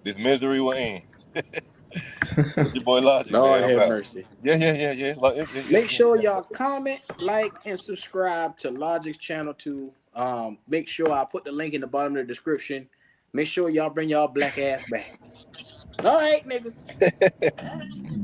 this misery will end. It's your boy Logic, Lord man. I'm have out. mercy. Yeah. It's Make sure y'all comment, like, and subscribe to Logic's channel too. Make sure I put the link in the bottom of the description. Make sure y'all bring y'all black ass back. All right, niggas.